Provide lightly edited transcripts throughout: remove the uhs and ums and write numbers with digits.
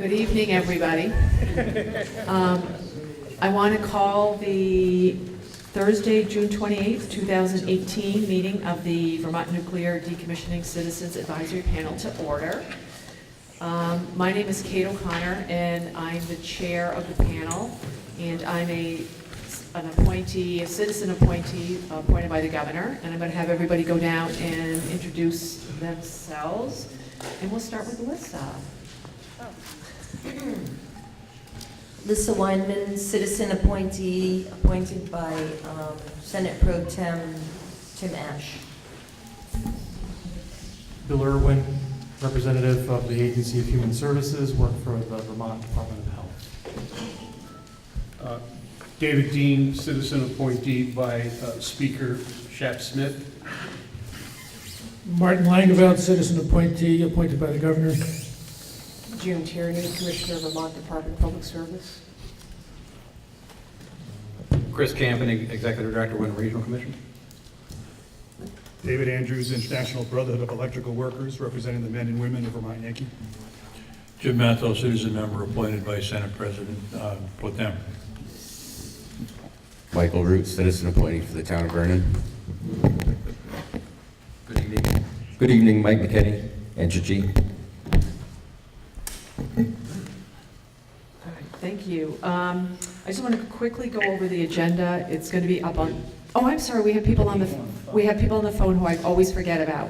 Good evening, everybody. I want to call the Thursday, June 28th, 2018 meeting of the Vermont Nuclear Decommissioning Citizens Advisory Panel to order. My name is Kate O'Connor, and I'm the chair of the panel, and I'm an appointee, a citizen appointee appointed by the governor, and I'm going to have everybody go down and introduce themselves, and we'll start with Alyssa. Lissa Weinman, citizen appointee, appointed by Senate Pro Tem Tim Ash. Bill Irwin, representative of the Agency of Human Services, work for the Vermont Department of Health. David Dean, citizen appointee by Speaker Shap Smith. Martin Langeveld, citizen appointee, appointed by the governor. June Tierney, Commissioner, Vermont Department of Public Service. Chris Campen, Executive Director, Wyndham Regional Commission. David Andrews, International Brotherhood of Electrical Workers, representing the men and women of Vermont Yankee. Jim Mathos, citizen member appointed by Senate President Pro Tem. Michael Root, citizen appointee for the town of Vernon. Good evening. Good evening, Mike McKinney, Entergy. All right, thank you. I just want to quickly go over the agenda. It's going to be up on. Oh, I'm sorry. We have people on the phone who I always forget about.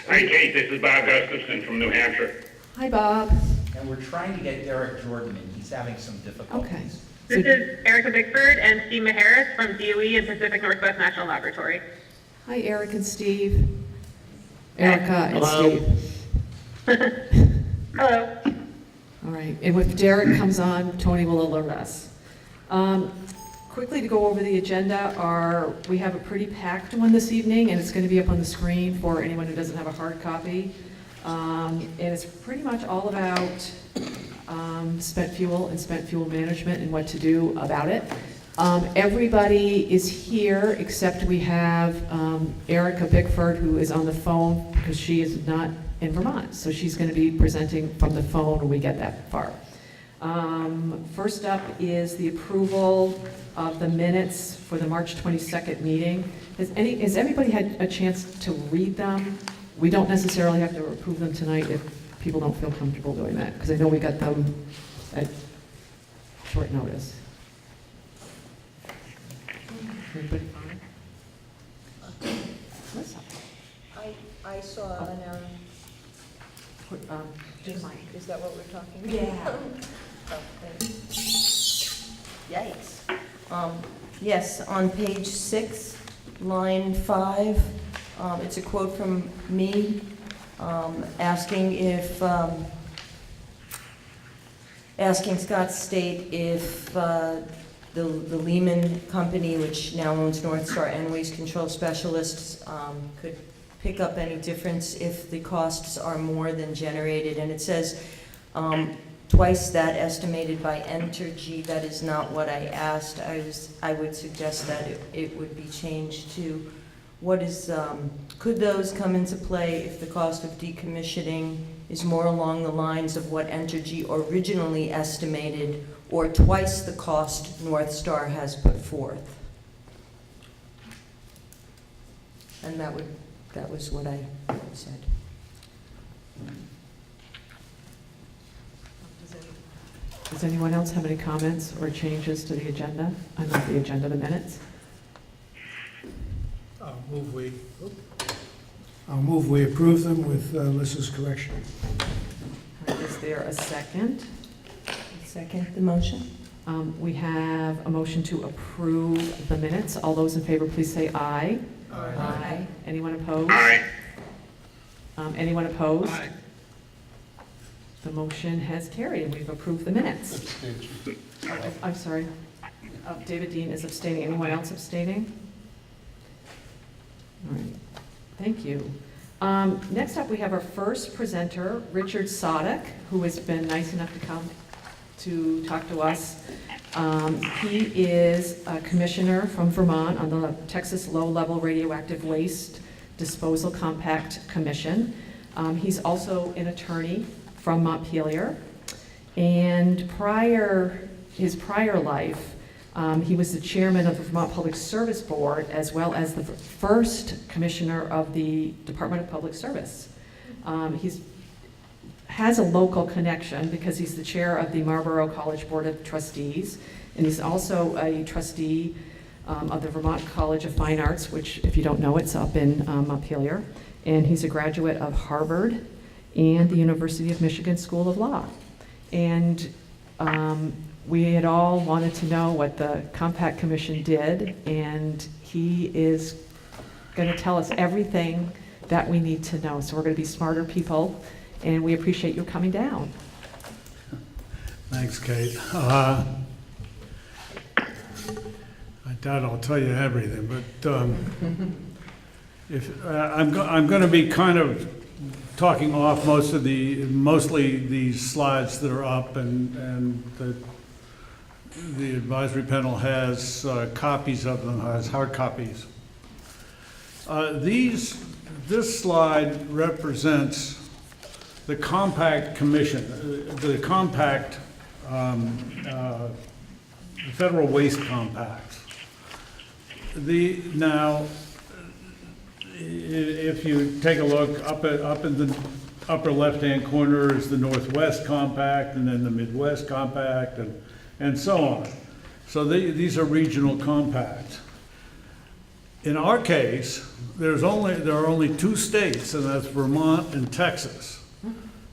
Hi, Kate. This is Bob Gustafson from New Hampshire. Hi, Bob. And we're trying to get Eric Jordan in. He's having some difficulties. Okay. This is Erica Bickford and Steve Maharis from DOE and Pacific Northwest National Laboratory. Hi, Eric and Steve. Erica and Hello. Steve. Hello. All right, and if Derek comes on, Tony will alert us. Quickly to go over the agenda, we have a pretty packed one this evening, and it's going to be up on the screen for anyone who doesn't have a hard copy. And it's pretty much all about spent fuel and spent fuel management and what to do about it. Everybody is here except we have Erica Bickford, who is on the phone because she is not in Vermont. So she's going to be presenting from the phone when we get that far. First up is the approval of the minutes for the March 22nd meeting. Has everybody had a chance to read them? We don't necessarily have to approve them tonight if people don't feel comfortable doing that, because I know we got them at short notice. Everybody fine? What's up? I saw an is that what we're talking about? Yeah. Yikes. Yes, on page 6, line 5, it's a quote from me asking Scott State if the Lehman Company, which now owns North Star and Waste Control Specialists, could pick up any difference if the costs are more than generated. And it says twice that estimated by Entergy. That is not what I asked. I would suggest that it would be changed to could those come into play if the cost of decommissioning is more along the lines of what Entergy originally estimated, or twice the cost North Star has put forth? And that was what I said. Does anyone else have any comments or changes to the agenda? Not the agenda, the minutes? I'll move we approve them with Lissa's correction. All right, is there a second? Second the motion. We have a motion to approve the minutes. All those in favor, please say aye. Aye. Aye. Anyone opposed? Aye. Anyone opposed? Aye. The motion has carried, and we've approved the minutes. I'm sorry. David Dean is abstaining. Anyone else abstaining? All right. Thank you. Next up, we have our first presenter, Richard Saudek, who has been nice enough to come to talk to us. He is a commissioner from Vermont on the Texas Low-Level Radioactive Waste Disposal Compact Commission. He's also an attorney from Montpelier. And his prior life, he was the chairman of the Vermont Public Service Board, as well as the first commissioner of the Department of Public Service. He has a local connection because he's the chair of the Marlborough College Board of Trustees, and he's also a trustee of the Vermont College of Fine Arts, which, if you don't know, it's up in Montpelier. And he's a graduate of Harvard and the University of Michigan School of Law. And we had all wanted to know what the Compact Commission did, and he is going to tell us everything that we need to know. So we're going to be smarter people, and we appreciate you coming down. Thanks, Kate. I doubt I'll tell you everything, but I'm going to be kind of talking off mostly these slides that are up, and the advisory panel has copies of them, has hard copies. This slide represents the Compact Commission, the Compact, the Federal Waste Compact. Now, if you take a look up in the upper left-hand corner is the Northwest Compact, and then the Midwest Compact, and so on. So these are regional compacts. In our case, there are only two states, and that's Vermont and Texas.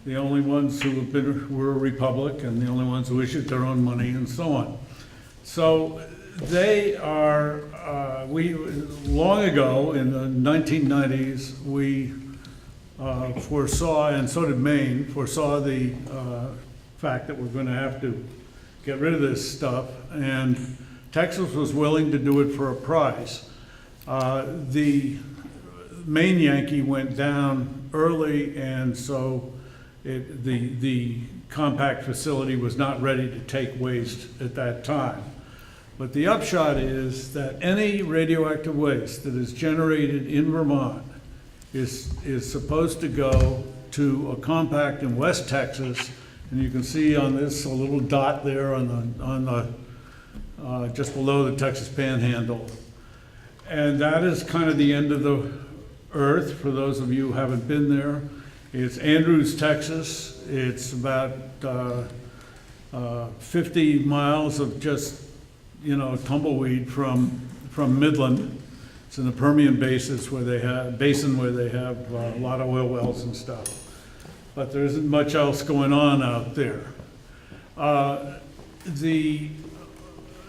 The only ones who were a republic, and the only ones who issued their own money, and so on. So they are, long ago in the 1990s, we foresaw, and so did Maine, foresaw the fact that we're going to have to get rid of this stuff, and Texas was willing to do it for a price. The Maine Yankee went down early, and so the compact facility was not ready to take waste at that time. But the upshot is that any radioactive waste that is generated in Vermont is supposed to go to a compact in West Texas, and you can see on this a little dot there on the just below the Texas Panhandle. And that is kind of the end of the earth for those of you who haven't been there. It's Andrews, Texas. It's about 50 miles of just, tumbleweed from Midland. It's in the Permian basin where they have a lot of oil wells and stuff. But there isn't much else going on out there.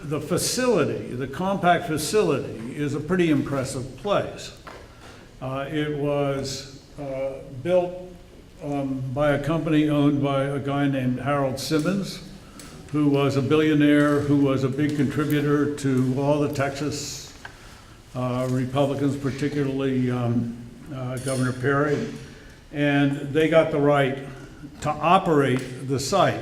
The facility, the compact facility, is a pretty impressive place. It was built by a company owned by a guy named Harold Simmons, who was a billionaire, who was a big contributor to all the Texas Republicans, particularly Governor Perry. And they got the right to operate the site.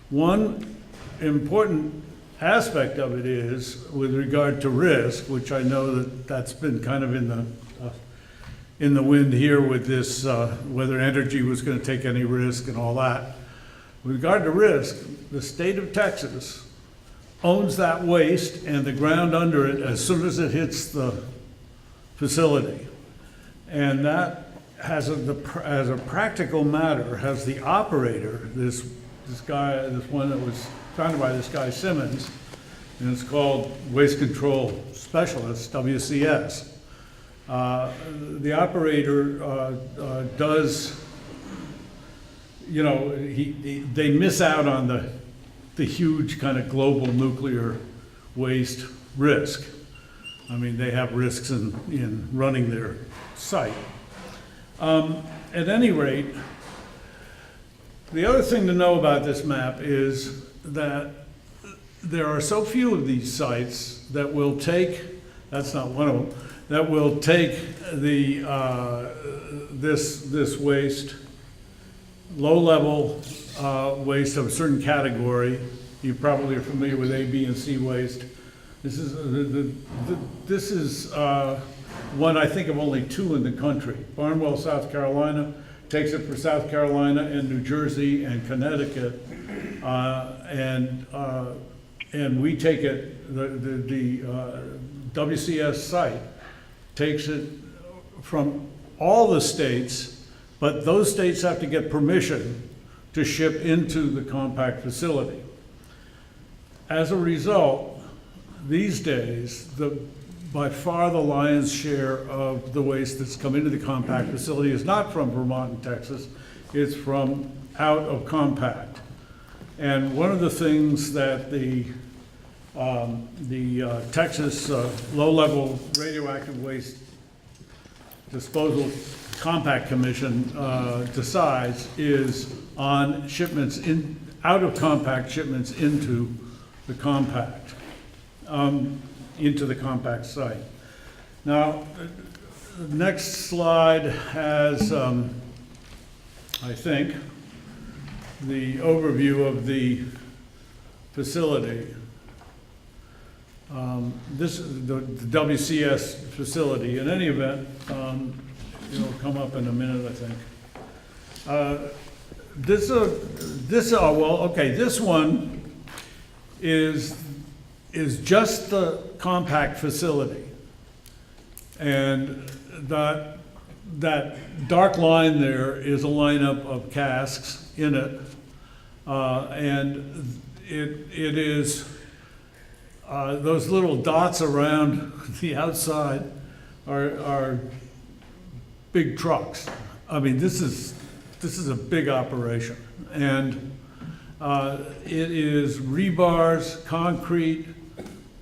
One important aspect of it is with regard to risk, which I know that's been kind of in the wind here with this, whether Entergy was going to take any risk and all that. With regard to risk, the state of Texas owns that waste and the ground under it as soon as it hits the facility. And that has as a practical matter, has the operator, this one that was founded by this guy Simmons, and it's called Waste Control Specialist, WCS. The operator does, they miss out on the huge kind of global nuclear waste risk. I mean, they have risks in running their site. At any rate, the other thing to know about this map is that there are so few of these sites that will take, that's not one of them, that will take the this waste, low-level waste of a certain category. You probably are familiar with A, B, and C waste. This is one I think of only two in the country. Barnwell, South Carolina, takes it for South Carolina and New Jersey and Connecticut, and we take it, the WCS site takes it from all the states, but those states have to get permission to ship into the compact facility. As a result, these days, by far the lion's share of the waste that's come into the compact facility is not from Vermont and Texas, it's from out of compact. And one of the things that the Texas Low-Level Radioactive Waste Disposal Compact Commission decides is on shipments out of compact shipments into the compact. Into the compact site. Now, the next slide has, I think, the overview of the facility. This is the WCS facility. In any event, it'll come up in a minute, I think. This one is just the compact facility. And that dark line there is a lineup of casks in it. And it is, those little dots around the outside are big trucks. I mean, this is a big operation. And it is rebars, concrete,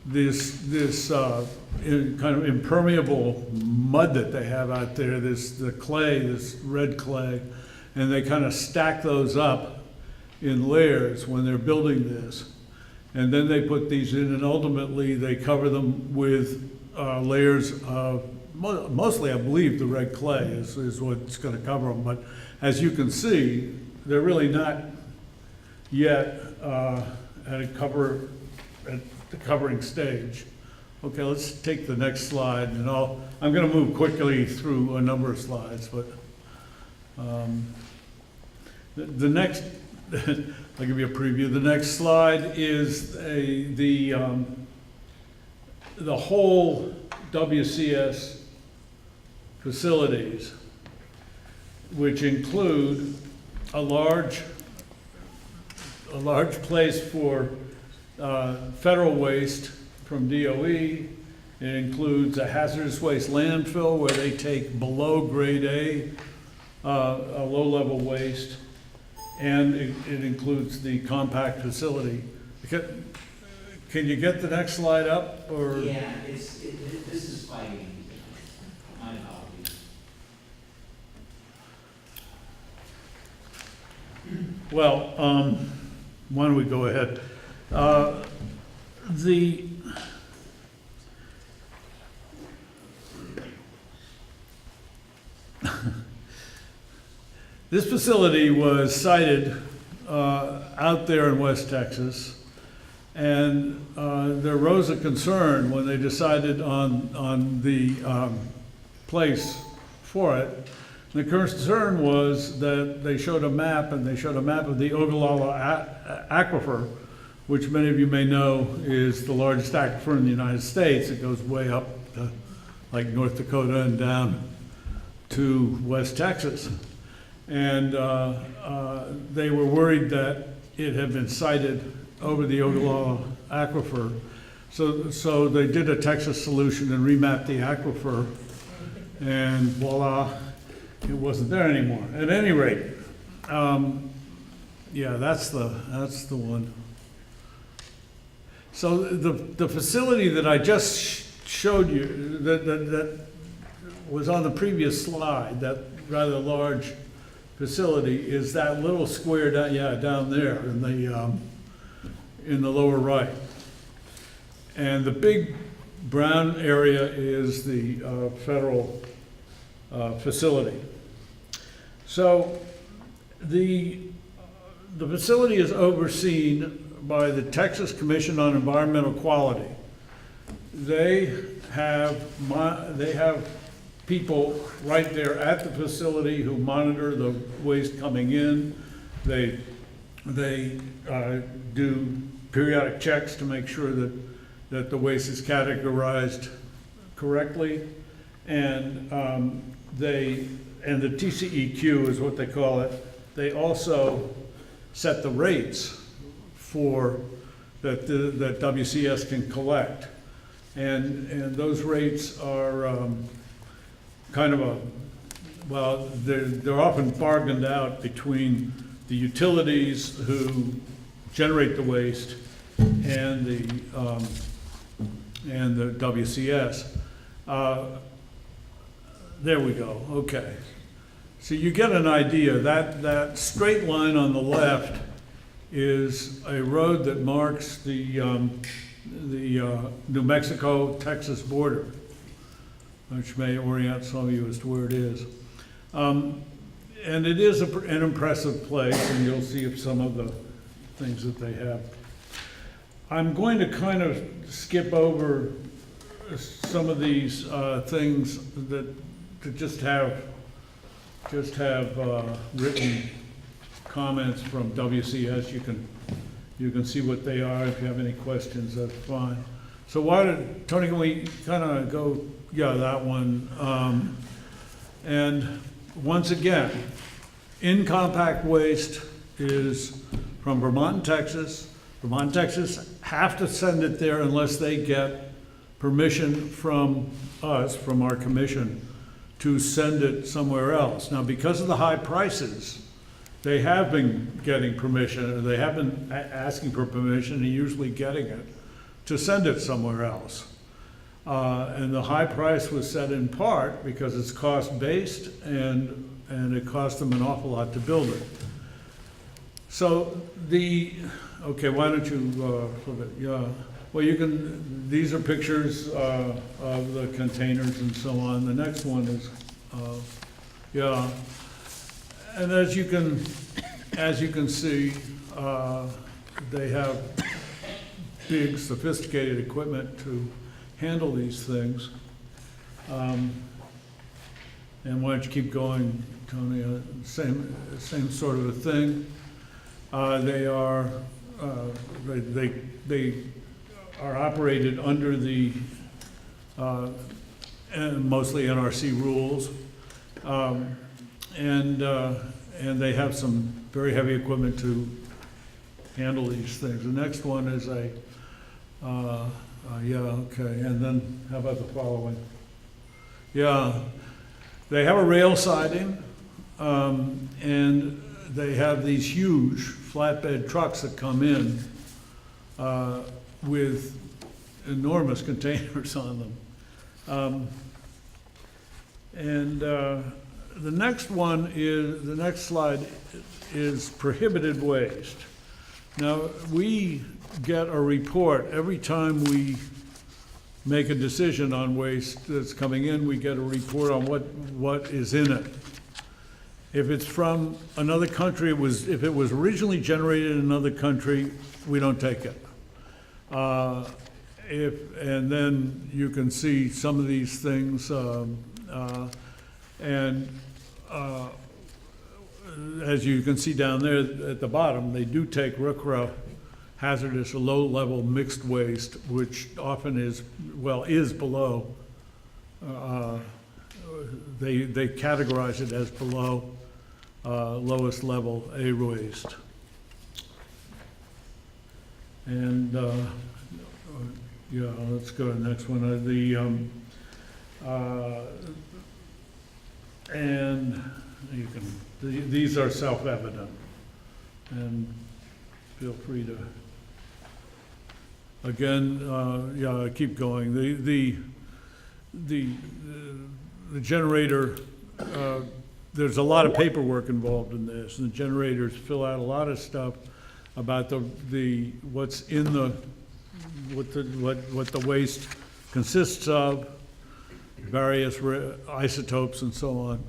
this kind of impermeable mud that they have out there, the clay, this red clay, and they kind of stack those up in layers when they're building this. And then they put these in, and ultimately they cover them with layers of, mostly I believe the red clay is what's going to cover them. But as you can see, they're really not yet at the covering stage. Okay, let's take the next slide, and I'm going to move quickly through a number of slides, but the next, I'll give you a preview. The next slide is the whole WCS facilities, which include a large place for federal waste from DOE. It includes a hazardous waste landfill where they take below grade A low-level waste, and it includes the compact facility. Can you get the next slide up, or? Yeah, this is fighting. My apologies. Well, why don't we go ahead? This facility was sited out there in West Texas, and there arose a concern when they decided on the place for it. The concern was that they showed a map, and they showed a map of the Ogallala Aquifer, which many of you may know is the largest aquifer in the United States. It goes way up to, like North Dakota and down to West Texas. And they were worried that it had been sited over the Ogallala Aquifer. So they did a Texas solution and remapped the aquifer, and voila, it wasn't there anymore. At any rate, yeah, that's the one. So the facility that I just showed you, that was on the previous slide, that rather large facility, is that little square down there in the lower right. And the big brown area is the federal facility. So the facility is overseen by the Texas Commission on Environmental Quality. They have people right there at the facility who monitor the waste coming in. They do periodic checks to make sure that the waste is categorized correctly. And the TCEQ is what they call it. They also set the rates for that WCS can collect. And those rates are kind of they're often bargained out between the utilities who generate the waste and the WCS. There we go, okay. So you get an idea. That straight line on the left is a road that marks the New Mexico-Texas border, which may orient some of you as to where it is. And it is an impressive place, and you'll see some of the things that they have. I'm going to kind of skip over some of these things that to just have written comments from WCS. You can see what they are. If you have any questions, that's fine. So Tony, can we kind of go, that one. And once again, in-compact waste is from Vermont and Texas. Vermont and Texas have to send it there unless they get permission from us, from our commission, to send it somewhere else. Now, because of the high prices, they have been getting permission, or they have been asking for permission and usually getting it, to send it somewhere else. And the high price was set in part because it's cost-based and it cost them an awful lot to build it. So okay, why don't you flip it? Yeah. Well, these are pictures of the containers and so on. The next one is, and as you can see, they have big, sophisticated equipment to handle these things. And why don't you keep going, Tony? Same sort of a thing. They are operated under the and mostly NRC rules, and they have some very heavy equipment to handle these things. The next one is okay, and then how about the following? They have a rail siding, and they have these huge flatbed trucks that come in with enormous containers on them. The next slide is prohibited waste. Now, we get a report every time we make a decision on waste that's coming in. We get a report on what is in it. If it's from another country, if it was originally generated in another country, we don't take it. And then you can see some of these things, as you can see down there at the bottom, they do take RCRA, hazardous or low-level mixed waste, which often is below. They categorize it as below lowest level A waste. And let's go to the next one. And you can. These are self-evident, and feel free to. Again, keep going. The generator. There's a lot of paperwork involved in this, and the generators fill out a lot of stuff about what's in what the waste consists of, various isotopes and so on,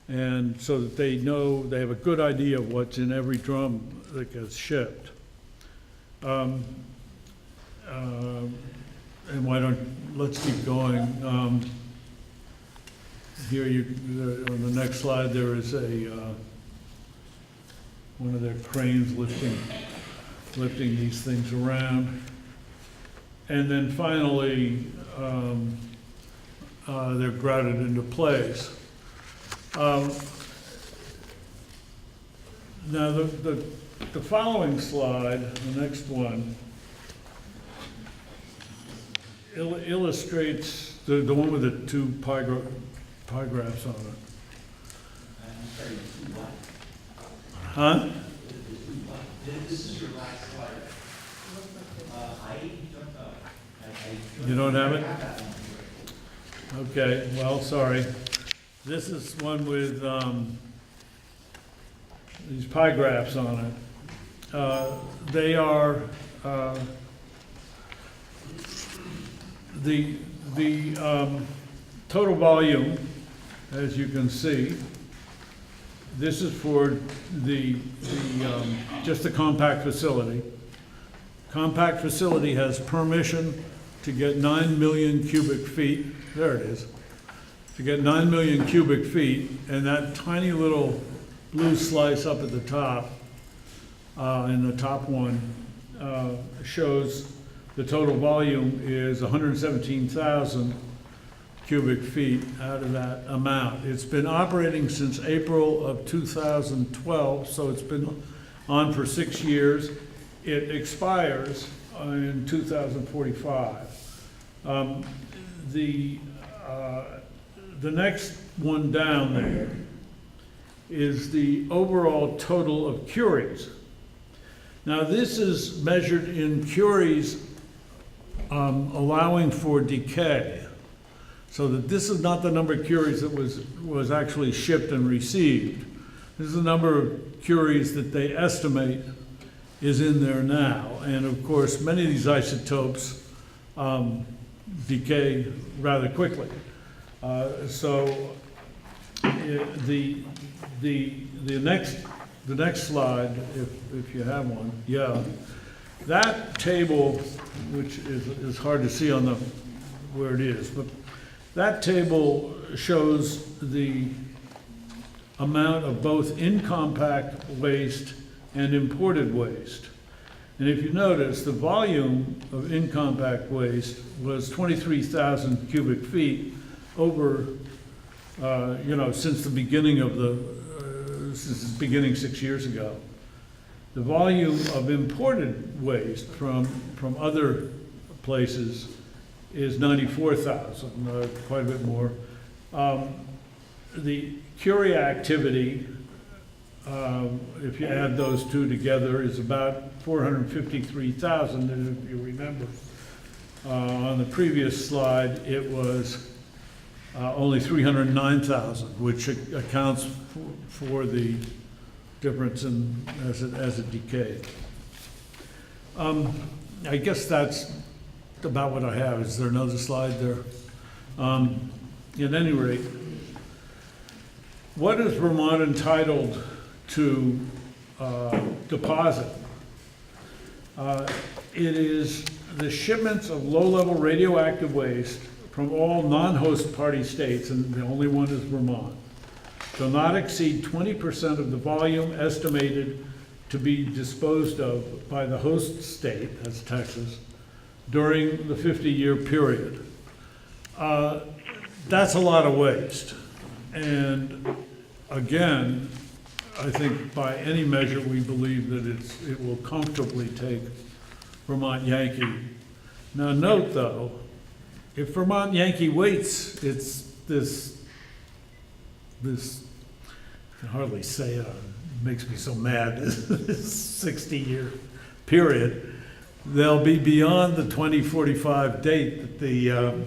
and so that they have a good idea of what's in every drum that gets shipped. And let's keep going. here on the next slide, there is one of their cranes lifting these things around. And then finally, they're grouted into place. Now, the following slide, the next one, illustrates the one with the two pie graphs on it. Huh? This is your last slide. I don't know. You don't have it? Okay, well, sorry. This is one with these pie graphs on it. They are the total volume, as you can see. This is for just the compact facility. Compact facility has permission to get 9 million cubic feet. There it is. To get 9 million cubic feet, and that tiny little blue slice up at the top, in the top one, shows the total volume is 117,000 cubic feet out of that amount. It's been operating since April of 2012, so it's been on for 6 years. It expires in 2045. The next one down there is the overall total of curies. Now, this is measured in curies allowing for decay, so that this is not the number of curies that was actually shipped and received. This is the number of curies that they estimate is in there now. And of course, many of these isotopes decay rather quickly. So the next slide, if you have one, yeah, that table, which is hard to see on where it is, but that table shows the amount of both in-compact waste and imported waste. And if you notice, the volume of in-compact waste was 23,000 cubic feet over, since the beginning of since its beginning 6 years ago. The volume of imported waste from other places is 94,000, quite a bit more. The curie activity, if you add those two together, is about 453,000, and if you remember, on the previous slide, it was only 309,000, which accounts for the difference as it decayed. I guess that's about what I have. Is there another slide there? At any rate, what is Vermont entitled to deposit? It is the shipments of low-level radioactive waste from all non-host party states, and the only one is Vermont, shall not exceed 20% of the volume estimated to be disposed of by the host state, that's Texas, during the 50-year period. That's a lot of waste. And again, I think by any measure, we believe that it will comfortably take Vermont Yankee. Now note though, if Vermont Yankee waits, it's this, I can hardly say it, it makes me so mad, this 60-year period, they'll be beyond the 2045 date that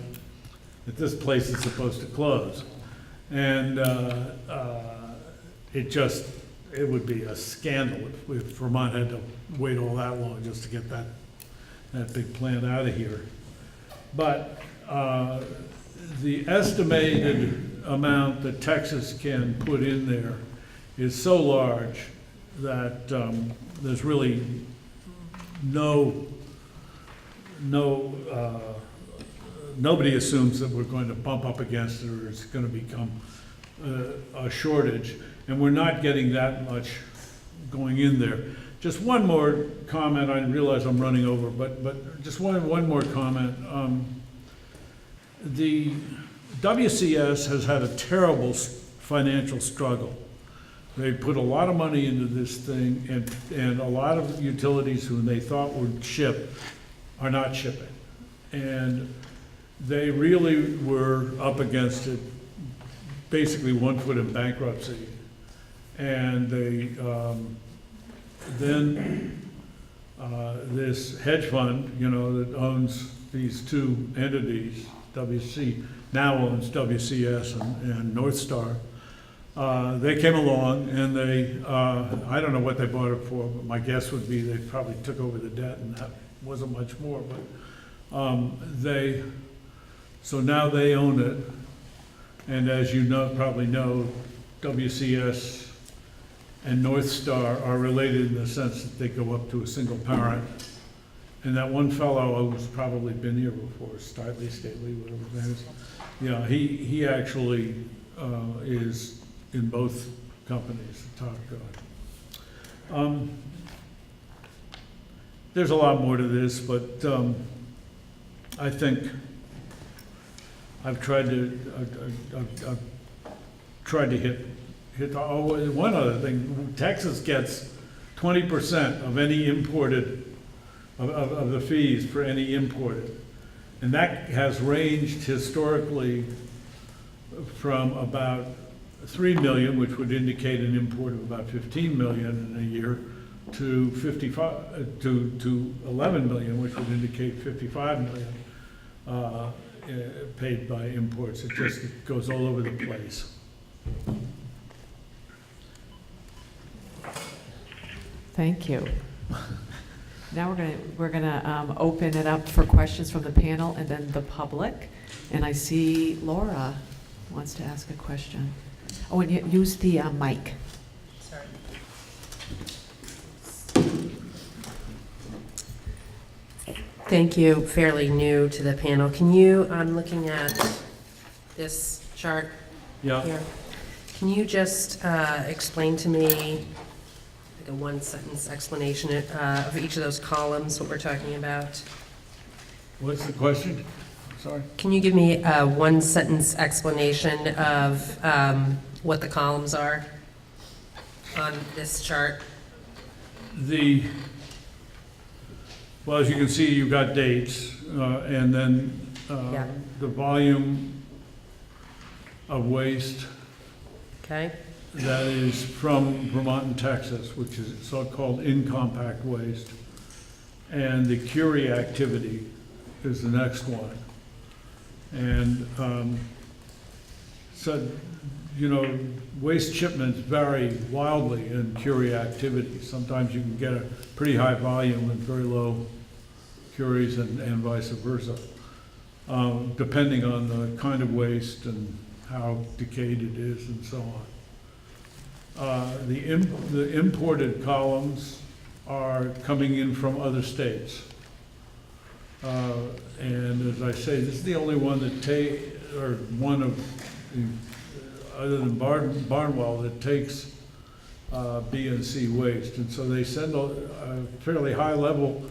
this place is supposed to close. And it would be a scandal if Vermont had to wait all that long just to get that big plant out of here. But the estimated amount that Texas can put in there is so large that there's nobody assumes that we're going to bump up against it or it's going to become a shortage, and we're not getting that much going in there. Just one more comment. I realize I'm running over, but just one more comment. The WCS has had a terrible financial struggle. They put a lot of money into this thing, and a lot of utilities who they thought would ship are not shipping. And they really were up against it, basically 1 foot in bankruptcy. And they, then this hedge fund, you know, that owns these two entities, WC, now owns WCS and North Star, they came along and they, I don't know what they bought it for, but my guess would be they probably took over the debt and that wasn't much more, but so now they own it. And as you know, probably know, WCS and North Star are related in the sense that they go up to a single parent. And that one fellow who's probably been here before, Stately, whatever his name is, yeah, he actually is in both companies, the top guy. There's a lot more to this, but I think I've tried to hit. Oh, one other thing, Texas gets 20% of any imported, of the fees for any imported. And that has ranged historically from about 3 million, which would indicate an import of about 15 million in a year, to 11 million, which would indicate 55 million paid by imports. It just goes all over the place. Thank you. Now we're gonna open it up for questions from the panel and then the public. And I see Laura wants to ask a question. Oh, and you use the mic. Sorry. Thank you. Fairly new to the panel. Can you, I'm looking at this chart here. Can you just explain to me, like a one-sentence explanation of each of those columns, what we're talking about? What's the question? Sorry. Can you give me a one-sentence explanation of what the columns are on this chart? Well, as you can see, you've got dates, and then the volume of waste. Okay. That is from Vermont and Texas, which is so-called in-compact waste. And the Curie activity is the next one. And so, you know, waste shipments vary wildly in Curie activity. Sometimes you can get a pretty high volume and very low Curies and vice versa, depending on the kind of waste and how decayed it is and so on. The imported columns are coming in from other states. And as I say, this is the only one that or one of, other than Barnwell, that takes B and C waste. And so they send a fairly high level,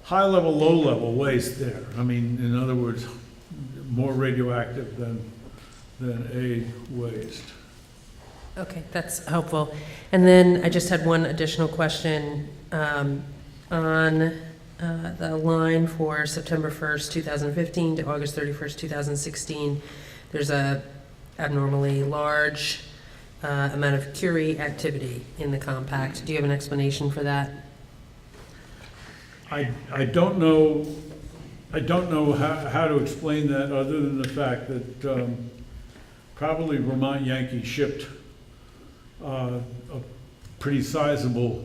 low level waste there. I mean, in other words, more radioactive than A waste. Okay, that's helpful. And then I just had one additional question on the line for September 1st, 2015 to August 31st, 2016. There's a abnormally large amount of Curie activity in the compact. Do you have an explanation for that? I don't know how to explain that other than the fact that probably Vermont Yankee shipped a pretty sizable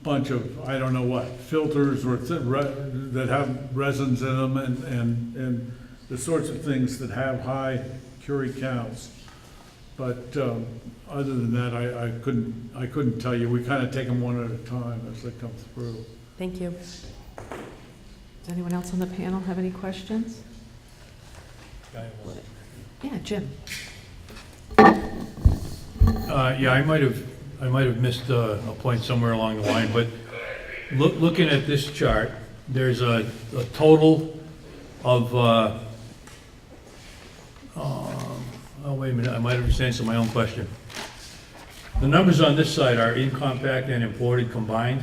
bunch of, I don't know what, filters or that have resins in them and the sorts of things that have high Curie counts. But other than that, I couldn't tell you. We kind of take them one at a time as they come through. Thank you. Does anyone else on the panel have any questions? Yeah, Jim. Yeah, I might have missed a point somewhere along the line, but looking at this chart, there's a total of, oh, wait a minute, I might have answered my own question. The numbers on this side are in compact and imported combined?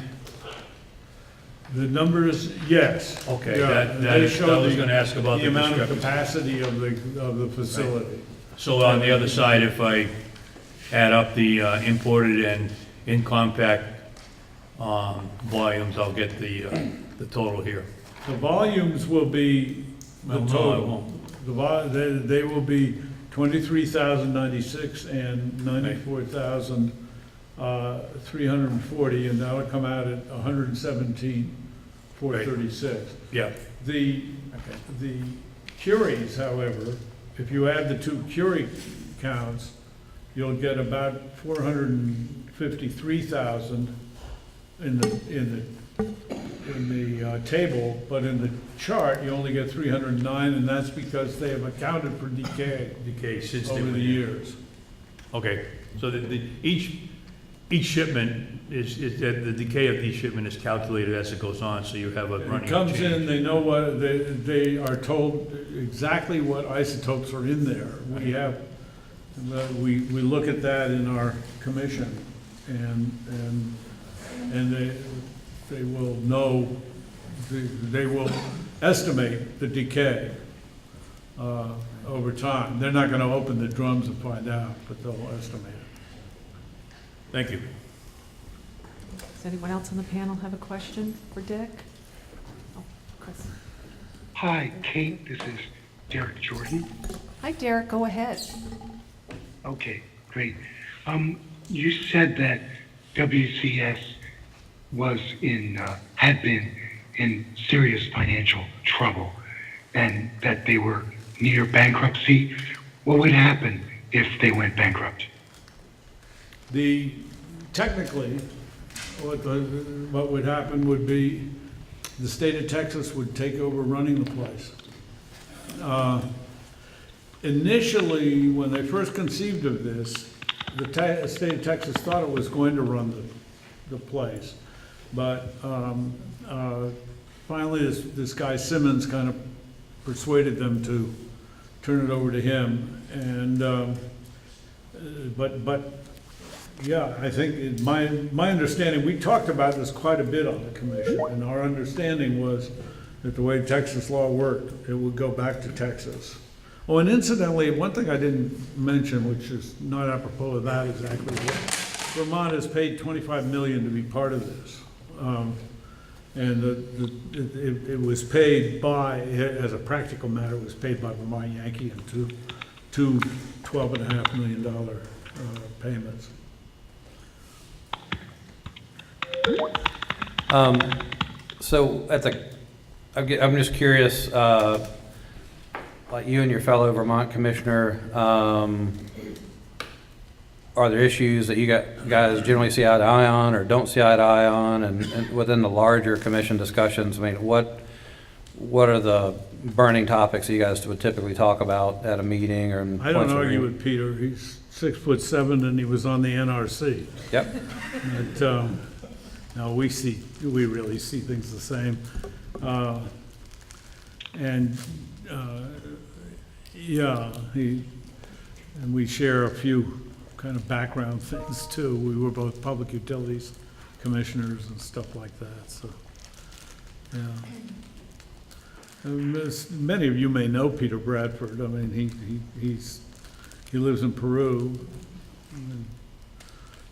The numbers, yes. Okay, Yeah, that they is, show I was gonna ask about the the amount of discrepancy. capacity of the facility. So on the other side, if I add up the imported and in compact volumes, I'll get the total here. The volumes will be the Well, no, I total. won't. They will be 23,096 and 94,340, and that'll come out at 117,436. Yeah. The Curies, however, if you add the two Curie counts, you'll get about 453,000 in the table, but in the chart, you only get 309, and that's because they have accounted for decay Since they over went the in. years. Okay, so each shipment the decay of each shipment is calculated as it goes on, so you have a running It comes change. in, they know what, they are told exactly what isotopes are in there. We have, we look at that in our commission, and they will know, they will estimate the decay over time. They're not gonna open the drums and find out, but they'll estimate it. Thank you. Does anyone else on the panel have a question for Dick? Oh, Chris. Hi, Kate, this is Derek Jordan. Hi, Derek, go ahead. Okay, great. You said that WCS had been in serious financial trouble and that they were near bankruptcy. What would happen if they went bankrupt? Technically, what would happen would be the state of Texas would take over running the place. Initially, when they first conceived of this, the state of Texas thought it was going to run the place. But finally, this guy Simmons kind of persuaded them to turn it over to him. And but yeah, I think my understanding, we talked about this quite a bit on the commission, and our understanding was that the way Texas law worked, it would go back to Texas. Oh, and incidentally, one thing I didn't mention, which is not apropos of that exactly, Vermont has paid $25 million to be part of this. And it was paid by, as a practical matter, it was paid by Vermont Yankee in two $12.5 million payments. So I'm just curious, like you and your fellow Vermont commissioner, are there issues that you guys generally see eye to eye on or don't see eye to eye on? And within the larger commission discussions, I mean, what are the burning topics that you guys would typically talk about at a meeting or? I don't argue with Peter. He's 6'7" and he was on the NRC. Yep. But, no, we really see things the same. Yeah, and we share a few kind of background things too. We were both public utilities commissioners and stuff like that, so, yeah. Many of you may know Peter Bradford. I mean, he lives in Peru.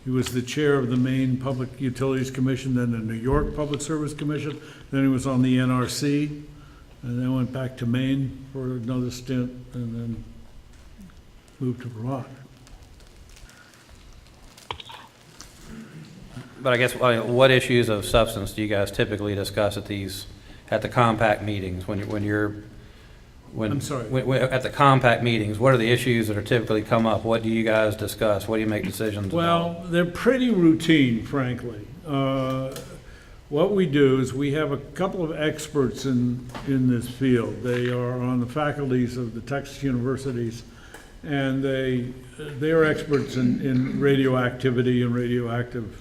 He was the chair of the Maine Public Utilities Commission, then the New York Public Service Commission. Then he was on the NRC, and then went back to Maine for another stint, and then moved to Vermont. But I guess, what issues of substance do you guys typically discuss at the compact meetings I'm sorry. At the compact meetings, what are the issues that are typically come up? What do you guys discuss? What do you make decisions about? Well, they're pretty routine, frankly. what we do is we have a couple of experts in this field. They are on the faculties of the Texas universities, and they are experts in radioactivity and radioactive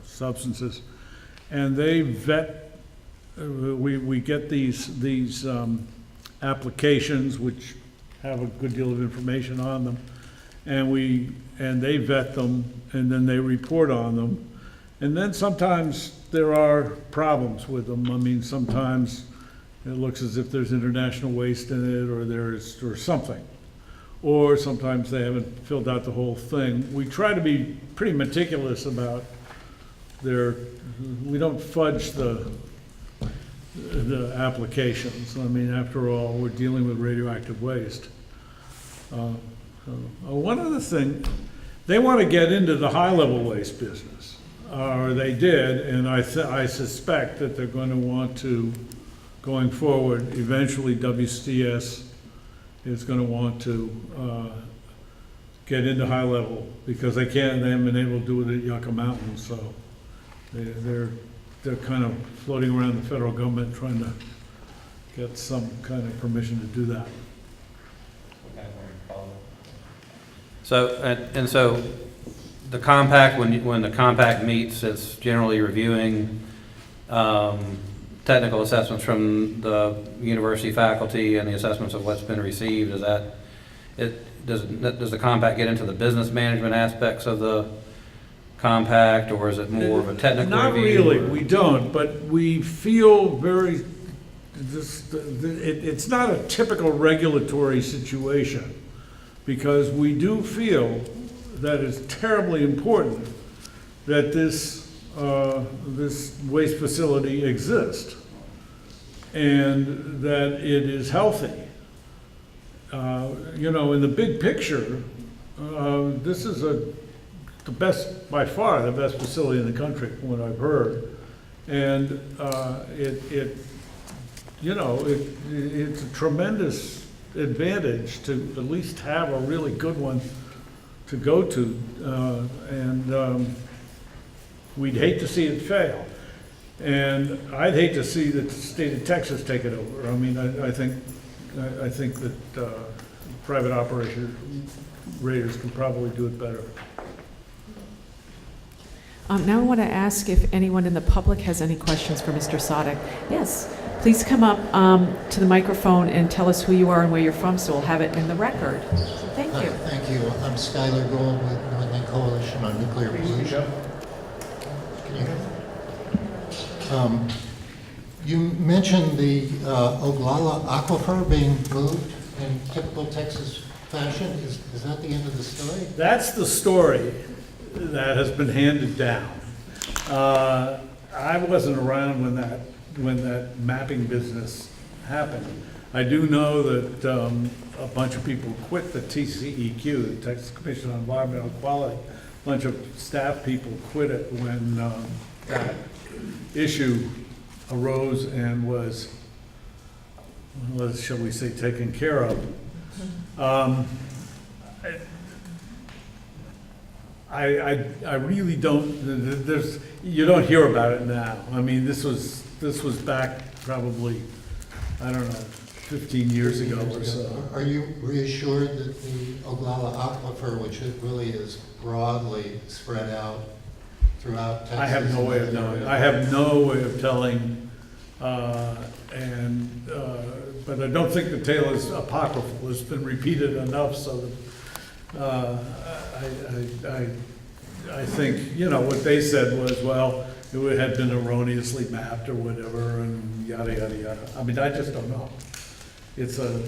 substances. And they vet, we get these applications which have a good deal of information on them, and they vet them, and then they report on them. And then sometimes there are problems with them. I mean, sometimes it looks as if there's international waste in it, or something. Or sometimes they haven't filled out the whole thing. We try to be pretty meticulous about we don't fudge the applications. I mean, after all, we're dealing with radioactive waste. One other thing, they want to get into the high-level waste business, or they did, and I suspect that they're going to want to, going forward, eventually WCS is going to want to get into high-level, because they haven't been able to do it at Yucca Mountain, so they're kind of floating around the federal government trying to get some kind of permission to do that. So, and so the compact, when the compact meets, it's generally reviewing technical assessments from the university faculty and the assessments of what's been received. Is that does the compact get into the business management aspects of the compact, or is it more of a technical Not review? really, we don't, but we feel very, it's not a typical regulatory situation, because we do feel that it's terribly important that this waste facility exists and that it is healthy. You know, in the big picture, this is the best, by far, the best facility in the country, from what I've heard. And it's a tremendous advantage to at least have a really good one to go to, and we'd hate to see it fail. And I'd hate to see the state of Texas take it over. I mean, I think that private operators can probably do it better. Now I want to ask if anyone in the public has any questions for Mr. Saudek. Yes, please come up to the microphone and tell us who you are and where you're from, so we'll have it in the record. Thank you. Thank you. I'm Skylar Gold with New England Coalition on Nuclear Pollution. Can you hear me? You mentioned the Oglala Aquifer being moved in typical Texas fashion. Is that the end of the story? That's the story that has been handed down. I wasn't around when that mapping business happened. I do know that a bunch of people quit the TCEQ, the Texas Commission on Environmental Quality. A bunch of staff people quit it when that issue arose and was, shall we say, taken care of. I really don't, you don't hear about it now. I mean, this was back probably, I don't know, 15 years ago or so. Are you reassured that the Oglala Aquifer, which it really is broadly spread out throughout Texas? I have no way of knowing. I have no way of telling, but I don't think the tale is apocryphal. It's been repeated enough so that I think, you know, what they said was, well, it had been erroneously mapped or whatever, and yada, yada, yada. I mean, I just don't know. It's there.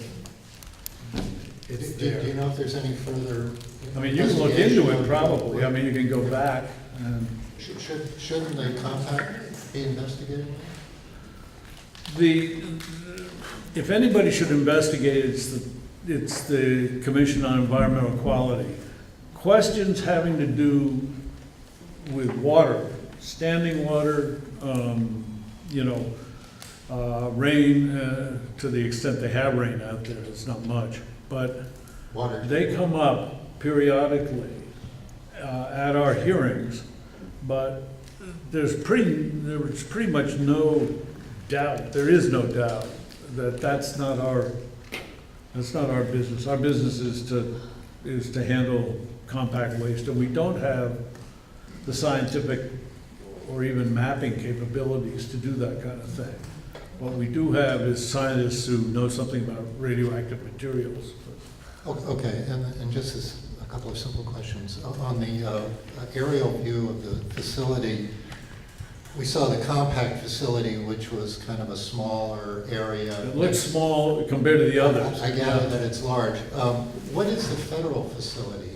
Do you know if there's any further? I mean, you can look into it probably. I mean, you can go back and. Shouldn't the compact be investigated? If anybody should investigate, it's the Commission on Environmental Quality. Questions having to do with water, standing water, rain, to the extent they have rain out there, it's not much, but they come up periodically at our hearings, but there was pretty much no doubt, there is no doubt, that that's not our business. Our business is to handle compact waste, and we don't have the scientific or even mapping capabilities to do that kind of thing. What we do have is scientists who know something about radioactive materials. Okay, and just as a couple of simple questions. On the aerial view of the facility, we saw the compact facility, which was kind of a smaller area. It looks small compared to the others. I gather that it's large. What is the federal facility?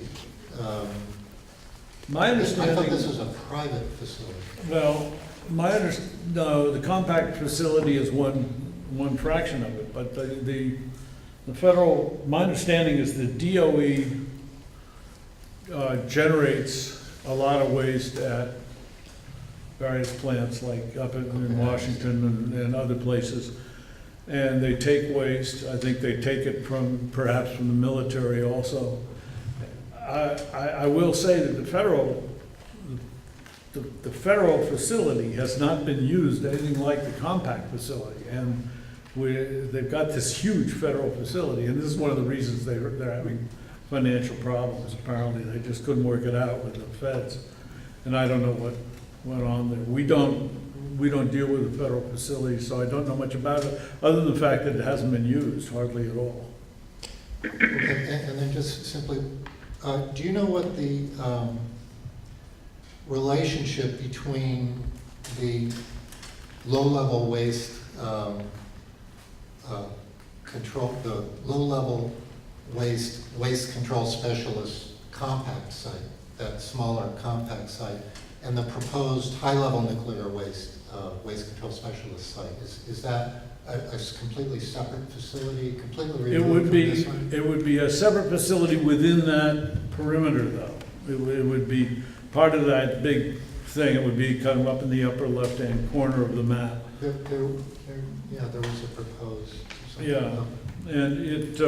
My understanding... I thought this was a private facility. Well, no, the compact facility is one fraction of it, but the federal, my understanding is the DOE generates a lot of waste at various plants, like up in Washington and other places. And they take waste, I think they take it perhaps from the military also. I will say that the federal facility has not been used anything like the compact facility. And they've got this huge federal facility, and this is one of the reasons they're having financial problems. Apparently, they just couldn't work it out with the feds. And I don't know what went on there. We don't deal with the federal facility, so I don't know much about it, other than the fact that it hasn't been used hardly at all. Okay, and then just simply, do you know what the relationship between the low-level waste control, the low-level waste control specialist compact site, that smaller compact site, and the proposed high-level nuclear waste control specialist site? Is that a completely separate facility, completely removed from this one? It would be a separate facility within that perimeter, though. It would be part of that big thing. It would be kind of up in the upper left-hand corner of the map. Yeah, there was a proposed. Yeah, and it...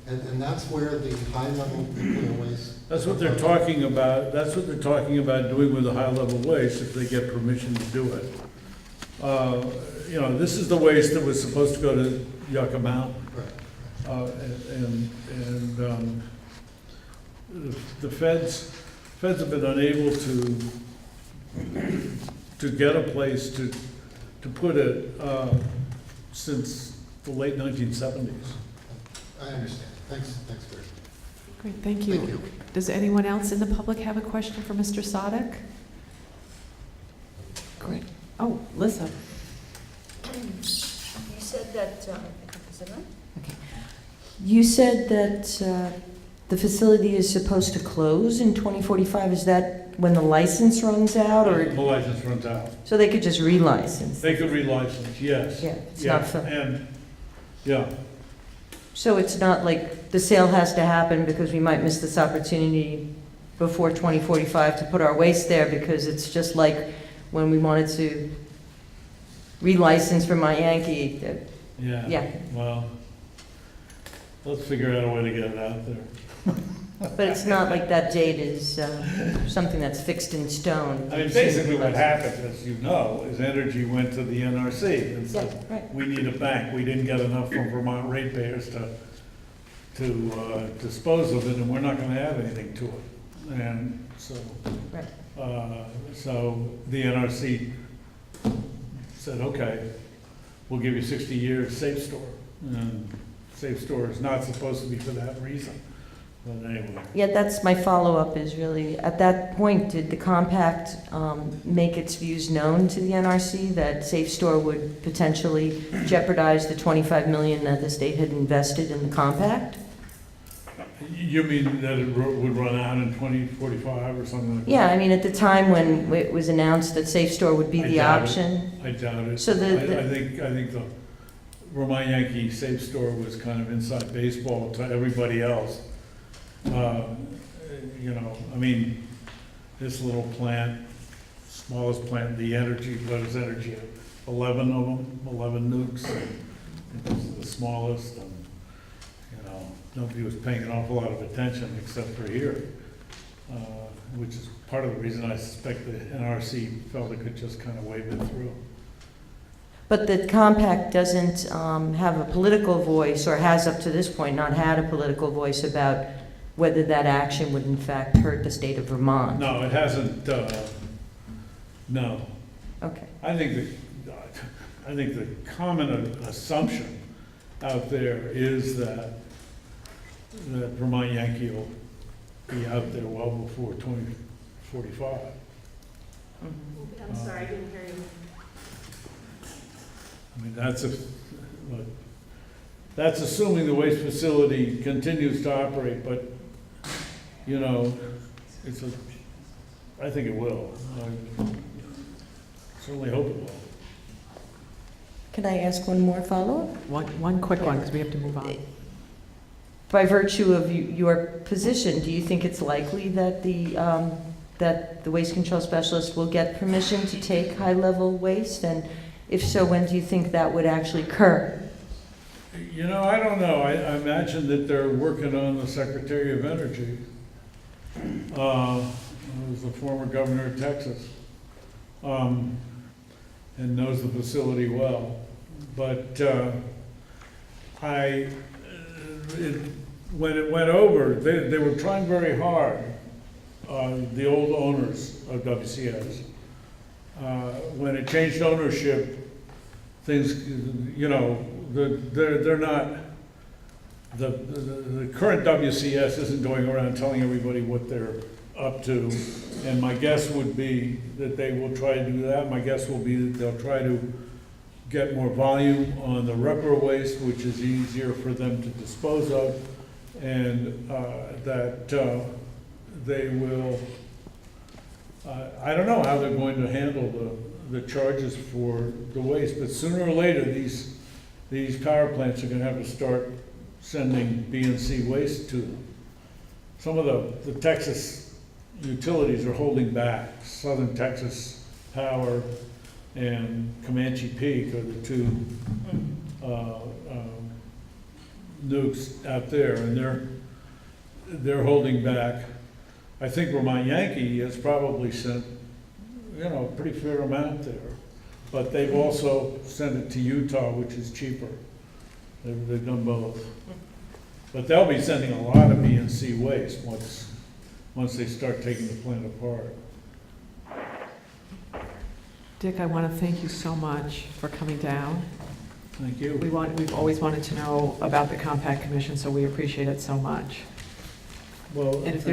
And that's where the high-level nuclear waste... That's what they're talking about. That's what they're talking about doing with the high-level waste if they get permission to do it. You know, this is the waste that was supposed to go to Yucca Mountain. Right. The feds have been unable to get a place to put it since the late 1970s. I understand. Thanks for it. Great, thank you. Thank you. Does anyone else in the public have a question for Mr. Saudek? Great. Oh, Lisa. You said that, is it on? Okay. You said that the facility is supposed to close in 2045. Is that when the license runs out, or? The license runs out. So they could just relicense? They could relicense, yes. Yeah, it's not fun. And, yeah. So it's not like the sale has to happen because we might miss this opportunity before 2045 to put our waste there, because it's just like when we wanted to relicense for my Yankee. Yeah. Well, let's figure out a way to get it out there. But it's not like that date is something that's fixed in stone. I mean, basically what happened, as you know, is Entergy went to the NRC and said, yeah, right. We need a bank. We didn't get enough from Vermont ratepayers to dispose of it, and we're not going to have anything to it. And so, right. So the NRC said, okay, we'll give you 60 years safe store. And safe store is not supposed to be for that reason. But anyway. Yeah, that's my follow-up is really, at that point, did the compact make its views known to the NRC that Safe Store would potentially jeopardize the $25 million that the state had invested in the compact? You mean that it would run out in 2045 or something like that? Yeah, I mean, at the time when it was announced that Safe Store would be the option. I doubt it. So I think the Vermont Yankee Safe Store was kind of inside baseball to everybody else. You know, I mean, this little plant, smallest plant, the Entergy, what is Entergy? 11 of them, 11 nukes. And this is the smallest, and, you know, nobody was paying an awful lot of attention except for here. which is part of the reason I suspect the NRC felt it could just kind of wave it through. But the compact doesn't have a political voice, or has up to this point not had a political voice about whether that action would in fact hurt the state of Vermont. No, it hasn't, no. Okay. I think the common assumption out there is that Vermont Yankee will be out there well before 2045. I'm sorry, I didn't hear you. I mean, that's assuming the waste facility continues to operate, but, you know, I think it will. I certainly hope it will. Can I ask one more follow-up? One quick one, because we have to move on. By virtue of your position, do you think it's likely that the waste control specialist will get permission to take high-level waste? And if so, when do you think that would actually occur? You know, I don't know. I imagine that they're working on the Secretary of Energy, who's the former governor of Texas, and knows the facility well. But when it went over, they were trying very hard, the old owners of WCS. When it changed ownership, things, you know, they're not, the current WCS isn't going around telling everybody what they're up to. And my guess would be that they will try to do that. My guess will be that they'll try to get more volume on the repro waste, which is easier for them to dispose of, and that they will, I don't know how they're going to handle the charges for the waste, but sooner or later, these power plants are going to have to start sending B&C waste to them. Some of the Texas utilities are holding back. Southern Texas Power and Comanche Peak are the two nukes out there, and they're holding back. I think Vermont Yankee has probably sent, you know, a pretty fair amount there, but they've also sent it to Utah, which is cheaper. They've done both, but they'll be sending a lot of B&C waste once they start taking the plant apart. Dick, I want to thank you so much for coming down. Thank you. We've always wanted to know about the Compact Commission, so we appreciate it so much. Well, and if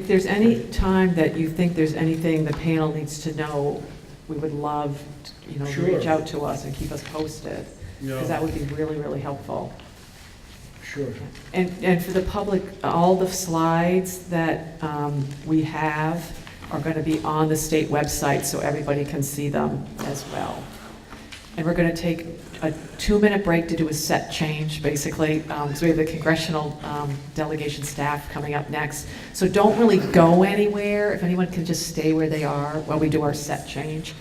there's any time that you think there's anything the panel needs to know, we would love, you know, Sure. to reach out to us and keep us posted, because that would be really, really helpful. Sure. And for the public, all the slides that we have are going to be on the state website, so everybody can see them as well. And we're going to take a 2-minute break to do a set change, basically. So we have the Congressional delegation staff coming up next. So don't really go anywhere. If anyone can just stay where they are while we do our set change.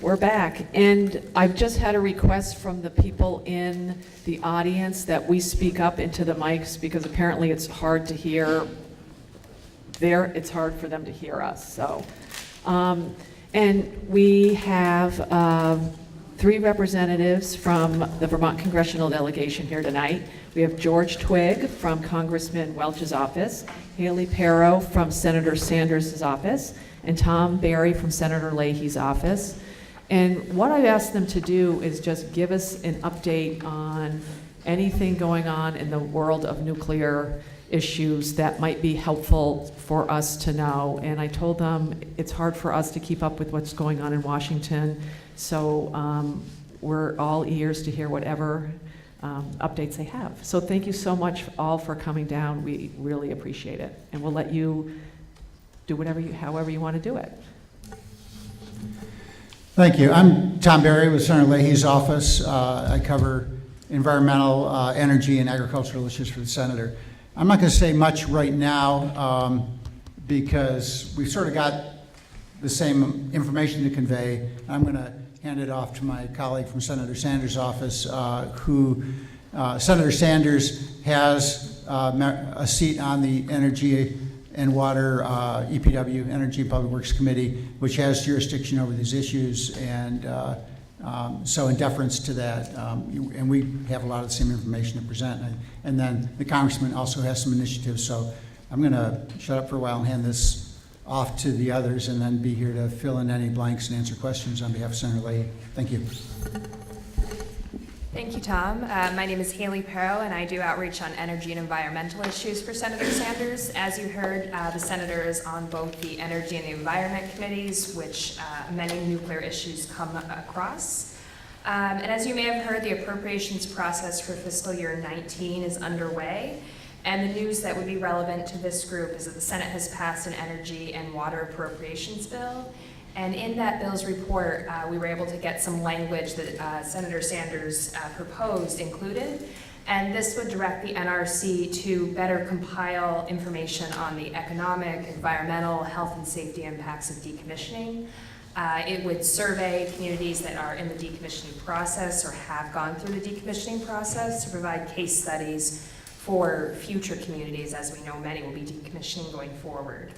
We're back, and I've just had a request from the people in the audience that we speak up into the mics, because apparently it's hard to hear there, it's hard for them to hear us. So, and we have 3 representatives from the Vermont Congressional delegation here tonight. We have George Twigg from Congressman Welch's office, Haley Perrow from Senator Sanders' office, and Tom Barry from Senator Leahy's office. And what I've asked them to do is just give us an update on anything going on in the world of nuclear issues that might be helpful for us to know. And I told them it's hard for us to keep up with what's going on in Washington, so we're all ears to hear whatever updates they have. So thank you so much all for coming down. We really appreciate it. And we'll let you do however you want to do it. Thank you. I'm Tom Barry with Senator Leahy's office. I cover environmental, energy, and agricultural issues for the senator. I'm not going to say much right now because we've sort of got the same information to convey. I'm going to hand it off to my colleague from Senator Sanders' office, who Senator Sanders has a seat on the Energy and Water, EPW, Energy and Public Works Committee, which has jurisdiction over these issues, and so in deference to that, and we have a lot of the same information to present, and then the congressman also has some initiatives, so I'm going to shut up for a while and hand this off to the others, and then be here to fill in any blanks and answer questions on behalf of Senator Leahy. Thank you. Thank you, Tom. My name is Haley Perrow, and I do outreach on energy and environmental issues for Senator Sanders. As you heard, the senator is on both the Energy and the Environment Committees, which many nuclear issues come across. And as you may have heard, the appropriations process for fiscal year 19 is underway. And the news that would be relevant to this group is that the Senate has passed an energy and water appropriations bill. And in that bill's report, we were able to get some language that Senator Sanders proposed included. And this would direct the NRC to better compile information on the economic, environmental, health, and safety impacts of decommissioning. It would survey communities that are in the decommissioning process or have gone through the decommissioning process to provide case studies for future communities, as we know many will be decommissioning going forward.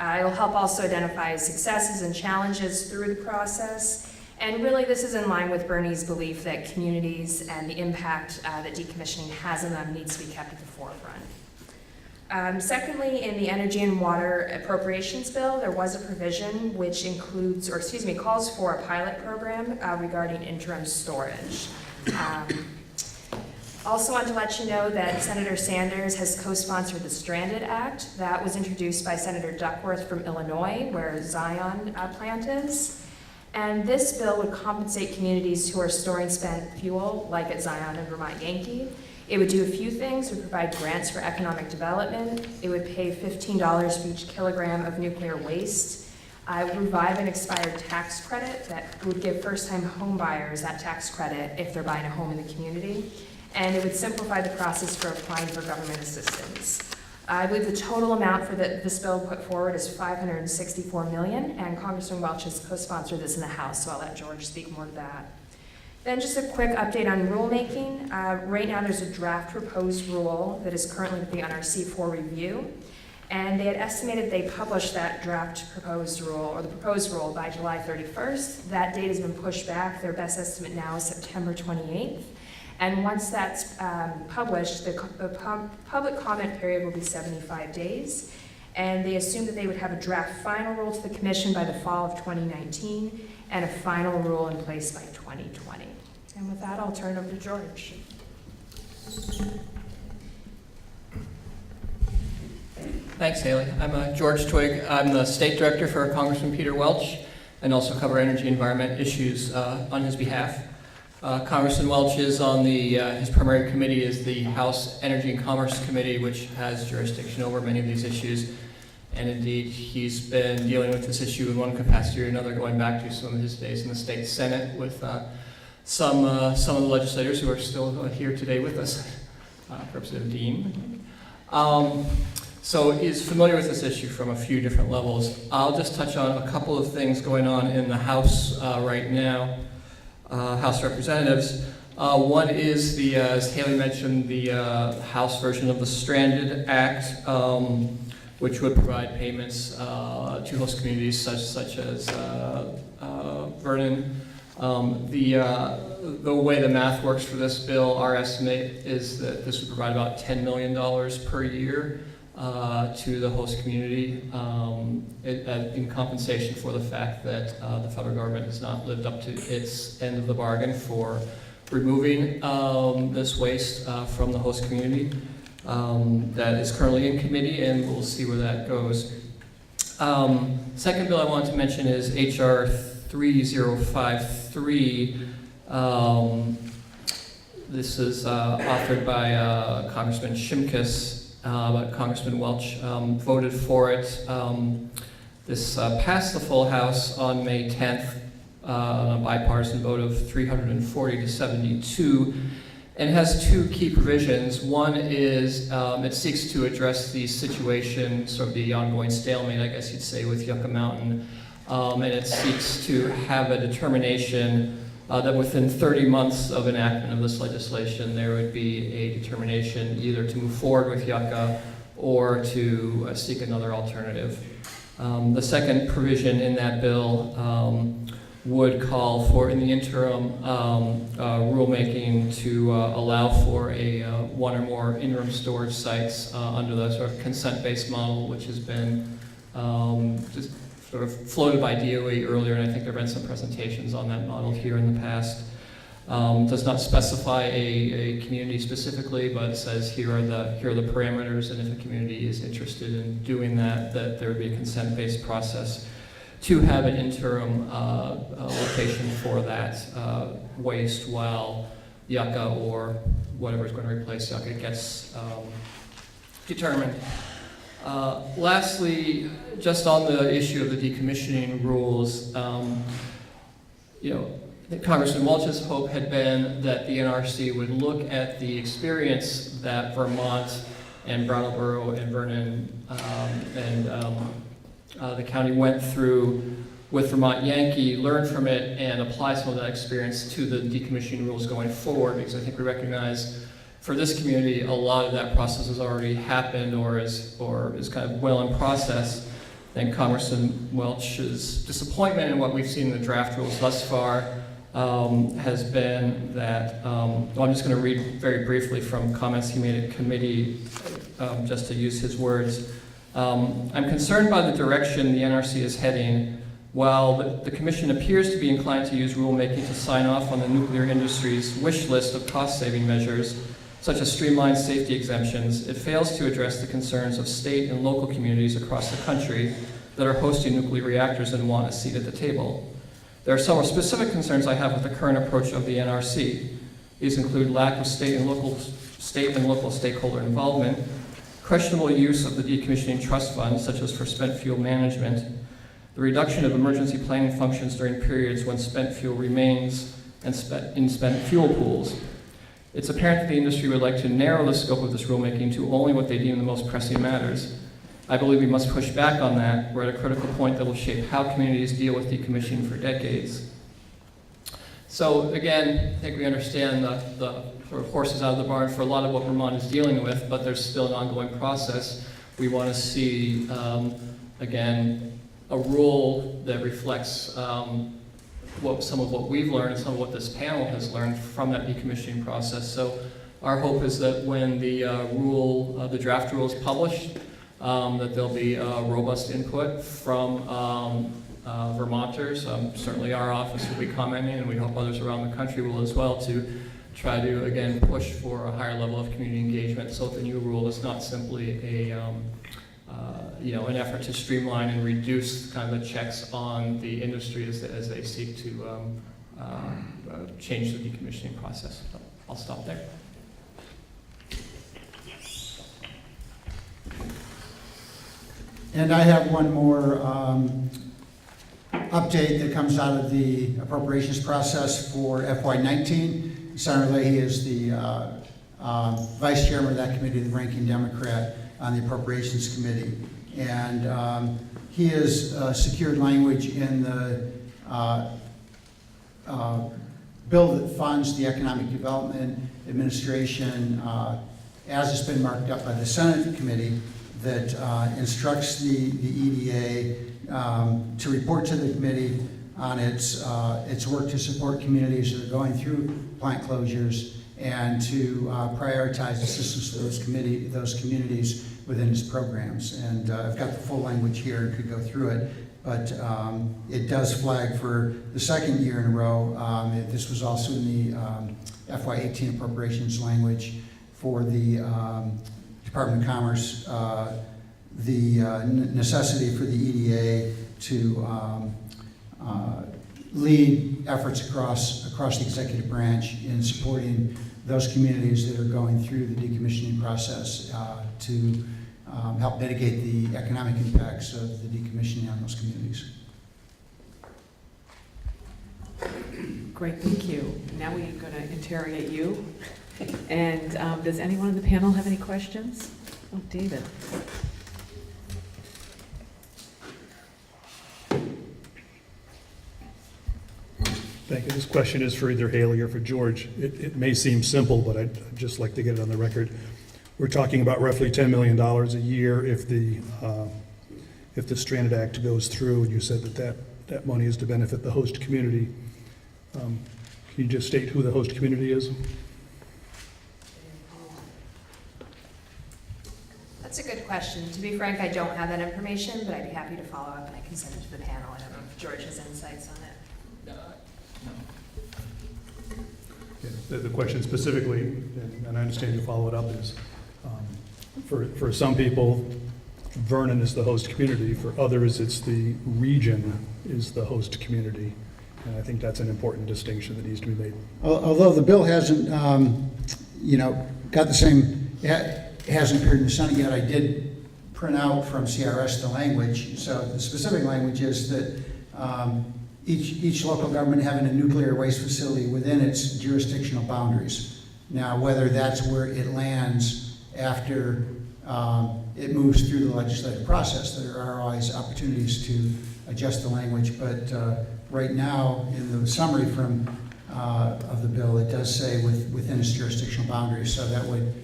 It will help also identify successes and challenges through the process. And really, this is in line with Bernie's belief that communities and the impact that decommissioning has on them needs to be kept at the forefront. Secondly, in the Energy and Water Appropriations Bill, there was a provision which includes, or excuse me, calls for a pilot program regarding interim storage. Also want to let you know that Senator Sanders has co-sponsored the Stranded Act. That was introduced by Senator Duckworth from Illinois, where Zion plant is. And this bill would compensate communities who are storing spent fuel, like at Zion and Vermont Yankee. It would do a few things. It would provide grants for economic development. It would pay $15 for each kilogram of nuclear waste. It would revive an expired tax credit that would give first-time home buyers that tax credit if they're buying a home in the community. And it would simplify the process for applying for government assistance. I believe the total amount for this bill put forward is $564 million, and Congressman Welch has co-sponsored this in the House, so I'll let George speak more to that. Then just a quick update on rulemaking. Right now there's a draft proposed rule that is currently with the NRC for review, and they had estimated they published that draft proposed rule, or the proposed rule, by July 31st. That date has been pushed back. Their best estimate now is September 28th. And once that's published, the public comment period will be 75 days. And they assume that they would have a draft final rule to the commission by the fall of 2019 and a final rule in place by 2020. And with that, I'll turn it over to George. Thanks, Haley. I'm George Twigg. I'm the State Director for Congressman Peter Welch, and also cover energy and environment issues on his behalf. Congressman Welch is on his primary committee is the House Energy and Commerce Committee, which has jurisdiction over many of these issues. And indeed, he's been dealing with this issue in one capacity or another, going back to some of his days in the state Senate with some of the legislators who are still here today with us. Representative Dean. So he's familiar with this issue from a few different levels. I'll just touch on a couple of things going on in the House right now. House Representatives. One is as Haley mentioned, the House version of the Stranded Act, which would provide payments to host communities such as Vernon. The way the math works for this bill, our estimate is that this would provide about $10 million per year to the host community in compensation for the fact that the federal government has not lived up to its end of the bargain for removing this waste from the host community. That is currently in committee, and we'll see where that goes. Second bill I wanted to mention is H.R. 3053. This is authored by Congressman Shimkus. But Congressman Welch voted for it. This passed the full House on May 10th on a bipartisan vote of 340 to 72. And it has two key provisions. One is it seeks to address the situation, sort of the ongoing stalemate, I guess you'd say, with Yucca Mountain. And it seeks to have a determination that within 30 months of enactment of this legislation, there would be a determination either to move forward with Yucca or to seek another alternative. The second provision in that bill would call for, in the interim, rulemaking to allow for a one or more interim storage sites under the sort of consent-based model, which has been just sort of floated by DOE earlier, and I think there have been some presentations on that model here in the past. Does not specify a community specifically, but says here are the parameters, and if a community is interested in doing that there would be a consent-based process to have an interim location for that waste while Yucca or whatever is going to replace Yucca gets determined. Lastly, just on the issue of the decommissioning rules, Congressman Welch's hope had been that the NRC would look at the experience that Vermont and Brattleboro and Vernon and the county went through with Vermont Yankee, learn from it, and apply some of that experience to the decommissioning rules going forward, because I think we recognize for this community, a lot of that process has already happened or is kind of well in process. I think Congressman Welch's disappointment in what we've seen in the draft rules thus far has been that, I'm just going to read very briefly from comments he made at committee, just to use his words. I'm concerned by the direction the NRC is heading. While the Commission appears to be inclined to use rulemaking to sign off on the nuclear industry's wish list of cost-saving measures, such as streamlined safety exemptions, it fails to address the concerns of state and local communities across the country that are hosting nuclear reactors and want a seat at the table. There are several specific concerns I have with the current approach of the NRC. These include lack of state and local stakeholder involvement, questionable use of the decommissioning trust fund, such as for spent fuel management, the reduction of emergency planning functions during periods when spent fuel remains in spent fuel pools. It's apparent that the industry would like to narrow the scope of this rulemaking to only what they deem the most pressing matters. I believe we must push back on that. We're at a critical point that will shape how communities deal with decommissioning for decades. So again, I think we understand the sort of horses out of the barn for a lot of what Vermont is dealing with, but there's still an ongoing process. We want to see, again, a rule that reflects some of what we've learned and some of what this panel has learned from that decommissioning process. So our hope is that when the the draft rule is published, that there'll be robust input from Vermonters. Certainly our office will be commenting, and we hope others around the country will as well, to try to, again, push for a higher level of community engagement so that the new rule is not simply an effort to streamline and reduce kind of the checks on the industry as they seek to change the decommissioning process. So I'll stop there. And I have one more update that comes out of the appropriations process for FY19. Senator Leahy is the vice chairman of that committee, the ranking Democrat on the Appropriations Committee. And he has secured language in the bill that funds the Economic Development Administration, as it's been marked up by the Senate Committee, that instructs the EDA to report to the committee on its work to support communities that are going through plant closures and to prioritize assistance to those communities within its programs. And I've got the full language here and could go through it, but it does flag for the second year in a row. This was also in the FY18 appropriations language for the Department of Commerce, the necessity for the EDA to lead efforts across the executive branch in supporting those communities that are going through the decommissioning process to help mitigate the economic impacts of the decommissioning on those communities. Great, thank you. Now we're going to interrogate you. And does anyone on the panel have any questions? Oh, David. Thank you. This question is for either Haley or for George. It may seem simple, but I'd just like to get it on the record. We're talking about roughly $10 million a year if the Stranded Act goes through, and you said that money is to benefit the host community. Can you just state who the host community is? That's a good question. To be frank, I don't have that information, but I'd be happy to follow up and I can send it to the panel. I don't know if George has insights on it. The question specifically, and I understand you follow it up, is for some people, Vernon is the host community. For others, it's the region is the host community. And I think that's an important distinction that needs to be made. Although the bill hasn't, got the same, it hasn't appeared in the Senate yet, I did print out from CRS the language. So the specific language is that each local government having a nuclear waste facility within its jurisdictional boundaries. Now, whether that's where it lands after it moves through the legislative process, there are always opportunities to adjust the language, but right now, in the summary from of the bill, it does say within its jurisdictional boundaries, so that would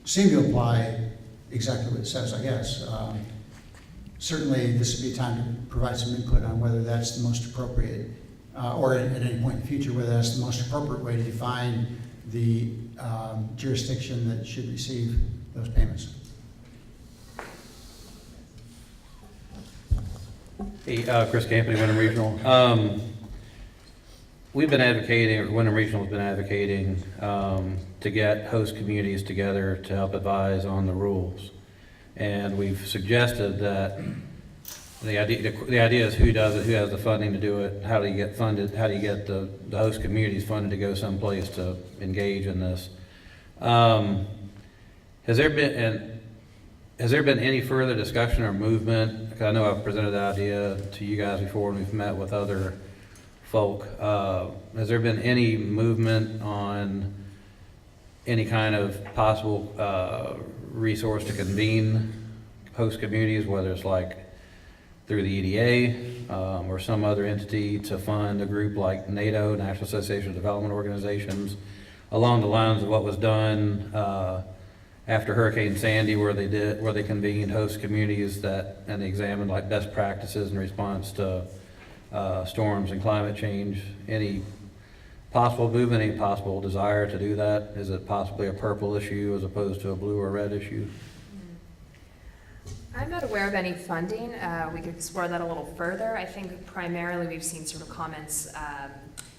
seem to apply exactly what it says, I guess. Certainly, this would be a time to provide some input on whether that's the most appropriate, or at any point in the future, whether that's the most appropriate way to define the jurisdiction that should receive those payments. Hey, Chris Campany, Wyndham Regional. We've been advocating, or Wyndham Regional has been advocating to get host communities together to help advise on the rules. And we've suggested that the idea is who does it, who has the funding to do it, how do you get funded, how do you get the host communities funded to go someplace to engage in this. Has there been any further discussion or movement? Because I know I've presented the idea to you guys before and we've met with other folk. Has there been any movement on any kind of possible resource to convene host communities, whether it's like through the EDA or some other entity to fund a group like NATO, National Association of Development Organizations, along the lines of what was done after Hurricane Sandy, where they convened host communities and they examined like best practices in response to storms and climate change. Any possible movement, any possible desire to do that? Is it possibly a purple issue as opposed to a blue or red issue? I'm not aware of any funding. We could explore that a little further. I think primarily we've seen sort of comments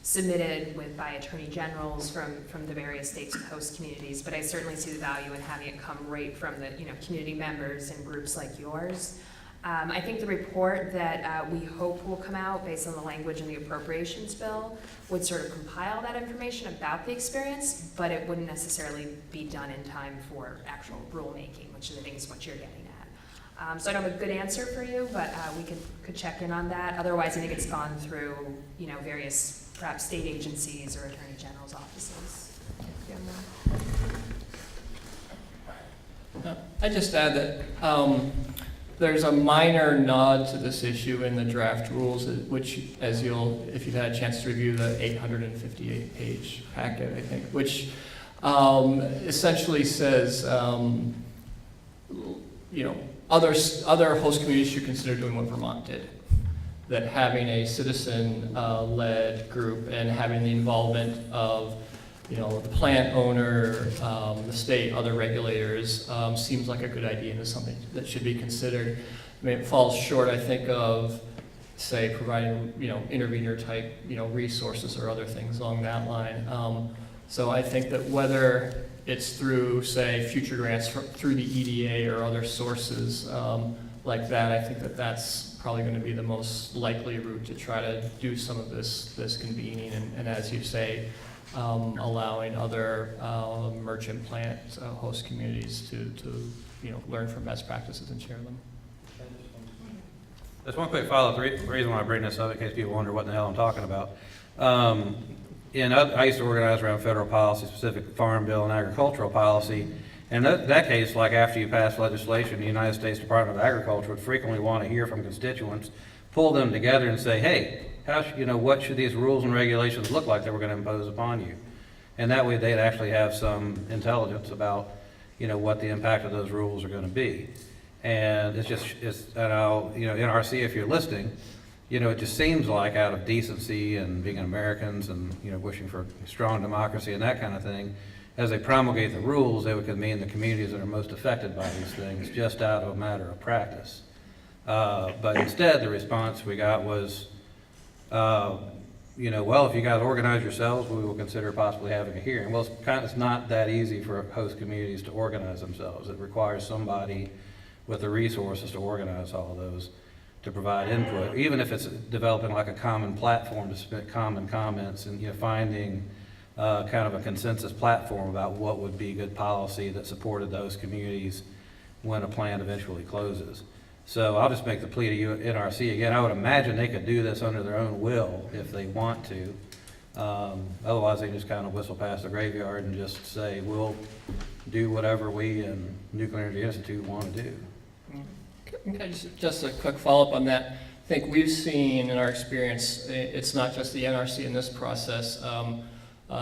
submitted by attorney generals from the various states and host communities, but I certainly see the value in having it come right from the community members and groups like yours. I think the report that we hope will come out based on the language in the appropriations bill would sort of compile that information about the experience, but it wouldn't necessarily be done in time for actual rulemaking, which I think is what you're getting at. So I don't have a good answer for you, but we could check in on that. Otherwise, I think it's gone through various perhaps state agencies or attorney general's offices. I just add that there's a minor nod to this issue in the draft rules, which, if you've had a chance to review the 858-page packet, I think, which essentially says, other host communities should consider doing what Vermont did. That having a citizen-led group and having the involvement of the plant owner, the state, other regulators, seems like a good idea and is something that should be considered. I mean, it falls short, I think, of, say, providing, intervener type, resources or other things along that line. So I think that whether it's through, say, future grants through the EDA or other sources like that, I think that that's probably going to be the most likely route to try to do some of this convening and as you say, allowing other merchant plant host communities to learn from best practices and share them. Just one quick follow-up. The reason why I bring this up, in case people wonder what the hell I'm talking about. I used to organize around federal policy, specific farm bill and agricultural policy. And in that case, like after you pass legislation, the United States Department of Agriculture would frequently want to hear from constituents, pull them together and say, hey, what should these rules and regulations look like that we're going to impose upon you? And that way they'd actually have some intelligence about, what the impact of those rules are going to be. And NRC, if you're listening, it just seems like out of decency and being Americans and, wishing for strong democracy and that kind of thing, as they promulgate the rules, they would convene the communities that are most affected by these things just out of a matter of practice. But instead, the response we got was, well, if you guys organize yourselves, we will consider possibly having a hearing. Well, it's not that easy for host communities to organize themselves. It requires somebody with the resources to organize all of those, to provide input, even if it's developing like a common platform to submit common comments and finding kind of a consensus platform about what would be good policy that supported those communities when a plan eventually closes. So I'll just make the plea to you at NRC again. I would imagine they could do this under their own will if they want to. Otherwise, they just kind of whistle past the graveyard and just say, we'll do whatever we and Nuclear Energy Institute want to do. Just a quick follow-up on that. I think we've seen in our experience, it's not just the NRC in this process,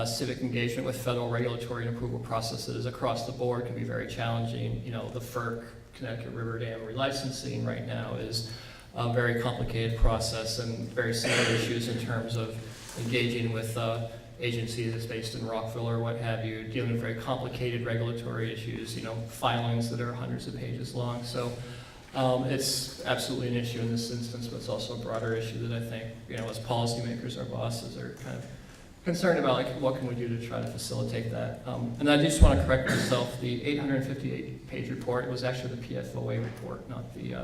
civic engagement with federal regulatory and approval processes across the board can be very challenging. The FERC, Connecticut River Dam relicensing right now is a very complicated process and very similar issues in terms of engaging with agencies that's based in Rockville or what have you, dealing with very complicated regulatory issues, filings that are hundreds of pages long. So it's absolutely an issue in this instance, but it's also a broader issue that I think, as policymakers, our bosses are kind of concerned about, like, what can we do to try to facilitate that. And I just want to correct myself, the 858-page report, it was actually the PFOA report, not the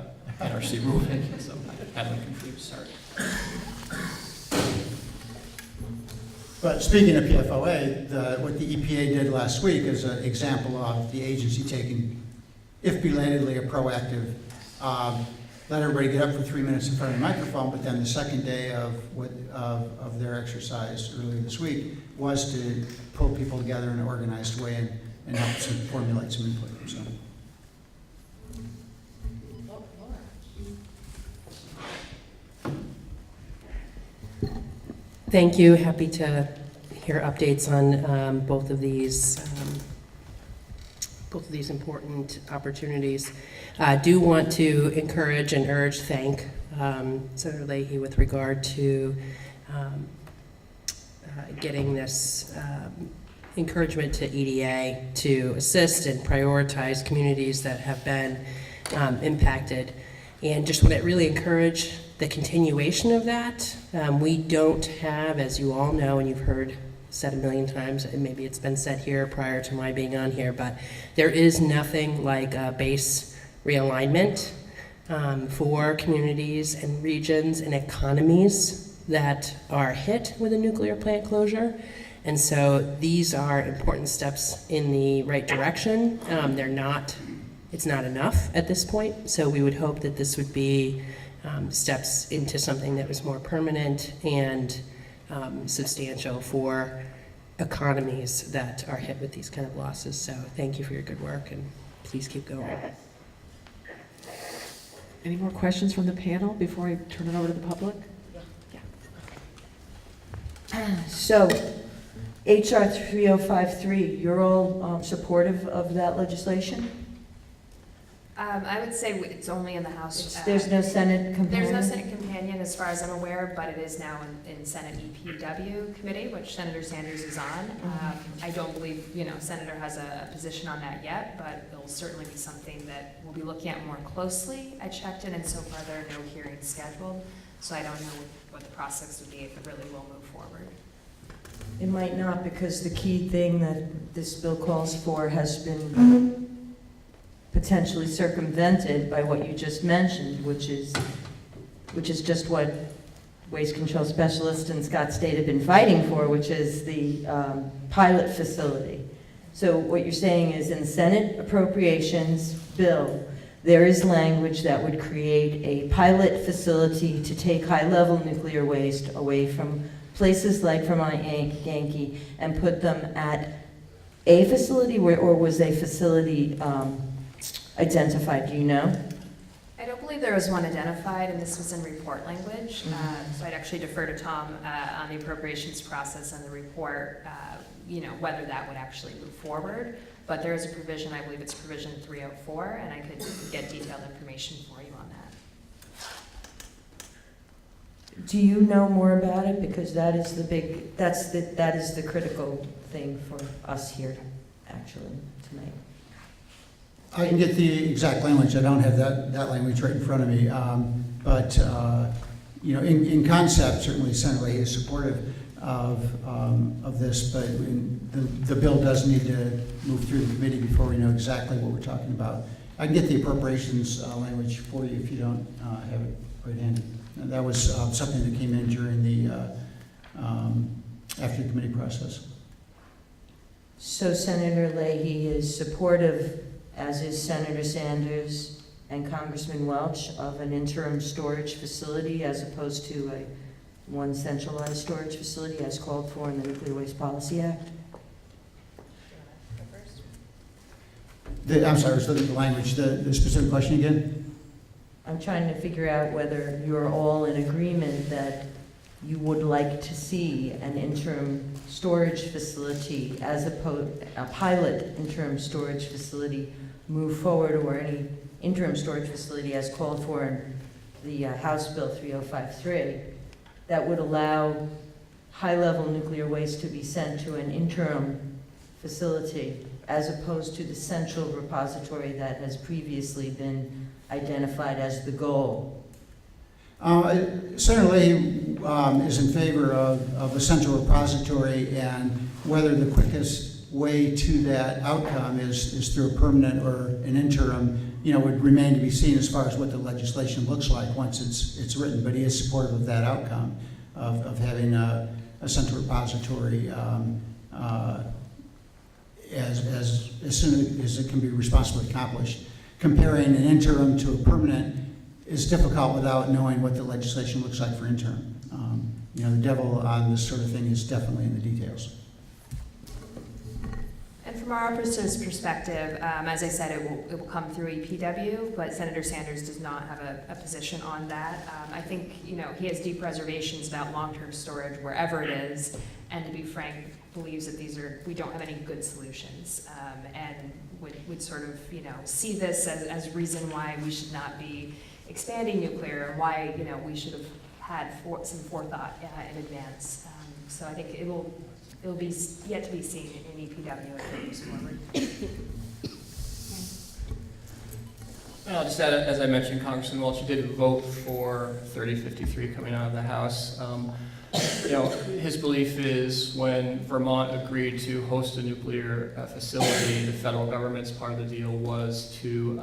NRC rulemaking, so I had them confused, sorry. But speaking of PFOA, what the EPA did last week is an example of the agency taking, if belatedly, a proactive, let everybody get up for 3 minutes in front of the microphone, but then the second day of their exercise earlier this week was to pull people together in an organized way and help formulate some input. So. Thank you. Happy to hear updates on both of these important opportunities. I do want to encourage and thank Senator Leahy with regard to getting this encouragement to EDA to assist and prioritize communities that have been impacted. And just want to really encourage the continuation of that. We don't have, as you all know, and you've heard said a million times, and maybe it's been said here prior to my being on here, but there is nothing like a base realignment for communities and regions and economies that are hit with a nuclear plant closure. And so these are important steps in the right direction. It's not enough at this point, so we would hope that this would be steps into something that was more permanent and substantial for economies that are hit with these kind of losses. So thank you for your good work, and please keep going. Any more questions from the panel before I turn it over to the public? So, HR 3053, you're all supportive of that legislation? I would say it's only in the House. There's no Senate companion? There's no Senate companion as far as I'm aware, but it is now in Senate EPW committee, which Senator Sanders is on. I don't believe, Senator has a position on that yet, but it'll certainly be something that we'll be looking at more closely. I checked in, and so far there are no hearings scheduled, so I don't know what the process would be if it really will move forward. It might not, because the key thing that this bill calls for has been potentially circumvented by what you just mentioned, which is just what Waste Control Specialists in Scott State have been fighting for, which is the pilot facility. So what you're saying is in the Senate Appropriations Bill, there is language that would create a pilot facility to take high-level nuclear waste away from places like Vermont, Yankee, and put them at a facility, or was a facility identified? Do you know? I don't believe believe there was one identified, and this was in report language. So I'd actually defer to Tom on the appropriations process and the report, whether that would actually move forward. But there is a provision, I believe it's provision 304, and I could get detailed information for you on that. Do you know more about it? Because that is that is the critical thing for us here, actually, tonight. I can get the exact language. I don't have that language right in front of me. In concept, certainly Senator Leahy is supportive of this, but the bill does need to move through the committee before we know exactly what we're talking about. I can get the appropriations language for you if you don't have it right handy. And that was something that came in during the after the committee process. So Senator Leahy is supportive, as is Senator Sanders and Congressman Welch, of an interim storage facility as opposed to one centralized storage facility as called for in the Nuclear Waste Policy Act? I'm sorry, I was looking at the language. The specific question again? I'm trying to figure out whether you're all in agreement that you would like to see an interim storage facility as a pilot interim storage facility move forward, or any interim storage facility as called for in the House Bill 3053 that would allow high-level nuclear waste to be sent to an interim facility as opposed to the central repository that has previously been identified as the goal. Senator Leahy is in favor of a central repository, and whether the quickest way to that outcome is through a permanent or an interim, would remain to be seen as far as what the legislation looks like once it's written. But he is supportive of that outcome of having a central repository as soon as it can be responsibly accomplished. Comparing an interim to a permanent is difficult without knowing what the legislation looks like for interim. The devil on this sort of thing is definitely in the details. And from our office's perspective, as I said, it will come through EPW, but Senator Sanders does not have a position on that. I think, he has deep reservations about long-term storage wherever it is, and to be frank, believes that we don't have any good solutions, and would sort of, see this as reason why we should not be expanding nuclear, and why, we should have had some forethought in advance. So I think it'll be yet to be seen in EPW as it moves forward. I'll just add, as I mentioned, Congressman Welch did vote for 3053 coming out of the House. His belief is when Vermont agreed to host a nuclear facility, the federal government's part of the deal was to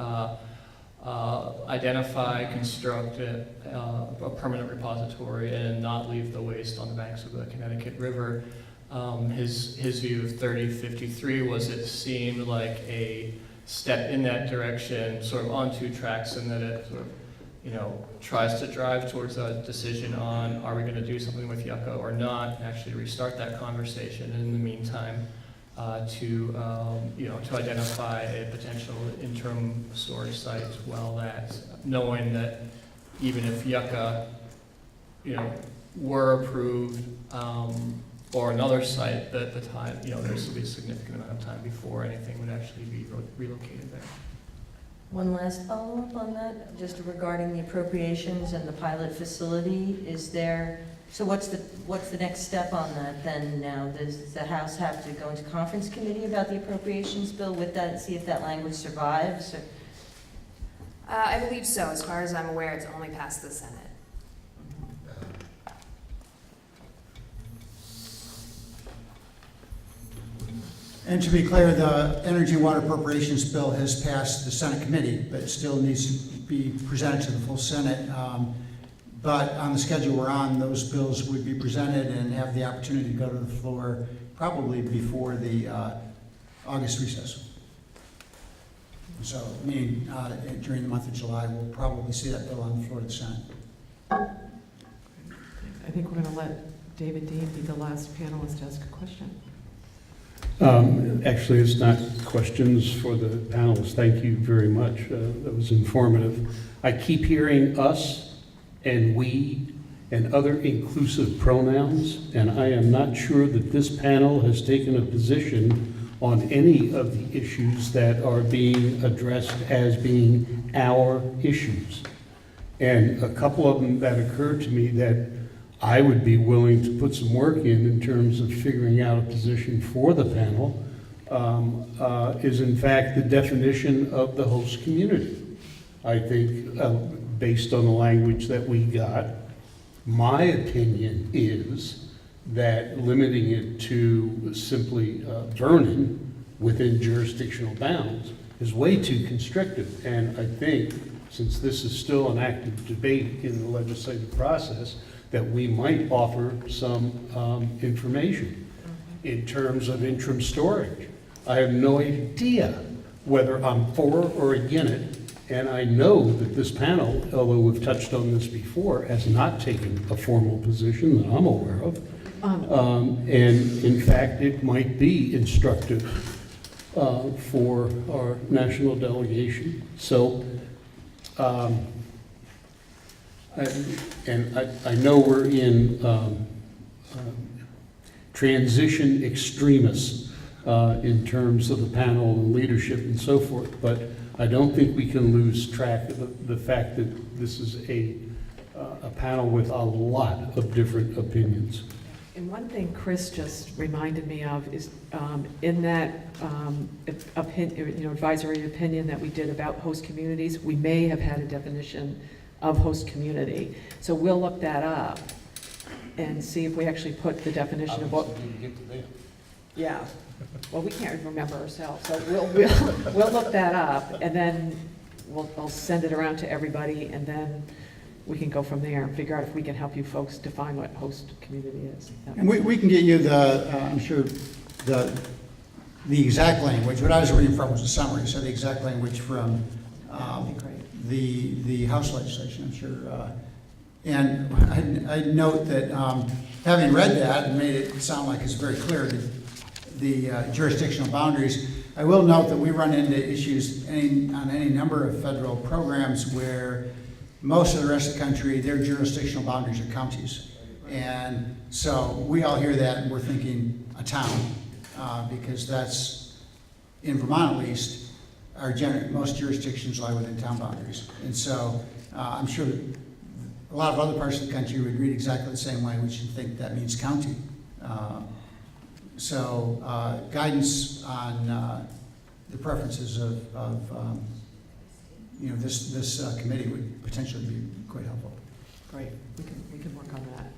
identify, construct a permanent repository and not leave the waste on the banks of the Connecticut River. His view of 3053 was it seemed like a step in that direction, sort of on two tracks, and that it sort of, tries to drive towards a decision on are we going to do something with Yucca or not, and actually restart that conversation. And in the meantime, to identify a potential interim storage site as well, that knowing that even if Yucca, were approved, or another site, that the time, there's will be a significant amount of time before anything would actually be relocated there. One last follow-up on that, just regarding the appropriations and the pilot facility. So what's the next step on that then now? Does the House have to go into conference committee about the appropriations bill with that and see if that language survives? Or? I believe so. As far as I'm aware, it's only passed the Senate. And to be clear, the Energy and Water Appropriations Bill has passed the Senate committee, but it still needs to be presented to the full Senate. But on the schedule we're on, those bills would be presented and have the opportunity to go to the floor probably before the August recess. So, meaning during the month of July, we'll probably see that bill on the floor of the Senate. I think we're going to let David Dean be the last panelist to ask a question. Actually, it's not questions for the panelists. Thank you very much. That was informative. I keep hearing us and we and other inclusive pronouns, and I am not sure that this panel has taken a position on any of the issues that are being addressed as being our issues. And a couple of them that occurred to me that I would be willing to put some work in terms of figuring out a position for the panel is in fact the definition of the host community. I think based on the language that we got, my opinion is that limiting it to simply Vernon within jurisdictional bounds is way too constrictive. And I think, since this is still an active debate in the legislative process, that we might offer some information in terms of interim storage. I have no idea whether I'm for or against it, and I know that this panel, although we've touched on this before, has not taken a formal position that I'm aware of. And in fact, it might be instructive for our national delegation. So, I know we're in transition extremists in terms of the panel and leadership and so forth, but I don't think we can lose track of the fact that this is a panel with a lot of different opinions. And one thing Chris just reminded me of is in that advisory opinion that we did about host communities, we may have had a definition of host community. So we'll look that up and see if we actually put the definition of what. Yeah. Well, we can't remember ourselves, so we'll look that up, and then I'll send it around to everybody, and then we can go from there and figure out if we can help you folks define what host community is. And we can get you I'm sure, the exact language. What I was reading from was a summary, so the exact language from the House legislation, I'm sure. And I note that having read that and made it sound like it's very clear, the jurisdictional boundaries, I will note that we run into issues on any number of federal programs where most of the rest of the country, their jurisdictional boundaries are counties. And so we all hear that and we're thinking a town, because that's, in Vermont at least, most jurisdictions lie within town boundaries. And so I'm sure that a lot of other parts of the country would read exactly the same language and think that means county. So guidance on the preferences of this committee would potentially be quite helpful. Great, we can work on that.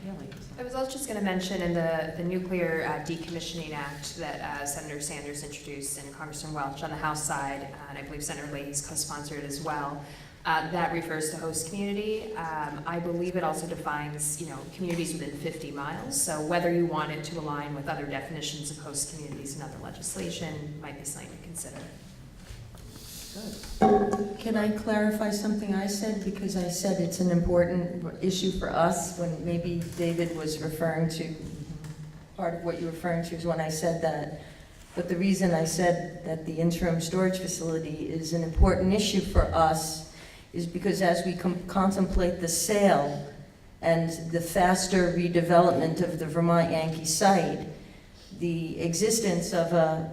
Haley. I was also just going to mention in the Nuclear Decommissioning Act that Senator Sanders introduced and Congressman Welch on the House side, and I believe Senator Leahy's co-sponsored as well. That refers to host community. I believe it also defines, communities within 50 miles. So whether you want it to align with other definitions of host communities and other legislation might be something to consider. Can I clarify something I said? Because I said it's an important issue for us when maybe David was referring to, part of what you're referring to is when I said that. But the reason I said that the interim storage facility is an important issue for us is because as we contemplate the sale and the faster redevelopment of the Vermont Yankee site, the existence of an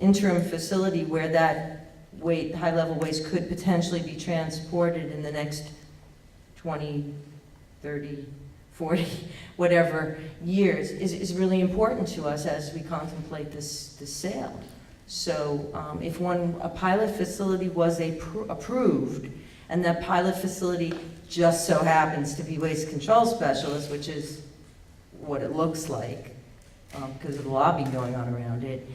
interim facility where that high-level waste could potentially be transported in the next 20, 30, 40, whatever years is really important to us as we contemplate this sale. So if a pilot facility was approved, and that pilot facility just so happens to be waste control specialist, which is what it looks like because of the lobbying going on around it,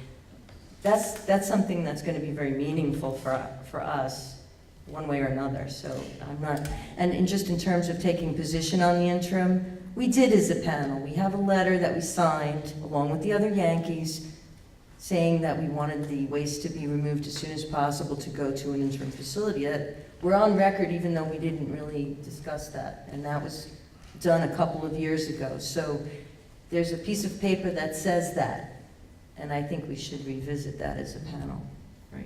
that's something that's going to be very meaningful for us one way or another. So I'm not, and just in terms of taking position on the interim, we did as a panel. We have a letter that we signed along with the other Yankees saying that we wanted the waste to be removed as soon as possible to go to an interim facility. We're on record even though we didn't really discuss that, and that was done a couple of years ago. So there's a piece of paper that says that, and I think we should revisit that as a panel. Right.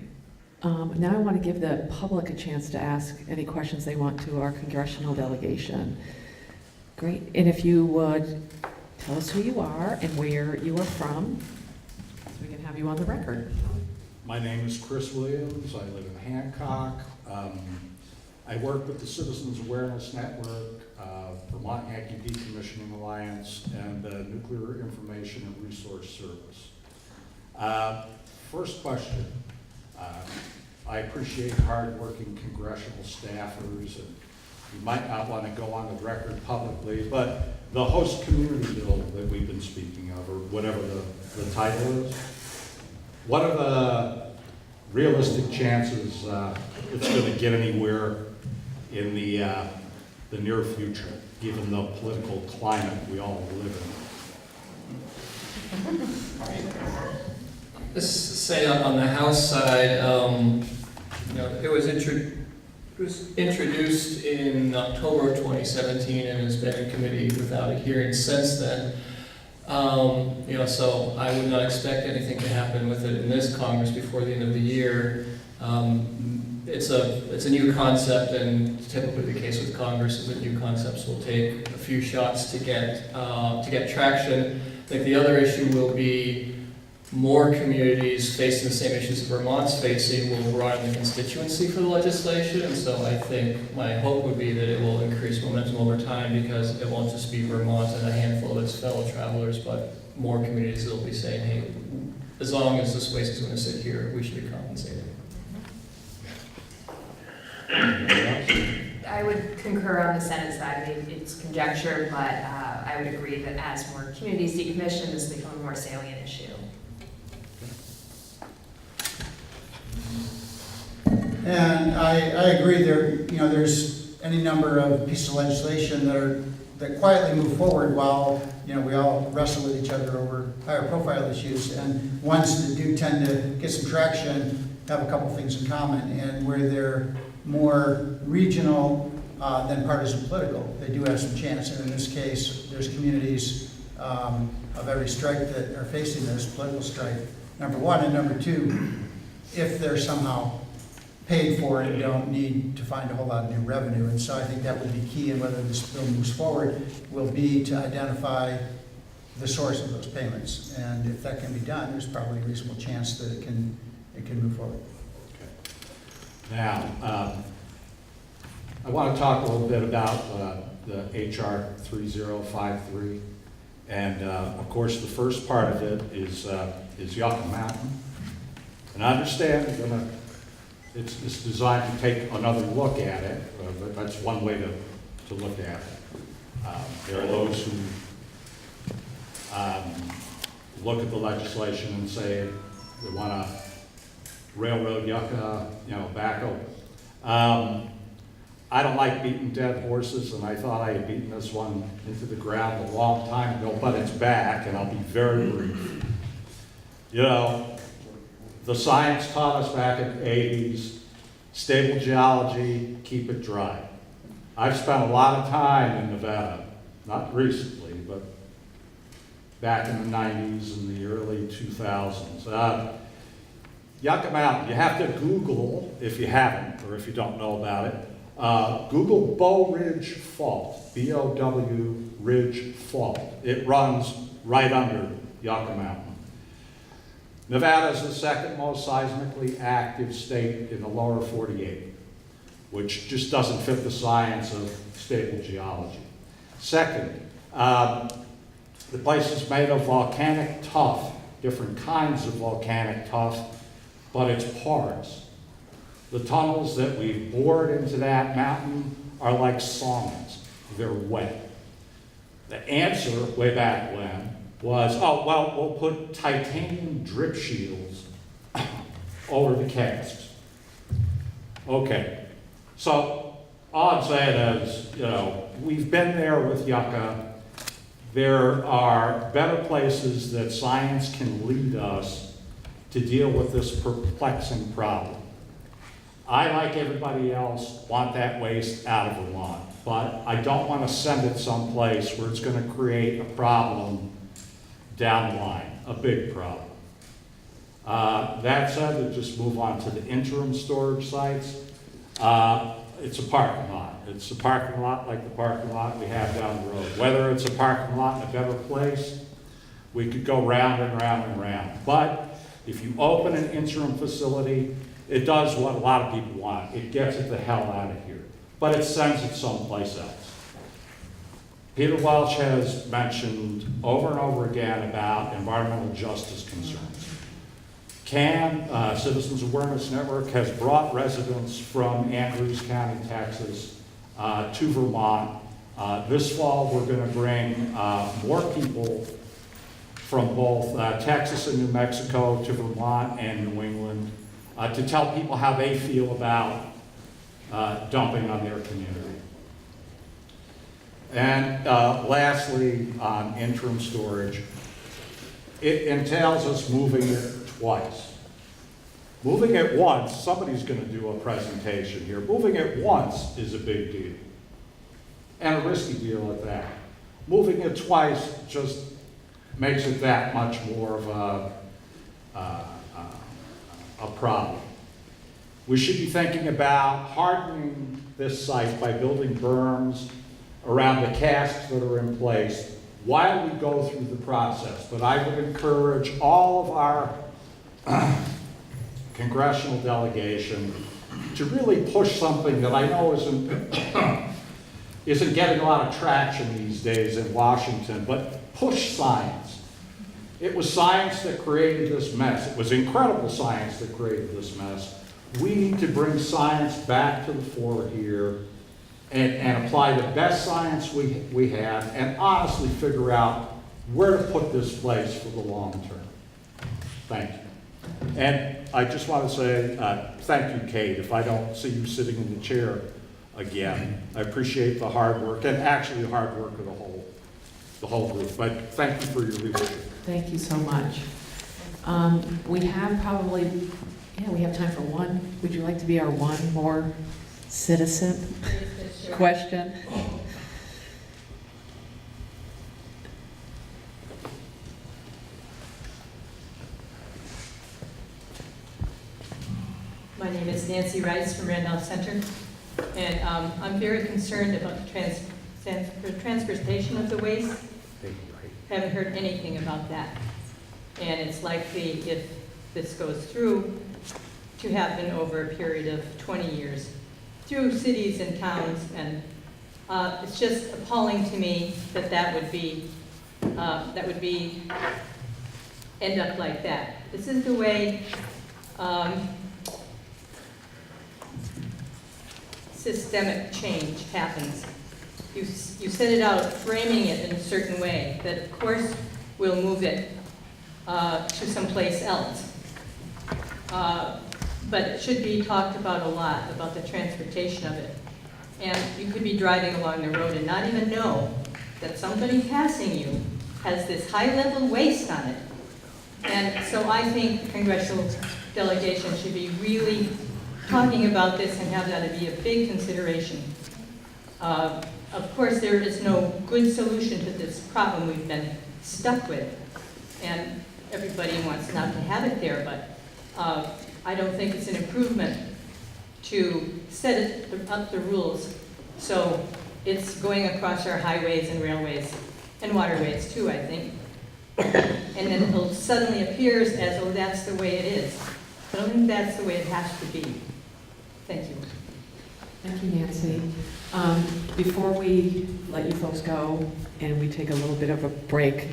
Now I want to give the public a chance to ask any questions they want to our congressional delegation. Great. And if you would tell us who you are and where you are from, so we can have you on the record. My name is Chris Williams. I live in Hancock. I work with the Citizens Awareness Network, Vermont Yankee Decommissioning Alliance, and the Nuclear Information and Resource Service. First question. I appreciate hard-working congressional staffers, and you might not want to go on the record publicly, but the host community bill that we've been speaking of, or whatever the title is, what are the realistic chances it's going to get anywhere in the near future, given the political climate we all live in? Let's say on the House side, it was introduced in October of 2017 and has been in committee without a hearing since then. So I would not expect anything to happen with it in this Congress before the end of the year. It's a new concept, and typically the case with Congress is that new concepts will take a few shots to get traction. I think the other issue will be more communities facing the same issues that Vermont's facing will run the constituency for the legislation, and so I think my hope would be that it will increase momentum over time, because it won't just be Vermont and a handful of its fellow travelers, but more communities will be saying, hey, as long as this waste is going to sit here, we should be compensated. I would concur on the Senate side. I mean, it's conjecture, but I would agree that as more communities decommission, this will become a more salient issue. And I agree there's any number of pieces of legislation that quietly move forward while, we all wrestle with each other over higher profile issues. And ones that do tend to get some traction have a couple things in common. And where they're more regional than partisan political, they do have some chance. And in this case, there's communities of every stripe that are facing this political strife, number one. And number two, if they're somehow paid for and don't need to find a whole lot of new revenue. And so I think that would be key in whether this bill moves forward, will be to identify the source of those payments. And if that can be done, there's probably a reasonable chance that it can move forward. Okay. Now, I want to talk a little bit about the HR 3053. And of course, the first part of it is Yucca Mountain. And I understand it's designed to take another look at it, but that's one way to look at it. There are those who look at the legislation and say we want to railroad Yucca, back open. I don't like beating dead horses, and I thought I had beaten this one into the ground a long time ago, but it's back, and I'll be very brief. The science taught us back in the 80s, stable geology, keep it dry. I've spent a lot of time in Nevada, not recently, but back in the 90s and the early 2000s. Yucca Mountain, you have to Google, if you haven't, or if you don't know about it, Google Bow Ridge Fault, B-O-W Ridge Fault. It runs right under Yucca Mountain. Nevada is the second most seismically active state in the lower 48, which just doesn't fit the science of stable geology. Second, the place is made of volcanic tuff, different kinds of volcanic tuff, but it's porous. The tunnels that we've bored into that mountain are like saunas. They're wet. The answer way back when was, we'll put titanium drip shields over the casks. Okay, so all I'm saying is, we've been there with Yucca. There are better places that science can lead us to deal with this perplexing problem. I, like everybody else, want that waste out of Vermont, but I don't want to send it someplace where it's going to create a problem down the line, a big problem. That said, to just move on to the interim storage sites, it's a parking lot. It's a parking lot like the parking lot we have down the road. Whether it's a parking lot in a better place, we could go round and round and round. But if you open an interim facility, it does what a lot of people want. It gets it the hell out of here. But it sends it someplace else. Peter Welch has mentioned over and over again about environmental justice concerns. Citizens Awareness Network has brought residents from Andrews County, Texas, to Vermont. This fall, we're going to bring more people from both Texas and New Mexico to Vermont and New England to tell people how they feel about dumping on their community. And lastly, on interim storage, it entails us moving it twice. Moving it once, somebody's going to do a presentation here. Moving it once is a big deal, and a risky deal at that. Moving it twice just makes it that much more of a problem. We should be thinking about hardening this site by building berms around the casks that are in place while we go through the process. But I would encourage all of our congressional delegation to really push something that I know isn't getting a lot of traction these days in Washington, but push science. It was science that created this mess. It was incredible science that created this mess. We need to bring science back to the fore here and apply the best science we have and honestly figure out where to put this place for the long term. Thank you. And I just want to say thank you, Kate. If I don't see you sitting in the chair again, I appreciate the hard work and actually the hard work of the whole group. But thank you for your leadership. Thank you so much. We have we have time for one. Would you like to be our one more citizen question? My name is Nancy Rice from Randolph Center, and I'm very concerned about the transportation of the waste. Haven't heard anything about that. And it's likely, if this goes through, to happen over a period of 20 years through cities and towns, and it's just appalling to me that that would be end up like that. This is the way systemic change happens. You set it out, framing it in a certain way, that of course we'll move it to someplace else. But it should be talked about a lot, about the transportation of it. And you could be driving along the road and not even know that somebody passing you has this high-level waste on it. And so I think the congressional delegation should be really talking about this and have that to be a big consideration. Of course, there is no good solution to this problem we've been stuck with, and everybody wants not to have it there, but I don't think it's an improvement to set up the rules so it's going across our highways and railways and waterways too, I think. And then it suddenly appears as though that's the way it is. I don't think that's the way it has to be. Thank you. Thank you, Nancy. Before we let you folks go and we take a little bit of a break,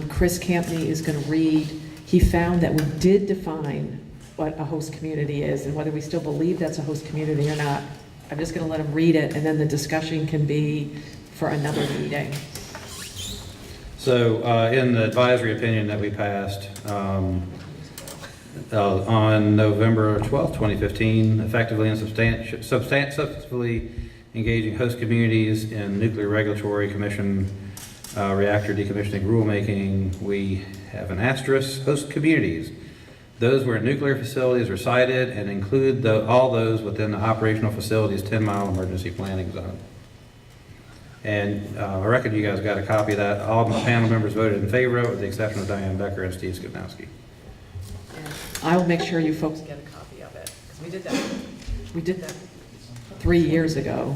Chris Campney is going to read. He found that we did define what a host community is and whether we still believe that's a host community or not. I'm just going to let him read it, and then the discussion can be for another meeting. So in the advisory opinion that we passed on November 12th, 2015, effectively and substantively engaging host communities in Nuclear Regulatory Commission reactor decommissioning rulemaking, we have an asterisk, host communities. Those where nuclear facilities are sited and include all those within the operational facility's 10-mile emergency planning zone. And I reckon you guys got a copy of that. All the panel members voted in favor of it, with the exception of Diane Becker and Steve Skidnowski. I will make sure you folks get a copy of it, because we did that. We did that 3 years ago.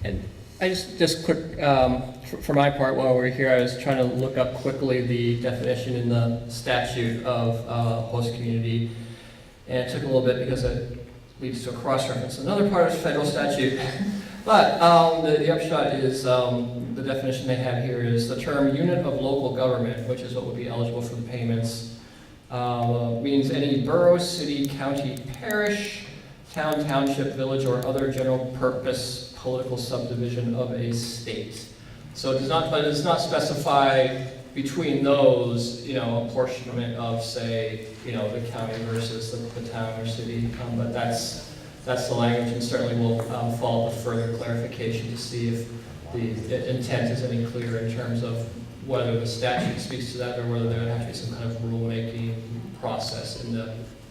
And I just quick, for my part, while we're here, I was trying to look up quickly the definition in the statute of host community. And it took a little bit because it leads to a cross-reference. Another part of federal statute. But the upshot is the definition they have here is the term unit of local government, which is what would be eligible for the payments, means any borough, city, county, parish, town, township, village, or other general purpose political subdivision of a state. So it does not, but it does not specify between those, apportionment of, say, the county versus the town or city. But that's the language, and certainly will follow the further clarification to see if the intent is any clearer in terms of whether the statute speaks to that or whether there has to be some kind of rulemaking process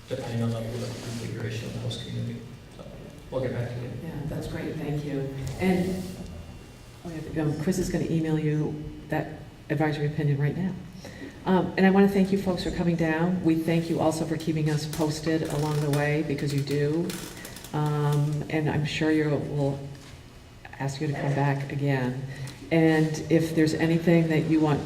depending on the configuration of the host community. So we'll get back to you. Yeah, that's great, thank you. And Chris is going to email you that advisory opinion right now. And I want to thank you folks for coming down. We thank you also for keeping us posted along the way, because you do. And I'm sure we'll ask you to come back again. And if there's anything that you want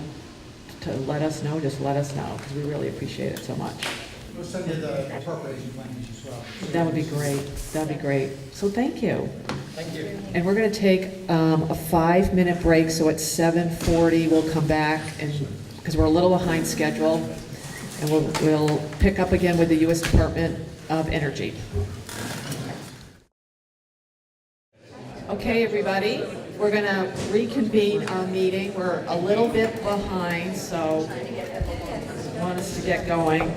to let us know, just let us know, because we really appreciate it so much. We'll send you the appropriation language as well. That would be great. That would be great. So thank you. Thank you. And we're going to take a 5-minute break, so at 7:40 we'll come back, and because we're a little behind schedule, and we'll pick up again with the U.S. Department of Energy. Okay, everybody, we're going to reconvene our meeting. We're a little bit behind, so I want us to get going.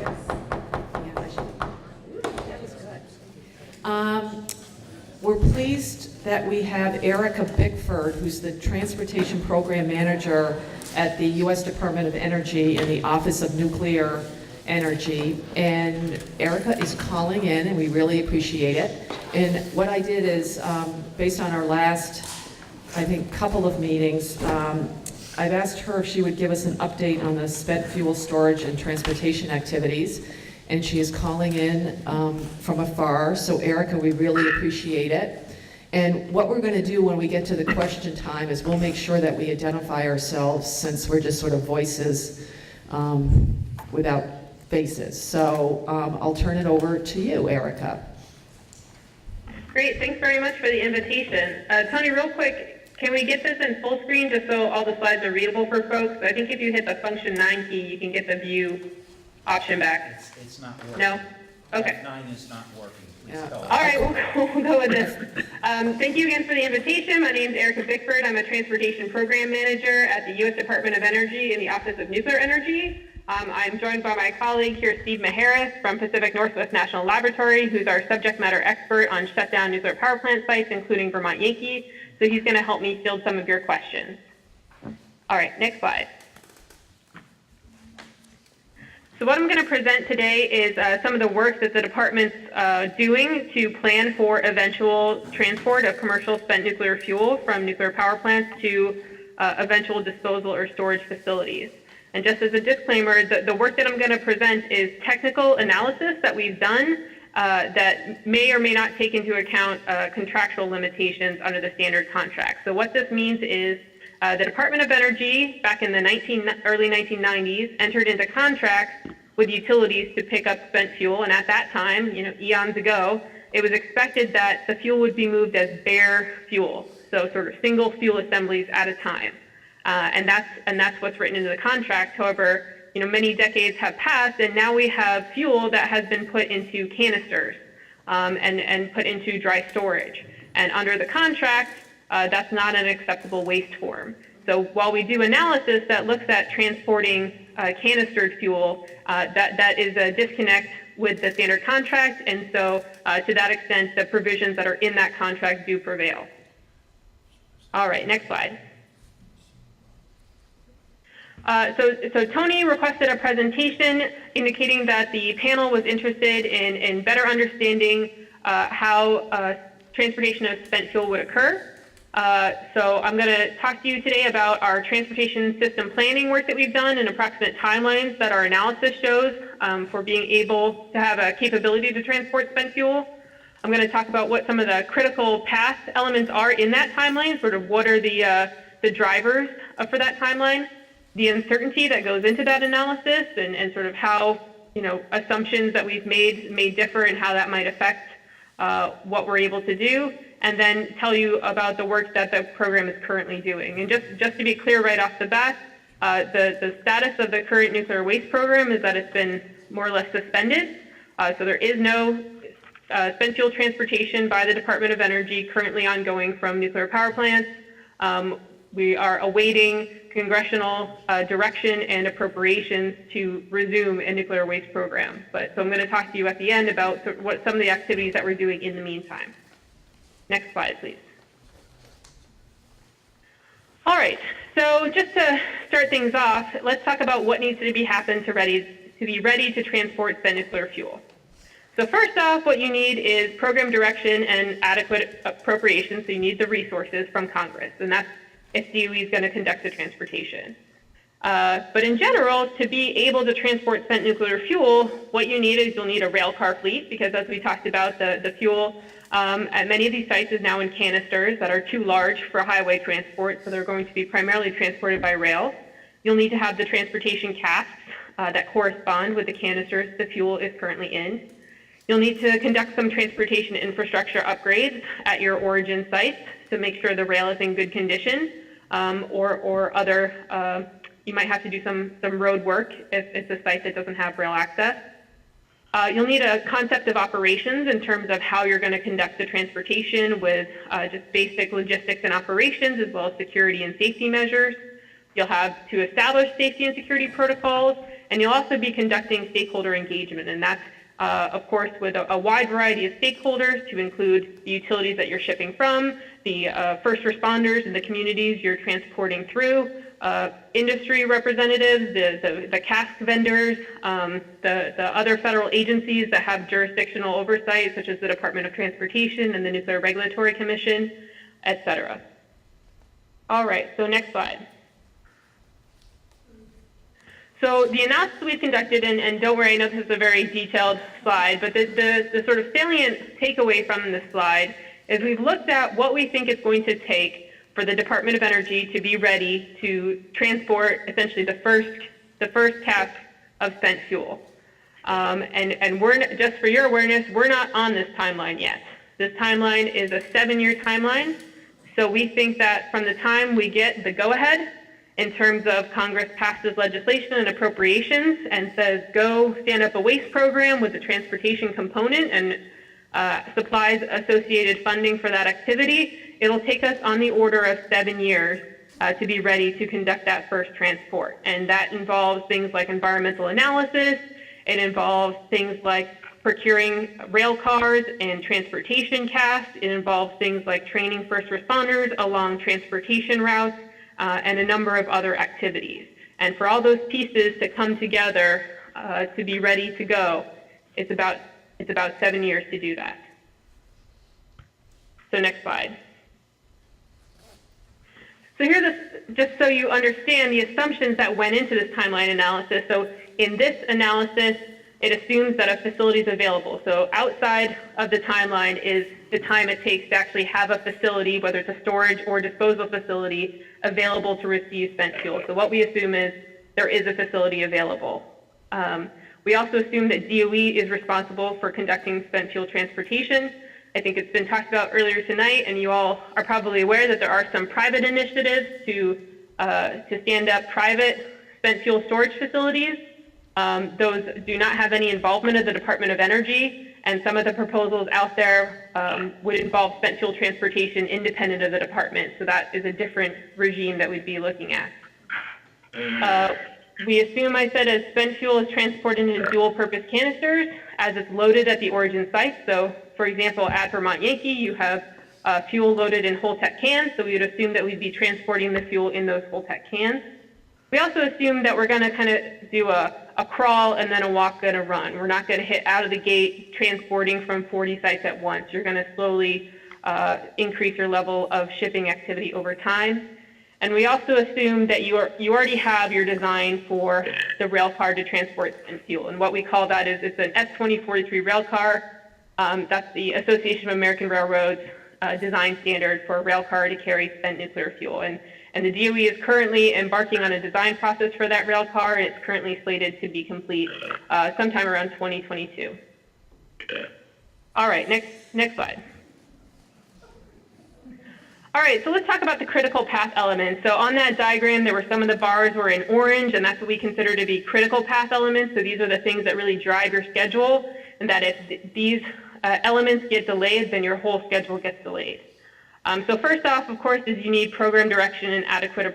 We're pleased that we have Erica Bickford, who's the Transportation Program Manager at the U.S. Department of Energy in the Office of Nuclear Energy. And Erica is calling in, and we really appreciate it. And what I did is, based on our last, I think, couple of meetings, I've asked her if she would give us an update on the spent fuel storage and transportation activities. And she is calling in from afar. So Erica, we really appreciate it. And what we're going to do when we get to the question time is we'll make sure that we identify ourselves, since we're just sort of voices without faces. So I'll turn it over to you, Erica. Great, thanks very much for the invitation. Tony, real quick, can we get this in full screen just so all the slides are readable for folks? I think if you hit the function 9 key, you can get the view option back. It's not working. No? Okay. F9 is not working. Yeah. All right, we'll go with this. Thank you again for the invitation. My name is Erica Bickford. I'm a Transportation Program Manager at the U.S. Department of Energy in the Office of Nuclear Energy. I'm joined by my colleague here, Steve Maharis from Pacific Northwest National Laboratory, who's our subject matter expert on shutdown nuclear power plant sites, including Vermont Yankee. So he's going to help me field some of your questions. All right, next slide. So what I'm going to present today is some of the work that the department's doing to plan for eventual transport of commercial spent nuclear fuel from nuclear power plants to eventual disposal or storage facilities. And just as a disclaimer, the work that I'm going to present is technical analysis that we've done that may or may not take into account contractual limitations under the standard contract. So what this means is the Department of Energy, back in the early 1990s, entered into contracts with utilities to pick up spent fuel, and at that time, eons ago, it was expected that the fuel would be moved as bare fuel, so sort of single fuel assemblies at a time, and that's what's written into the contract. However, many decades have passed, and now we have fuel that has been put into canisters and put into dry storage, and under the contract, that's not an acceptable waste form. So while we do analysis that looks at transporting canistered fuel, that is a disconnect with the standard contract, and so to that extent, the provisions that are in that contract do prevail. All right, next slide. So Tony requested a presentation indicating that the panel was interested in better understanding how transportation of spent fuel would occur. So I'm going to talk to you today about our transportation system planning work that we've done and approximate timelines that our analysis shows for being able to have a capability to transport spent fuel. I'm going to talk about what some of the critical path elements are in that timeline, sort of what are the drivers for that timeline, the uncertainty that goes into that analysis, and sort of how, you know, assumptions that we've made may differ and how that might affect what we're able to do, and then tell you about the work that the program is currently doing. And just to be clear right off the bat, the status of the current nuclear waste program is that it's been more or less suspended. So there is no spent fuel transportation by the Department of Energy currently ongoing from nuclear power plants. We are awaiting congressional direction and appropriations to resume a nuclear waste program. So I'm going to talk to you at the end about what some of the activities that we're doing in the meantime. Next slide, please. All right, so just to start things off, let's talk about what needs to be happen to be ready to transport spent nuclear fuel. So first off, what you need is program direction and adequate appropriations. So you need the resources from Congress, and that's if DOE is going to conduct the transportation. But in general, to be able to transport spent nuclear fuel, what you need is you'll need a rail car fleet, because as we talked about, the fuel at many of these sites is now in canisters that are too large for highway transport, so they're going to be primarily transported by rail. You'll need to have the transportation casks that correspond with the canisters the fuel is currently in. You'll need to conduct some transportation infrastructure upgrades at your origin sites to make sure the rail is in good condition, or other, you might have to do some road work if it's a site that doesn't have rail access. You'll need a concept of operations in terms of how you're going to conduct the transportation with just basic logistics and operations, as well as security and safety measures. You'll have to establish safety and security protocols, and you'll also be conducting stakeholder engagement, and that's of course, with a wide variety of stakeholders to include the utilities that you're shipping from, the first responders and the communities you're transporting through, industry representatives, the cask vendors, the other federal agencies that have jurisdictional oversight, such as the Department of Transportation and the Nuclear Regulatory Commission, et cetera. All right, so next slide. So the analysis we've conducted, and don't worry, I know this is a very detailed slide, but the sort of salient takeaway from this slide is we've looked at what we think it's going to take for the Department of Energy to be ready to transport essentially the first cap of spent fuel. And we're, just for your awareness, we're not on this timeline yet. This timeline is a 7-year timeline, so we think that from the time we get the go-ahead, in terms of Congress passes legislation and appropriations and says, go stand up a waste program with a transportation component and supplies associated funding for that activity, it'll take us on the order of 7 years to be ready to conduct that first transport. And that involves things like environmental analysis, it involves things like procuring rail cars and transportation casks, it involves things like training first responders along transportation routes, and a number of other activities. And for all those pieces to come together to be ready to go, it's about 7 years to do that. So next slide. So here, just so you understand the assumptions that went into this timeline analysis. So in this analysis, it assumes that a facility is available. So outside of the timeline is the time it takes to actually have a facility, whether it's a storage or disposal facility, available to receive spent fuel. So what we assume is there is a facility available. We also assume that DOE is responsible for conducting spent fuel transportation. I think it's been talked about earlier tonight, and you all are probably aware that there are some private initiatives to stand up private spent fuel storage facilities. Those do not have any involvement of the Department of Energy, and some of the proposals out there would involve spent fuel transportation independent of the department. So that is a different regime that we'd be looking at. We assume, I said, as spent fuel is transported in dual-purpose canisters as it's loaded at the origin site. So, for example, at Vermont Yankee, you have fuel loaded in Holtec cans, so we would assume that we'd be transporting the fuel in those Holtec cans. We also assume that we're going to kind of do a crawl and then a walk and a run. We're not going to hit out of the gate transporting from 40 sites at once. You're going to slowly increase your level of shipping activity over time. And we also assume that you already have your design for the rail car to transport spent fuel. And what we call that is it's an S2043 rail car. That's the Association of American Railroads design standard for a rail car to carry spent nuclear fuel. And the DOE is currently embarking on a design process for that rail car, and it's currently slated to be complete sometime around 2022. All right, next slide. All right, so let's talk about the critical path elements. So on that diagram, there were some of the bars were in orange, and that's what we consider to be critical path elements. So these are the things that really drive your schedule, and that if these elements get delayed, then your whole schedule gets delayed. So first off, of course, is you need program direction and adequate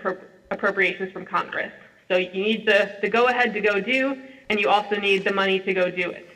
appropriations from Congress. So you need the go-ahead to go do, and you also need the money to go do it.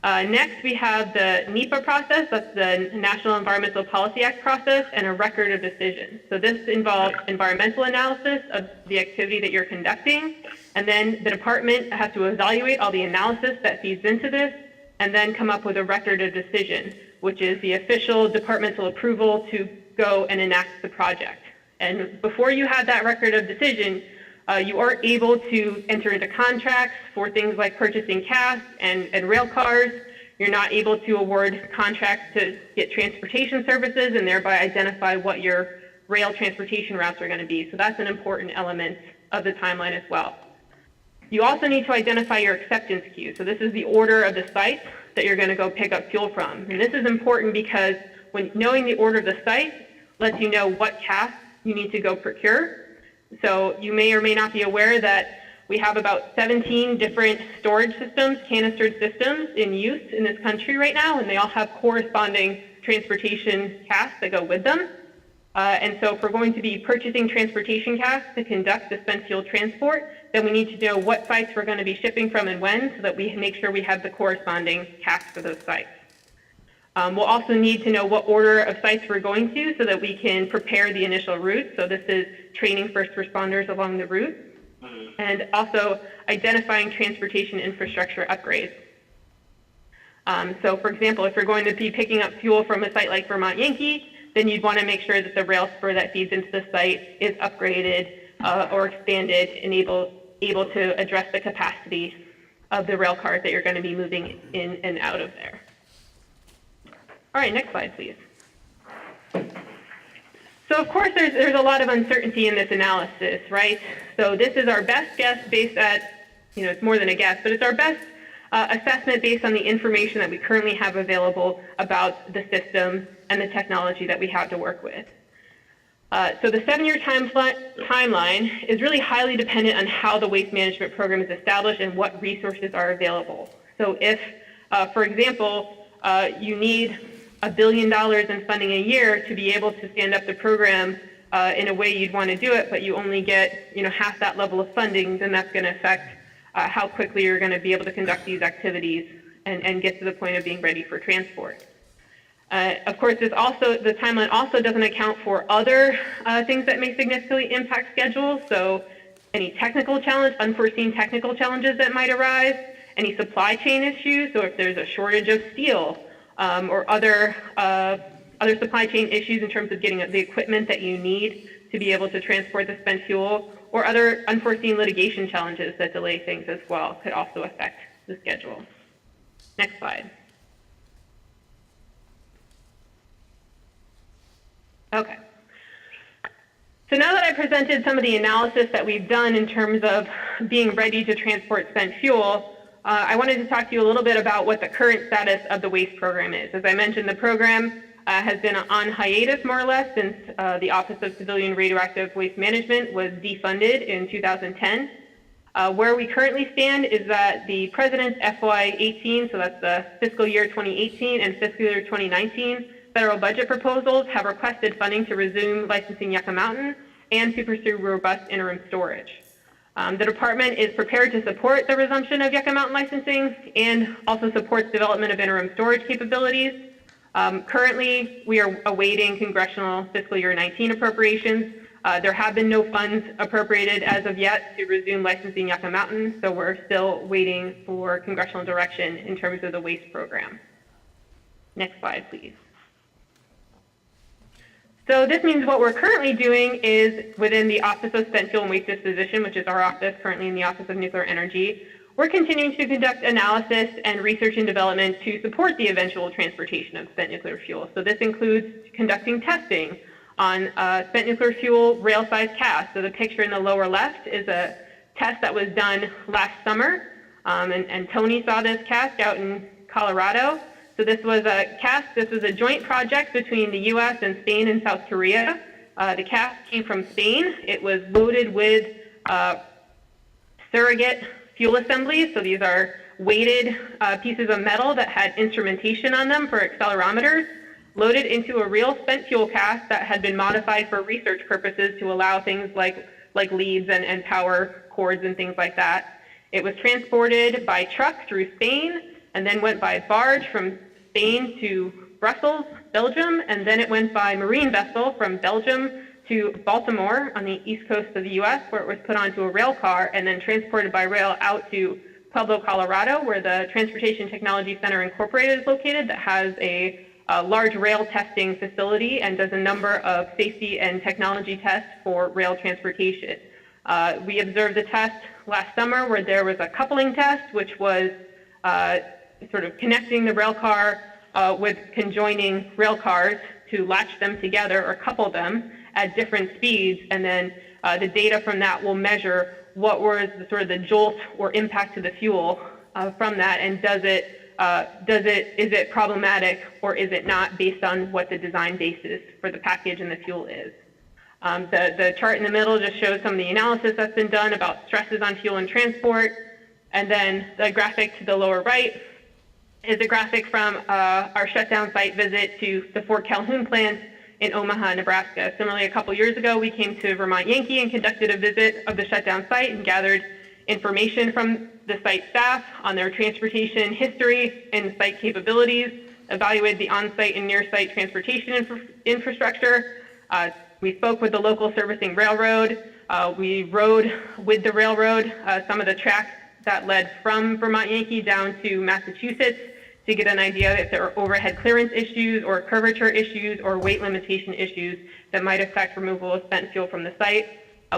Next, we have the NEPA process, that's the National Environmental Policy Act process, and a record of decision. So this involves environmental analysis of the activity that you're conducting, and then the department has to evaluate all the analysis that feeds into this, and then come up with a record of decision, which is the official departmental approval to go and enact the project. And before you have that record of decision, you are able to enter into contracts for things like purchasing CAS and rail cars. You're not able to award contracts to get transportation services and thereby identify what your rail transportation routes are going to be. So that's an important element of the timeline as well. You also need to identify your acceptance queue. So this is the order of the sites that you're going to go pick up fuel from. And this is important because when knowing the order of the site lets you know what CAS you need to go procure. So you may or may not be aware that we have about 17 different storage systems, canistered systems in use in this country right now, and they all have corresponding transportation CAS that go with them. And so if we're going to be purchasing transportation CAS to conduct the spent fuel transport, then we need to know what sites we're going to be shipping from and when so that we make sure we have the corresponding CAS for those sites. We'll also need to know what order of sites we're going to so that we can prepare the initial route. So this is training first responders along the route, and also identifying transportation infrastructure upgrades. So for example, if you're going to be picking up fuel from a site like Vermont Yankee, then you'd want to make sure that the rail spur that feeds into the site is upgraded or expanded and able to address the capacity of the rail cars that you're going to be moving in and out of there. All right, next slide, please. So of course, there's a lot of uncertainty in this analysis, right? So this is our best guess based at, it's more than a guess, but it's our best assessment based on the information that we currently have available about the system and the technology that we have to work with. So the 7-year timeline is really highly dependent on how the waste management program is established and what resources are available. So if, for example, you need $1 billion in funding a year to be able to stand up the program in a way you'd want to do it, but you only get half that level of funding, then that's going to affect how quickly you're going to be able to conduct these activities and get to the point of being ready for transport. Of course, the timeline also doesn't account for other things that may significantly impact schedules. So any unforeseen technical challenges that might arise, any supply chain issues, so if there's a shortage of steel, or other supply chain issues in terms of getting the equipment that you need to be able to transport the spent fuel, or other unforeseen litigation challenges that delay things as well could also affect the schedule. Next slide. Okay. So now that I presented some of the analysis that we've done in terms of being ready to transport spent fuel, I wanted to talk to you a little bit about what the current status of the waste program is. As I mentioned, the program has been on hiatus more or less since the Office of Civilian Radioactive Waste Management was defunded in 2010. Where we currently stand is that the President's FY18, so that's the fiscal year 2018 and fiscal year 2019, federal budget proposals have requested funding to resume licensing Yucca Mountain and to pursue robust interim storage. The department is prepared to support the resumption of Yucca Mountain licensing and also supports development of interim storage capabilities. Currently, we are awaiting Congressional fiscal year 19 appropriations. There have been no funds appropriated as of yet to resume licensing Yucca Mountain, so we're still waiting for Congressional direction in terms of the waste program. Next slide, please. So this means what we're currently doing is within the Office of Spent Fuel and Waste Disposition, which is our office currently in the Office of Nuclear Energy, we're continuing to conduct analysis and research and development to support the eventual transportation of spent nuclear fuel. So this includes conducting testing on spent nuclear fuel rail-sized casks. So the picture in the lower left is a test that was done last summer, and Tony saw this cask out in Colorado. So this was a cask, this was a joint project between the US and Spain and South Korea. The cask came from Spain. It was loaded with surrogate fuel assemblies. So these are weighted pieces of metal that had instrumentation on them for accelerometers, loaded into a real spent fuel cask that had been modified for research purposes to allow things like leads and power cords and things like that. It was transported by truck through Spain, and then went by barge from Spain to Brussels, Belgium, and then it went by marine vessel from Belgium to Baltimore on the east coast of the US, where it was put onto a rail car and then transported by rail out to Pueblo, Colorado, where the Transportation Technology Center Incorporated is located, that has a large rail testing facility and does a number of safety and technology tests for rail transportation. We observed the test last summer where there was a coupling test, which was sort of connecting the rail car with conjoining rail cars to latch them together or couple them at different speeds, and then the data from that will measure what was the sort of the jolt or impact to the fuel from that, and is it problematic or is it not, based on what the design basis for the package and the fuel is. The chart in the middle just shows some of the analysis that's been done about stresses on fuel and transport, and then the graphic to the lower right is a graphic from our shutdown site visit to the Fort Calhoun plant in Omaha, Nebraska. Similarly, a couple years ago, we came to Vermont Yankee and conducted a visit of the shutdown site and gathered information from the site staff on their transportation history and site capabilities, evaluated the on-site and near-site transportation infrastructure. We spoke with the local servicing railroad. We rode with the railroad some of the tracks that led from Vermont Yankee down to Massachusetts to get an idea if there are overhead clearance issues or curvature issues or weight limitation issues that might affect removal of spent fuel from the site.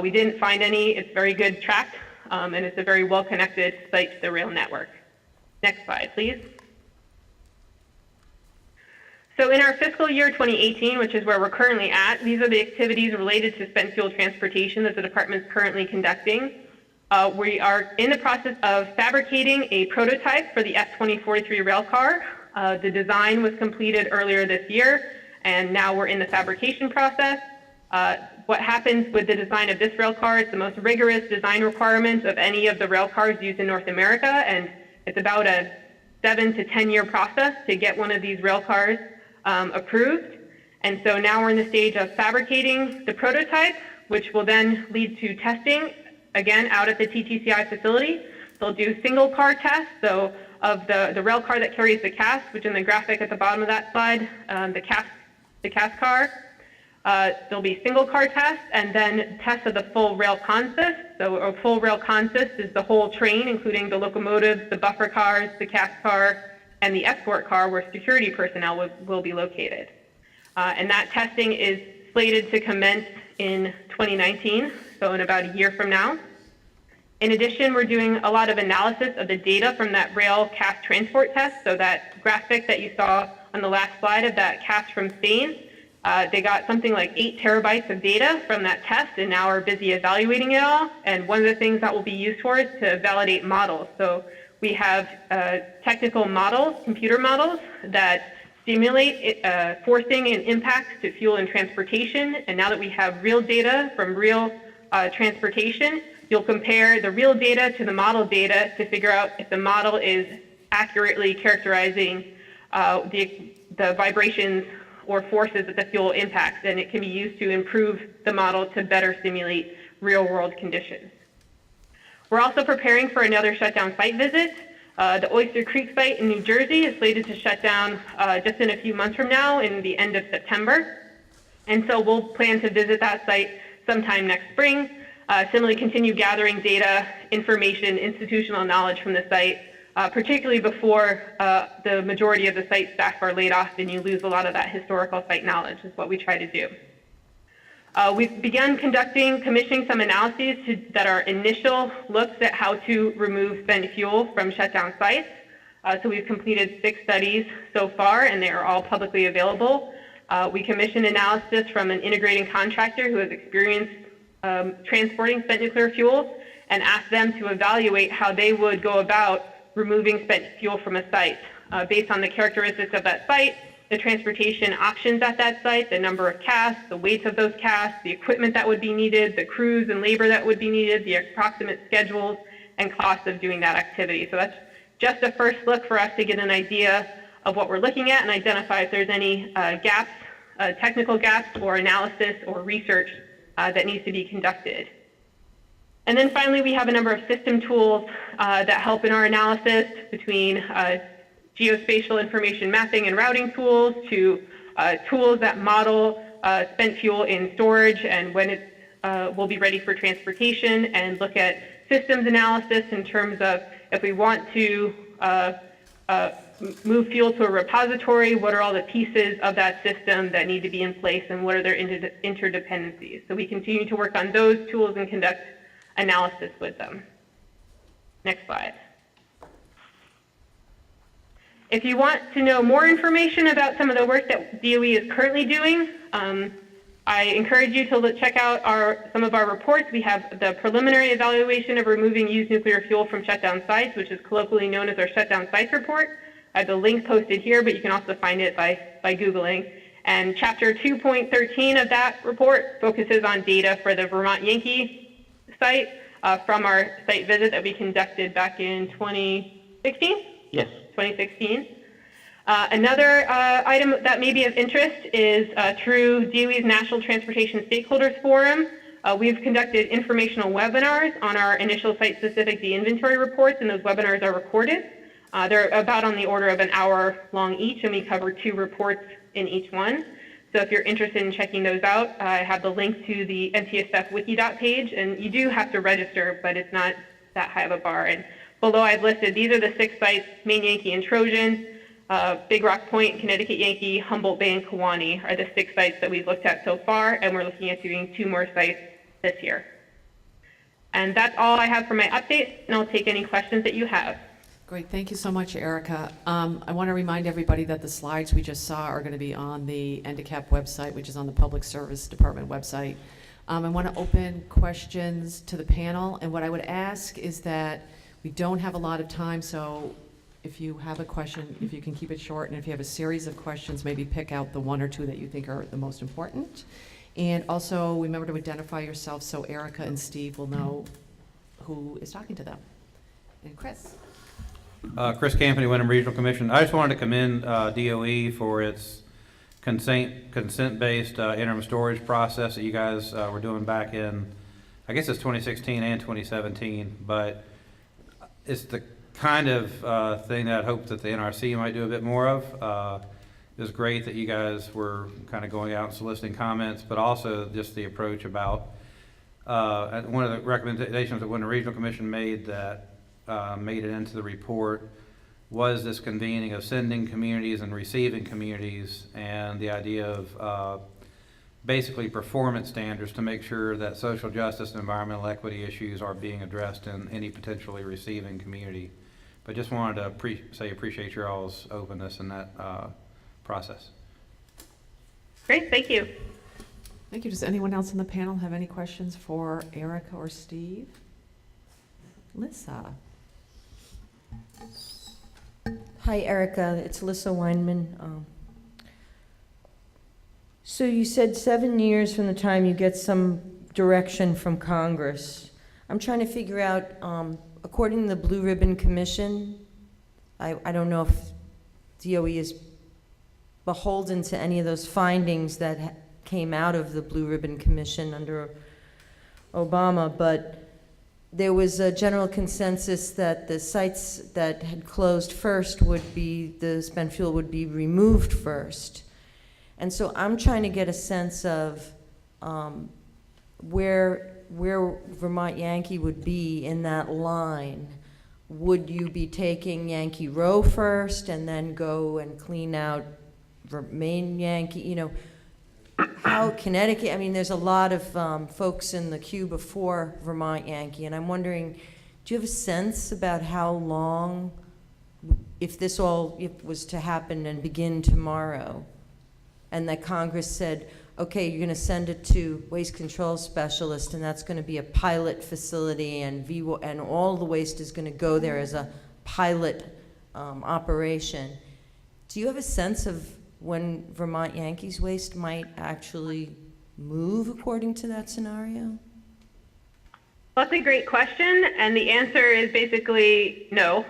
We didn't find any. It's very good tracked, and it's a very well-connected site to the rail network. Next slide, please. So in our fiscal year 2018, which is where we're currently at, these are the activities related to spent fuel transportation that the department's currently conducting. We are in the process of fabricating a prototype for the F-2043 rail car. The design was completed earlier this year, and now we're in the fabrication process. What happens with the design of this rail car is the most rigorous design requirements of any of the rail cars used in North America, and it's about a 7 to 10 year process to get one of these rail cars approved. And so now we're in the stage of fabricating the prototype, which will then lead to testing, again, out at the TTCI facility. They'll do single car tests, so of the rail car that carries the cask, which in the graphic at the bottom of that slide, the cask car. There'll be single car tests and then tests of the full rail consist. So a full rail consist is the whole train, including the locomotives, the buffer cars, the cask car, and the escort car where security personnel will be located. And that testing is slated to commence in 2019, so in about a year from now. In addition, we're doing a lot of analysis of the data from that rail cask transport test. So that graphic that you saw on the last slide of that cask from Spain, they got something like 8 terabytes of data from that test and now are busy evaluating it all. And one of the things that will be used for is to validate models. So we have technical models, computer models, that stimulate forcing and impacts to fuel and transportation. And now that we have real data from real transportation, you'll compare the real data to the model data to figure out if the model is accurately characterizing the vibrations or forces that the fuel impacts, and it can be used to improve the model to better simulate real-world conditions. We're also preparing for another shutdown site visit. The Oyster Creek site in New Jersey is slated to shut down just in a few months from now in the end of September. And so we'll plan to visit that site sometime next spring. Similarly, continue gathering data, information, institutional knowledge from the site, particularly before the majority of the site staff are laid off and you lose a lot of that historical site knowledge is what we try to do. We've begun commissioning some analyses that are initial looks at how to remove spent fuel from shutdown sites. So we've completed 6 studies so far, and they are all publicly available. We commissioned analysis from an integrating contractor who has experience transporting spent nuclear fuel, and asked them to evaluate how they would go about removing spent fuel from a site based on the characteristics of that site, the transportation options at that site, the number of casks, the weights of those casks, the equipment that would be needed, the crews and labor that would be needed, the approximate schedules and costs of doing that activity. So that's just a first look for us to get an idea of what we're looking at and identify if there's any gaps, technical gaps or analysis or research that needs to be conducted. And then finally, we have a number of system tools that help in our analysis, between geospatial information mapping and routing tools to tools that model spent fuel in storage and when it will be ready for transportation, and look at systems analysis in terms of if we want to move fuel to a repository, what are all the pieces of that system that need to be in place and what are their interdependencies. So we continue to work on those tools and conduct analysis with them. Next slide. If you want to know more information about some of the work that DOE is currently doing, I encourage you to check out some of our reports. We have the preliminary evaluation of removing used nuclear fuel from shutdown sites, which is colloquially known as our shutdown sites report. I have the link posted here, but you can also find it by Googling. And chapter 2.13 of that report focuses on data for the Vermont Yankee site from our site visit that we conducted back in 2016? Yes. 2016. Another item that may be of interest is through DOE's National Transportation Stakeholders Forum. We've conducted informational webinars on our initial site-specific de-inventory reports, and those webinars are recorded. They're about on the order of an hour long each, and we cover 2 reports in each one. So if you're interested in checking those out, I have the link to the NTSF Wiki.page, page, and you do have to register, but it's not that high of a bar. And below I've listed, these are the 6 sites, Maine Yankee and Trojan, Big Rock Point, Connecticut Yankee, Humboldt Bay, and Kewanee are the 6 sites that we've looked at so far, and we're looking at doing 2 more sites this year. And that's all I have for my update, and I'll take any questions that you have. Great, thank you so much, Erica. I want to remind everybody that the slides we just saw are going to be on the NDCAP website, which is on the Public Service Department website. I want to open questions to the panel, and what I would ask is that we don't have a lot of time, so if you have a question, if you can keep it short, and if you have a series of questions, maybe pick out the 1 or 2 that you think are the most important. And also remember to identify yourself so Erica and Steve will know who is talking to them. And Chris. Chris Campany, Wyndham Regional Commission. I just wanted to commend DOE for its consent-based interim storage process that you guys were doing back in, I guess it's 2016 and 2017, but it's the kind of thing that I hope that the NRC might do a bit more of. It was great that you guys were kind of going out and soliciting comments, but also just the approach about one of the recommendations that Wyndham Regional Commission made that made it into the report was this convening of sending communities and receiving communities, and the idea of basically performance standards to make sure that social justice and environmental equity issues are being addressed in any potentially receiving community. But just wanted to appreciate your all's openness in that process. Great, thank you. Thank you. Does anyone else on the panel have any questions for Erica or Steve? Lissa. Hi, Erica. It's Lissa Weinman. So you said 7 years from the time you get some direction from Congress. I'm trying to figure out, according to the Blue Ribbon Commission, I don't know if DOE is beholden to any of those findings that came out of the Blue Ribbon Commission under Obama, but there was a general consensus that the sites that had closed first would be, the spent fuel would be removed first. And so I'm trying to get a sense of where Vermont Yankee would be in that line. Would you be taking Yankee Row first and then go and clean out Maine Yankee? You know, how Connecticut, I mean, there's a lot of folks in the queue before Vermont Yankee, and I'm wondering, do you have a sense about how long, if this all was to happen and begin tomorrow, and that Congress said, okay, you're going to send it to waste control specialist, and that's going to be a pilot facility, and all the waste is going to go there as a pilot operation. Do you have a sense of when Vermont Yankees waste might actually move according to that scenario? That's a great question, and the answer is basically no.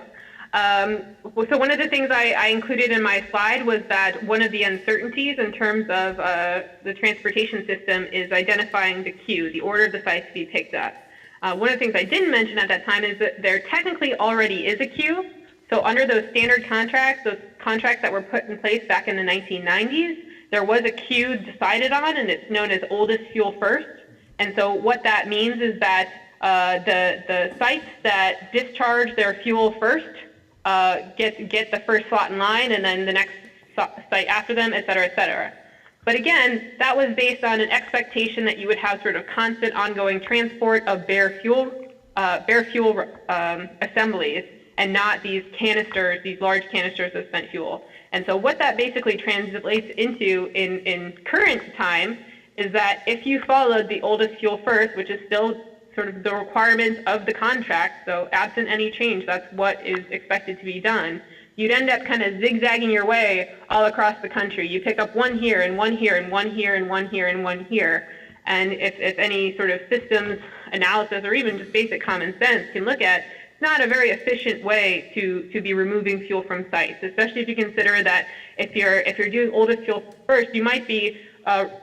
So one of the things I included in my slide was that one of the uncertainties in terms of the transportation system is identifying the queue, the order of the sites to be picked up. One of the things I didn't mention at that time is that there technically already is a queue. So under those standard contracts, those contracts that were put in place back in the 1990s, there was a queue decided on, and it's known as oldest fuel first. And so what that means is that the sites that discharge their fuel first get the first slot in line, and then the next site after them, et cetera, et cetera. But again, that was based on an expectation that you would have sort of constant ongoing transport of bare fuel assemblies, and not these canisters, these large canisters of spent fuel. And so what that basically translates into in current time is that if you followed the oldest fuel first, which is still sort of the requirements of the contract, so absent any change, that's what is expected to be done, you'd end up kind of zigzagging your way all across the country. You pick up one here and one here and one here and one here and one here. And if any sort of systems analysis or even just basic common sense can look at, it's not a very efficient way to be removing fuel from sites, especially if you consider that if you're doing oldest fuel first, you might be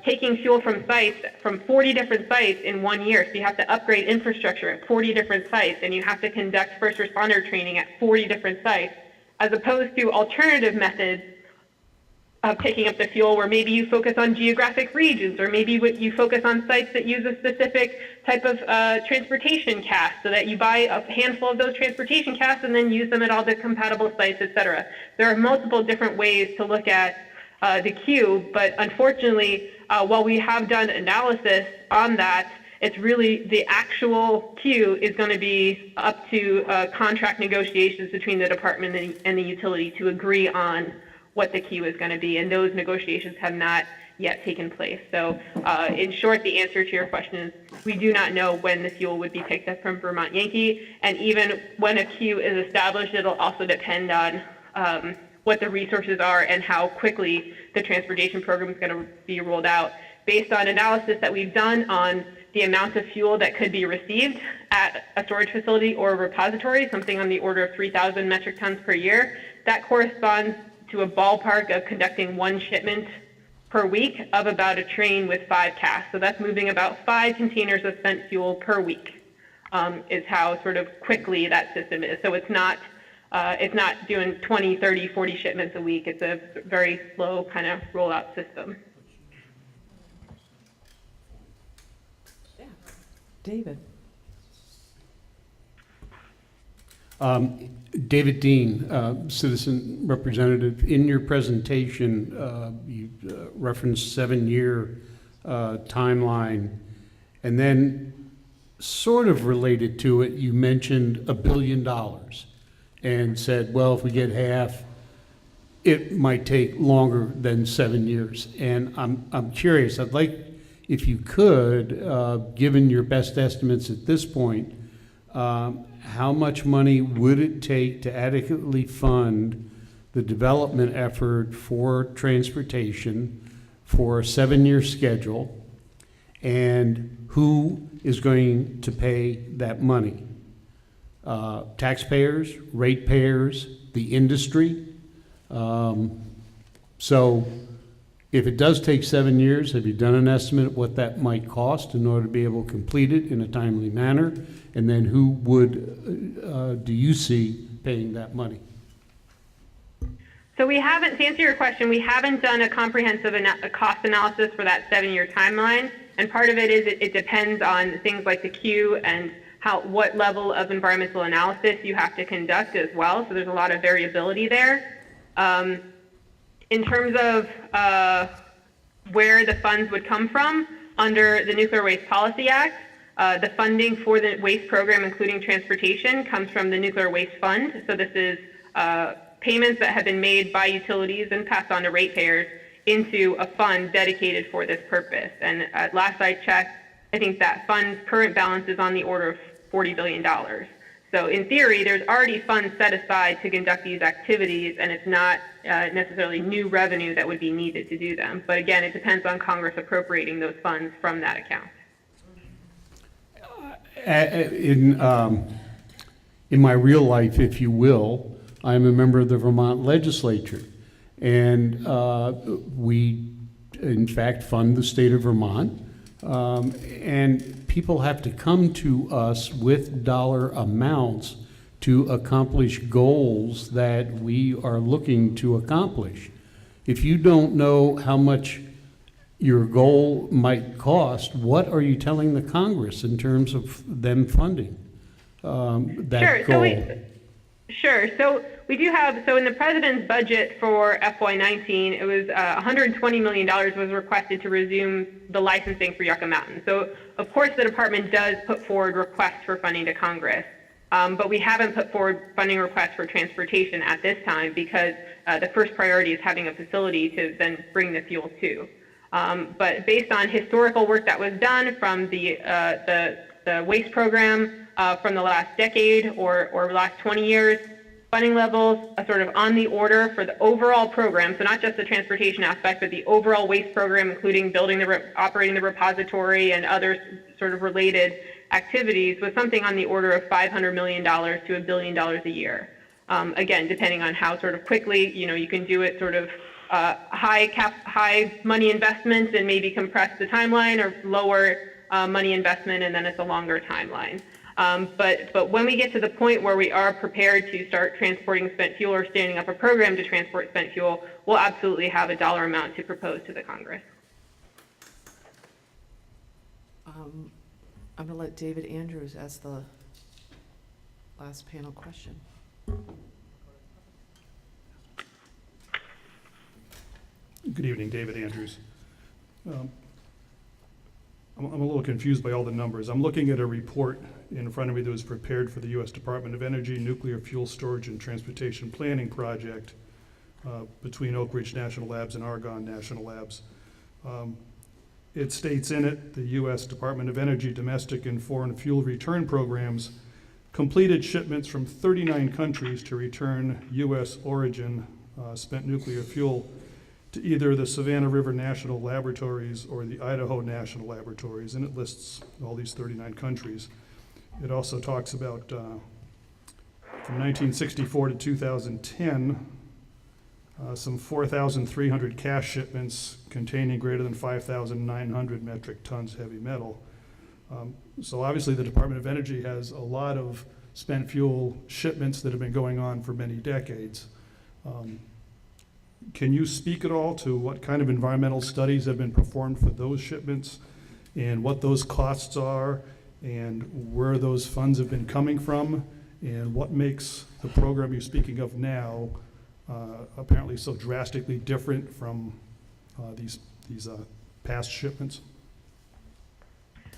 taking fuel from sites, from 40 different sites in 1 year. So you have to upgrade infrastructure at 40 different sites, and you have to conduct first responder training at 40 different sites, as opposed to alternative methods of picking up the fuel where maybe you focus on geographic regions, or maybe you focus on sites that use a specific type of transportation cast, so that you buy a handful of those transportation casts and then use them at all the compatible sites, et cetera. There are multiple different ways to look at the queue, but unfortunately, while we have done analysis on that, it's really the actual queue is going to be up to contract negotiations between the department and the utility to agree on what the queue is going to be, and those negotiations have not yet taken place. So in short, the answer to your question is we do not know when the fuel would be picked up from Vermont Yankee, and even when a queue is established, it'll also depend on what the resources are and how quickly the transportation program is going to be rolled out. Based on analysis that we've done on the amount of fuel that could be received at a storage facility or a repository, something on the order of 3,000 metric tons per year, that corresponds to a ballpark of conducting one shipment per week of about a train with 5 casts. So that's moving about 5 containers of spent fuel per week, is how sort of quickly that system is. So it's not doing 20, 30, 40 shipments a week. It's a very slow kind of rollout system. David. David Dean, citizen representative. In your presentation, you referenced 7-year timeline, and then sort of related to it, you mentioned $1 billion and said, well, if we get half, it might take longer than 7 years. And I'm curious, I'd like, if you could, given your best estimates at this point, how much money would it take to adequately fund the development effort for transportation for a 7-year schedule, and who is going to pay that money? Taxpayers, ratepayers, the industry? So if it does take 7 years, have you done an estimate of what that might cost in order to be able to complete it in a timely manner? And then who would, do you see paying that money? So we haven't, to answer your question, we haven't done a comprehensive cost analysis for that 7-year timeline. And part of it is it depends on things like the queue and what level of environmental analysis you have to conduct as well. So there's a lot of variability there. In terms of where the funds would come from under the Nuclear Waste Policy Act. The funding for the waste program, including transportation, comes from the Nuclear Waste Fund. So this is payments that have been made by utilities and passed on to ratepayers into a fund dedicated for this purpose. And at last I checked, I think that fund's current balance is on the order of $40 billion. So in theory, there's already funds set aside to conduct these activities, and it's not necessarily new revenue that would be needed to do them. But again, it depends on Congress appropriating those funds from that account. In my real life, if you will, I'm a member of the Vermont legislature. And we, in fact, fund the state of Vermont. And people have to come to us with dollar amounts to accomplish goals that we are looking to accomplish. If you don't know how much your goal might cost, what are you telling the Congress in terms of them funding that goal? Sure. So we do have, so in the president's budget for FY19, it was $120 million was requested to resume the licensing for Yucca Mountain. So of course the department does put forward requests for funding to Congress, but we haven't put forward funding requests for transportation at this time because the first priority is having a facility to then bring the fuel to. But based on historical work that was done from the waste program from the last decade or last 20 years, funding levels are sort of on the order for the overall program, so not just the transportation aspect, but the overall waste program, including building operating the repository and other sort of related activities, was something on the order of $500 million to $1 billion a year. Again, depending on how sort of quickly, you can do it sort of high money investments and maybe compress the timeline, or lower money investment and then it's a longer timeline. But when we get to the point where we are prepared to start transporting spent fuel or standing up a program to transport spent fuel, we'll absolutely have a dollar amount to propose to the Congress. I'm going to let David Andrews ask the last panel question. Good evening, David Andrews. I'm a little confused by all the numbers. I'm looking at a report in front of me that was prepared for the U.S. Department of Energy Nuclear Fuel Storage and Transportation Planning Project between Oak Ridge National Labs and Argonne National Labs. It states in it, the U.S. Department of Energy domestic and foreign fuel return programs completed shipments from 39 countries to return U.S. origin spent nuclear fuel to either the Savannah River National Laboratories or the Idaho National Laboratories, and it lists all these 39 countries. It also talks about from 1964 to 2010, some 4,300 cash shipments containing greater than 5,900 metric tons heavy metal. So obviously the Department of Energy has a lot of spent fuel shipments that have been going on for many decades. Can you speak at all to what kind of environmental studies have been performed for those shipments and what those costs are and where those funds have been coming from and what makes the program you're speaking of now apparently so drastically different from these past shipments?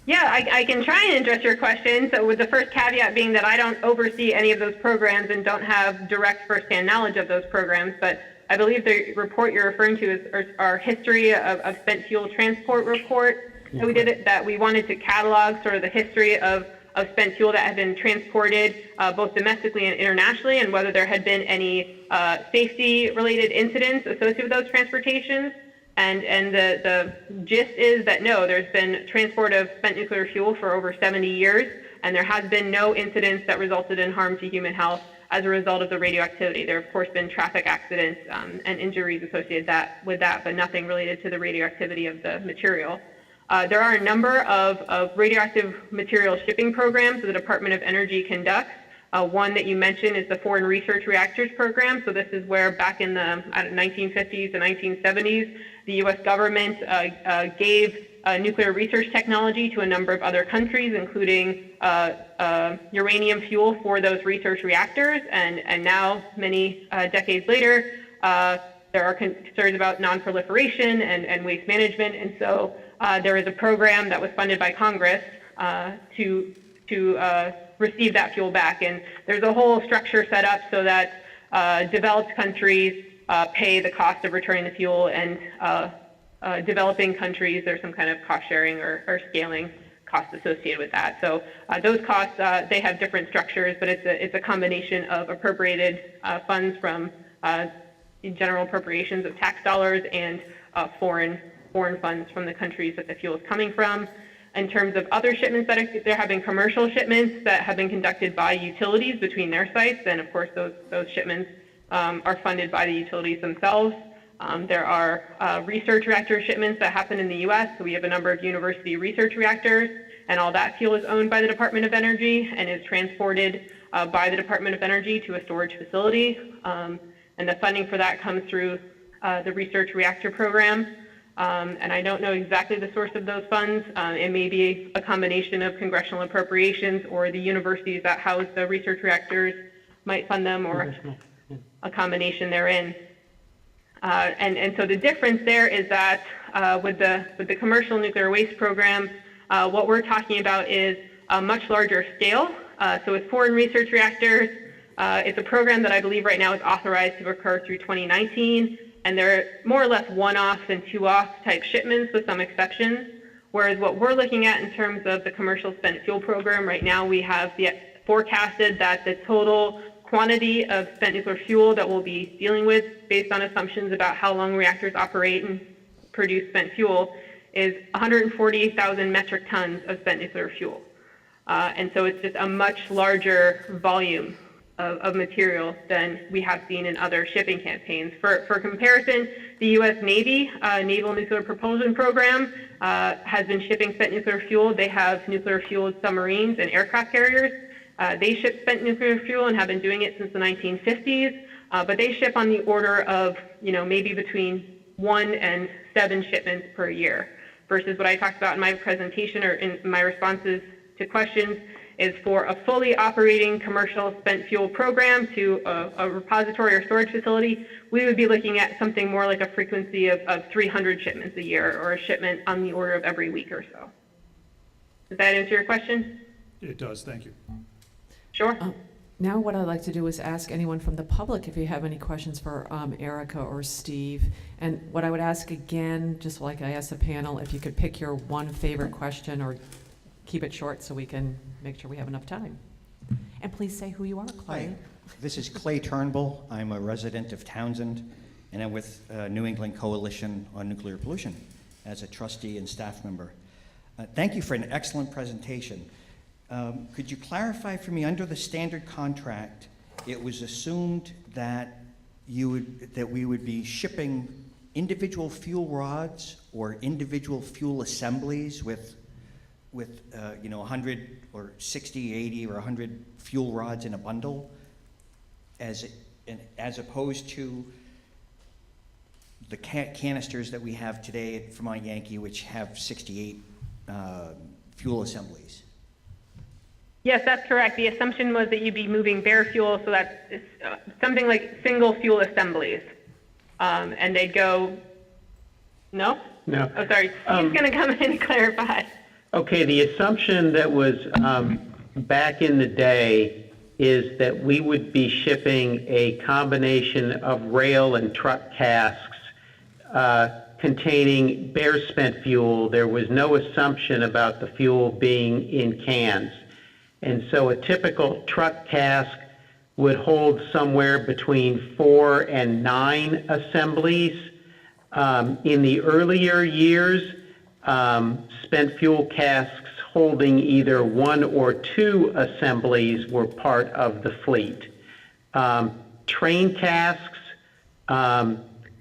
Yeah, I can try and address your question. So with the first caveat being that I don't oversee any of those programs and don't have direct firsthand knowledge of those programs, but I believe the report you're referring to is our history of spent fuel transport report. So we did it that we wanted to catalog sort of the history of spent fuel that had been transported both domestically and internationally, and whether there had been any safety-related incidents associated with those transportations. And the gist is that no, there's been transport of spent nuclear fuel for over 70 years, and there has been no incidents that resulted in harm to human health as a result of the radioactivity. There have, of course, been traffic accidents and injuries associated with that, but nothing related to the radioactivity of the material. There are a number of radioactive material shipping programs that the Department of Energy conducts. One that you mentioned is the Foreign Research Reactors Program. So this is where back in the 1950s and 1970s, the U.S. government gave nuclear research technology to a number of other countries, including uranium fuel for those research reactors. And now, many decades later, there are concerns about non-proliferation and waste management, and so there is a program that was funded by Congress to receive that fuel back. And there's a whole structure set up so that developed countries pay the cost of returning the fuel, and developing countries, there's some kind of cost sharing or scaling costs associated with that. So those costs, they have different structures, but it's a combination of appropriated funds from general appropriations of tax dollars and foreign funds from the countries that the fuel is coming from. In terms of other shipments, there have been commercial shipments that have been conducted by utilities between their sites, and of course those shipments are funded by the utilities themselves. There are research reactor shipments that happen in the U.S. So we have a number of university research reactors, and all that fuel is owned by the Department of Energy and is transported by the Department of Energy to a storage facility. And the funding for that comes through the research reactor program. And I don't know exactly the source of those funds. It may be a combination of congressional appropriations, or the universities that house the research reactors might fund them, or a combination therein. And so the difference there is that with the commercial nuclear waste program, what we're talking about is a much larger scale. So with foreign research reactors, it's a program that I believe right now is authorized to occur through 2019, and they're more or less one-off and two-off type shipments with some exceptions. Whereas what we're looking at in terms of the commercial spent fuel program, right now we have forecasted that the total quantity of spent nuclear fuel that we'll be dealing with, based on assumptions about how long reactors operate and produce spent fuel, is 148,000 metric tons of spent nuclear fuel. And so it's just a much larger volume of material than we have seen in other shipping campaigns. For comparison, the U.S. Navy Naval Nuclear Propulsion Program has been shipping spent nuclear fuel. They have nuclear-fueled submarines and aircraft carriers. They ship spent nuclear fuel and have been doing it since the 1950s, but they ship on the order of, maybe between 1 and 7 shipments per year, versus what I talked about in my presentation or in my responses to questions is for a fully operating commercial spent fuel program to a repository or storage facility, we would be looking at something more like a frequency of 300 shipments a year, or a shipment on the order of every week or so. Does that answer your question? It does, thank you. Sure. Now what I'd like to do is ask anyone from the public if you have any questions for Erica or Steve. And what I would ask again, just like I asked the panel, if you could pick your one favorite question or keep it short so we can make sure we have enough time. And please say who you are, Clay. Hi, this is Clay Turnbull. I'm a resident of Townsend, and I'm with New England Coalition on Nuclear Pollution as a trustee and staff member. Thank you for an excellent presentation. Could you clarify for me, under the standard contract, it was assumed that we would be shipping individual fuel rods or individual fuel assemblies with 100 or 60, 80, or 100 fuel rods in a bundle, as opposed to the canisters that we have today at Vermont Yankee, which have 68 fuel assemblies. Yes, that's correct. The assumption was that you'd be moving bare fuel, so that's something like single fuel assemblies. And they'd go, no? No. Oh, sorry. He's going to come in and clarify. Okay, the assumption that was back in the day is that we would be shipping a combination of rail and truck casks containing bare spent fuel. There was no assumption about the fuel being in cans. And so a typical truck cask would hold somewhere between 4 and 9 assemblies. In the earlier years, spent fuel casks holding either 1 or 2 assemblies were part of the fleet. Train casks,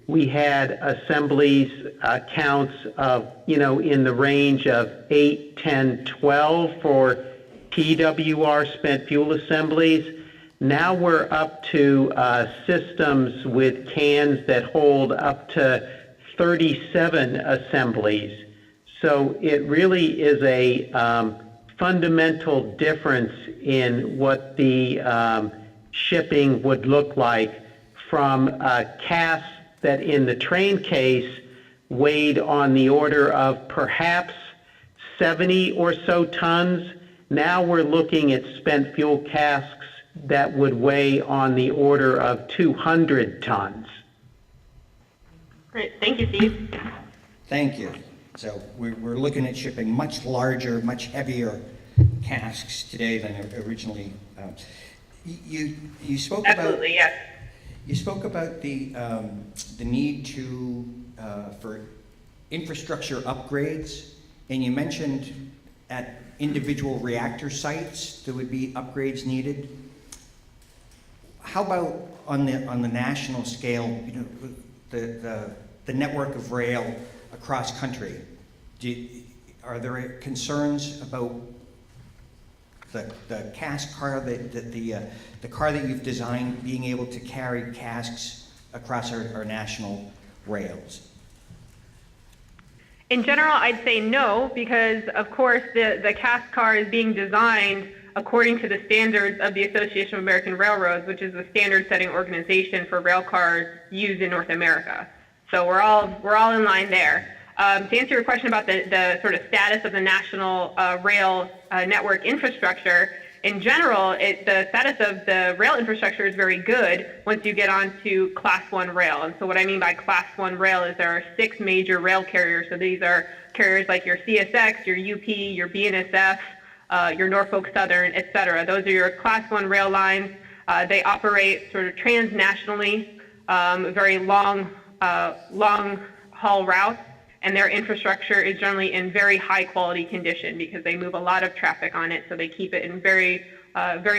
we had assemblies counts of, in the range of 8, 10, 12 for TWR spent fuel assemblies. Now we're up to systems with cans that hold up to 37 assemblies. So it really is a fundamental difference in what the shipping would look like from casks that in the train case weighed on the order of perhaps 70 or so tons. Now we're looking at spent fuel casks that would weigh on the order of 200 tons. Great, thank you, Steve. Thank you. So we're looking at shipping much larger, much heavier casks today than originally. You spoke Absolutely, about, yes. You spoke about the need to for infrastructure upgrades, and you mentioned at individual reactor sites there would be upgrades needed. How about on the national scale? You know, the network of rail across country. Are there concerns about the cask car, the car that you've designed being able to carry casks across our national rails? In general, I'd say no, because of course the cask car is being designed according to the standards of the Association of American Railroads, which is the standard-setting organization for rail cars used in North America. So we're all in line there. To answer your question about the sort of status of the national rail network infrastructure, in general, the status of the rail infrastructure is very good once you get onto Class 1 rail. And so what I mean by Class 1 rail is there are 6 major rail carriers. So these are carriers like your CSX, your UP, your BNSF, your Norfolk Southern, et cetera. Those are your Class 1 rail lines. They operate sort of transnationally, very long haul routes, and their infrastructure is generally in very high quality condition because they move a lot of traffic on it, so they keep it in very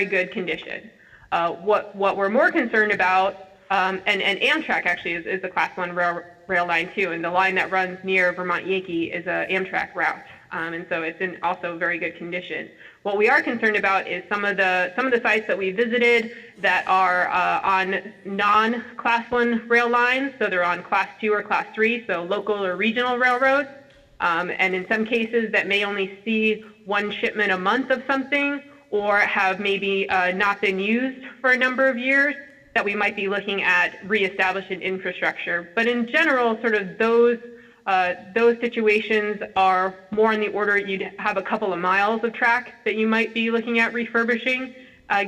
good condition. What we're more concerned about, and Amtrak actually is a Class 1 rail line too, and the line that runs near Vermont Yankee is a Amtrak route, and so it's in also very good condition. What we are concerned about is some of the sites that we visited that are on non-Class 1 rail lines, so they're on Class 2 or Class 3, so local or regional railroads, and in some cases that may only see one shipment a month of something, or have maybe not been used for a number of years, that we might be looking at reestablishing infrastructure. But in general, sort of those situations are more in the order you'd have a couple of miles of track that you might be looking at refurbishing,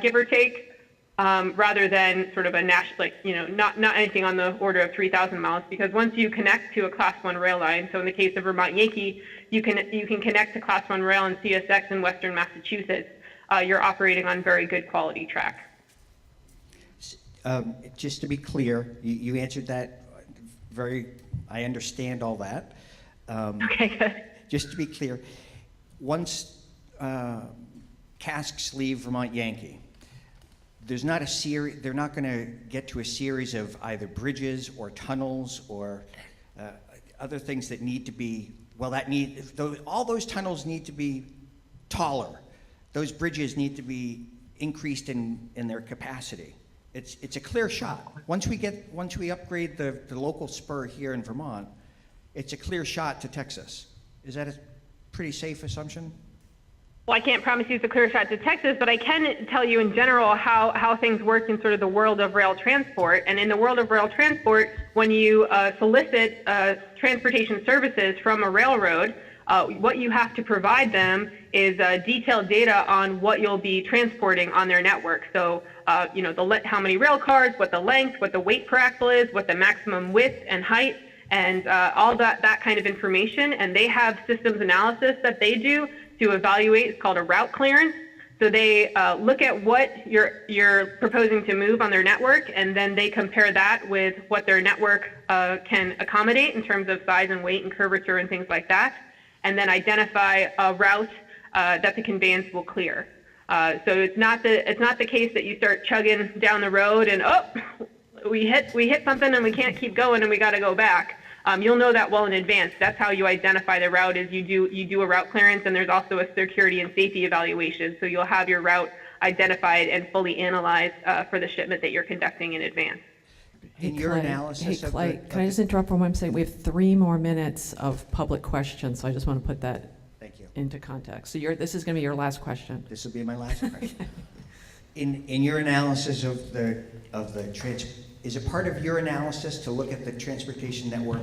give or take, rather than sort of a national, like, you know, not anything on the order of 3,000 miles, because once you connect to a Class 1 rail line, so in the case of Vermont Yankee, you can connect to Class 1 rail and CSX in Western Massachusetts. You're operating on very good quality track. Just to be clear, you answered that I understand all that. Okay, good. Just to be clear, once casks leave Vermont Yankee, they're not going to get to a series of either bridges or tunnels or other things that need to be, all those tunnels need to be taller. Those bridges need to be increased in their capacity. It's a clear shot. Once we upgrade the local spur here in Vermont, it's a clear shot to Texas. Is that a pretty safe assumption? Well, I can't promise you it's a clear shot to Texas, but I can tell you in general how things work in sort of the world of rail transport. And in the world of rail transport, when you solicit transportation services from a railroad, what you have to provide them is detailed data on what you'll be transporting on their network. So, you know, how many rail cars, what the length, what the weight per axle is, what the maximum width and height, and all that kind of information. And they have systems analysis that they do to evaluate. It's called a route clearance. So they look at what you're proposing to move on their network, and then they compare that with what their network can accommodate in terms of size and weight and curvature and things like that, and then identify a route that the conveyance will clear. So it's not the case that you start chugging down the road and we hit something and we can't keep going and we got to go back. You'll know that well in advance. That's how you identify the route. Is you do a route clearance, and there's also a security and safety evaluation. So you'll have your route identified and fully analyzed for the shipment that you're conducting in advance. In your analysis Hey, Clay, can I just interrupt for 1 second? We have 3 more minutes of public questions, so I just want to put that into context. So this is going to be your last question. This will be my last question. In your analysis of the is it part of your analysis to look at the transportation network?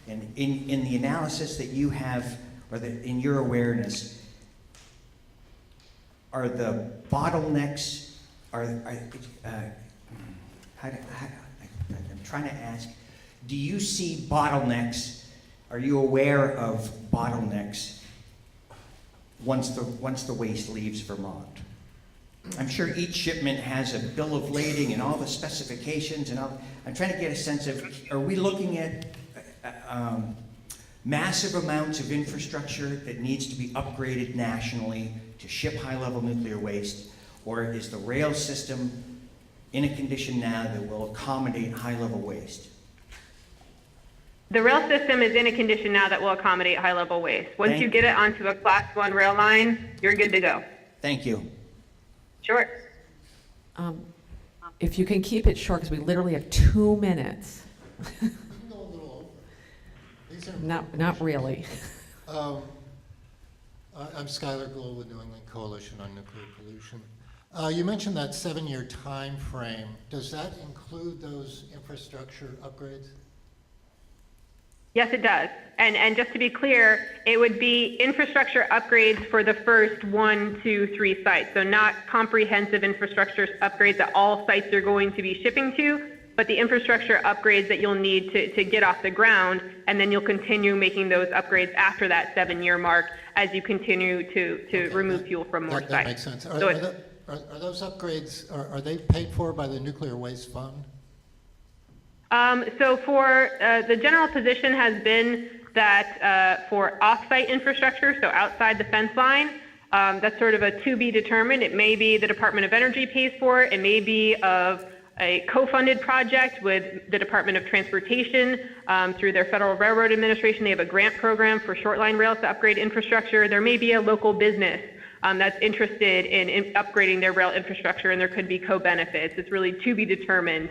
And in the analysis that you have, or in your awareness, are the bottlenecks, I'm trying to ask, do you see bottlenecks? Are you aware of bottlenecks once the waste leaves Vermont? I'm sure each shipment has a bill of lading and all the specifications and all. I'm trying to get a sense of, are we looking at massive amounts of infrastructure that needs to be upgraded nationally to ship high-level nuclear waste, or is the rail system in a condition now that will accommodate high-level waste? The rail system is in a condition now that will accommodate high-level waste. Once you get it onto a Class 1 rail line, you're good to go. Thank you. Sure. If you can keep it short, because we literally have 2 minutes. Not really. I'm Skylar Gould with New England Coalition on Nuclear Pollution. You mentioned that 7-year time frame. Does that include those infrastructure upgrades? Yes, it does. And just to be clear, it would be infrastructure upgrades for the first 1, 2, 3 sites. So not comprehensive infrastructure upgrades at all sites you're going to be shipping to, but the infrastructure upgrades that you'll need to get off the ground, and then you'll continue making those upgrades after that 7-year mark as you continue to remove fuel from more sites. That makes sense. Are those upgrades, are they paid for by the Nuclear Waste Fund? So for the general position has been that for off-site infrastructure, so outside the fence line, that's sort of a to be determined. It may be the Department of Energy pays for it. It may be of a co-funded project with the Department of Transportation through their Federal Railroad Administration. They have a grant program for short line rails to upgrade infrastructure. There may be a local business that's interested in upgrading their rail infrastructure, and there could be co-benefits. It's really to be determined.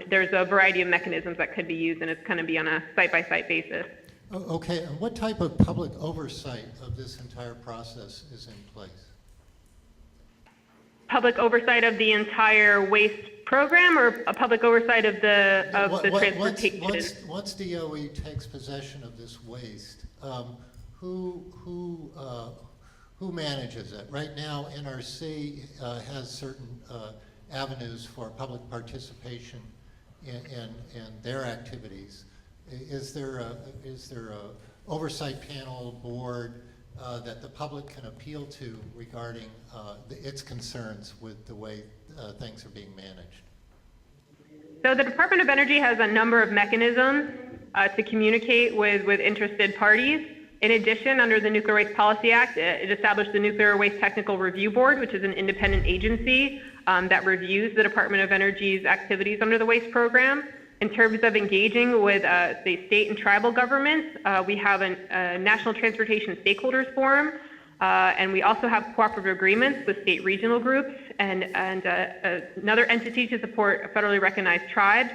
There's a variety of mechanisms that could be used, and it's going to be on a site-by-site basis. Okay, and what type of public oversight of this entire process is in place? Public oversight of the entire waste program, or a public oversight of the transportation? Once DOE takes possession of this waste, who manages it? Right now, NRC has certain avenues for public participation in their activities. Is there a oversight panel board that the public can appeal to regarding its concerns with the way things are being managed? So the Department of Energy has a number of mechanisms to communicate with interested parties. In addition, under the Nuclear Waste Policy Act, it established the Nuclear Waste Technical Review Board, which is an independent agency that reviews the Department of Energy's activities under the waste program. In terms of engaging with the state and tribal governments, we have a National Transportation Stakeholders Forum, and we also have cooperative agreements with state regional groups and another entity to support federally recognized tribes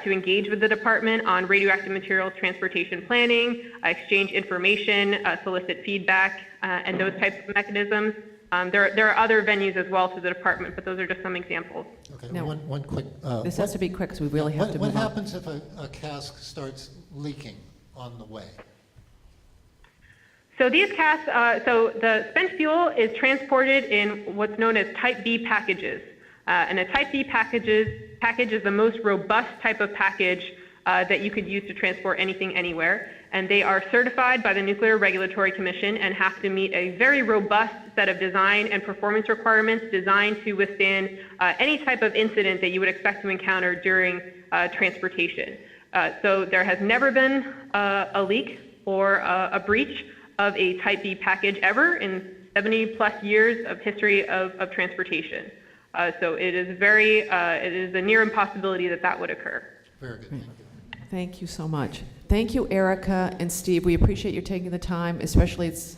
to engage with the department on radioactive materials transportation planning, exchange information, solicit feedback, and those types of mechanisms. There are other venues as well to the department, but those are just some examples. Okay, No. one quick. This has to be quick because we really have to move on. What happens if a cask starts leaking on the way? So these casks, so the spent fuel is transported in what's known as Type B packages. And a Type B package is the most robust type of package that you could use to transport anything anywhere. And they are certified by the Nuclear Regulatory Commission and have to meet a very robust set of design and performance requirements designed to withstand any type of incident that you would expect to encounter during transportation. So there has never been a leak or a breach of a Type B package ever in 70 plus years of history of transportation. So it is it is a near impossibility that would occur. Very good, thank you. Thank you so much. Thank you, Erica and Steve. We appreciate you taking the time, especially it's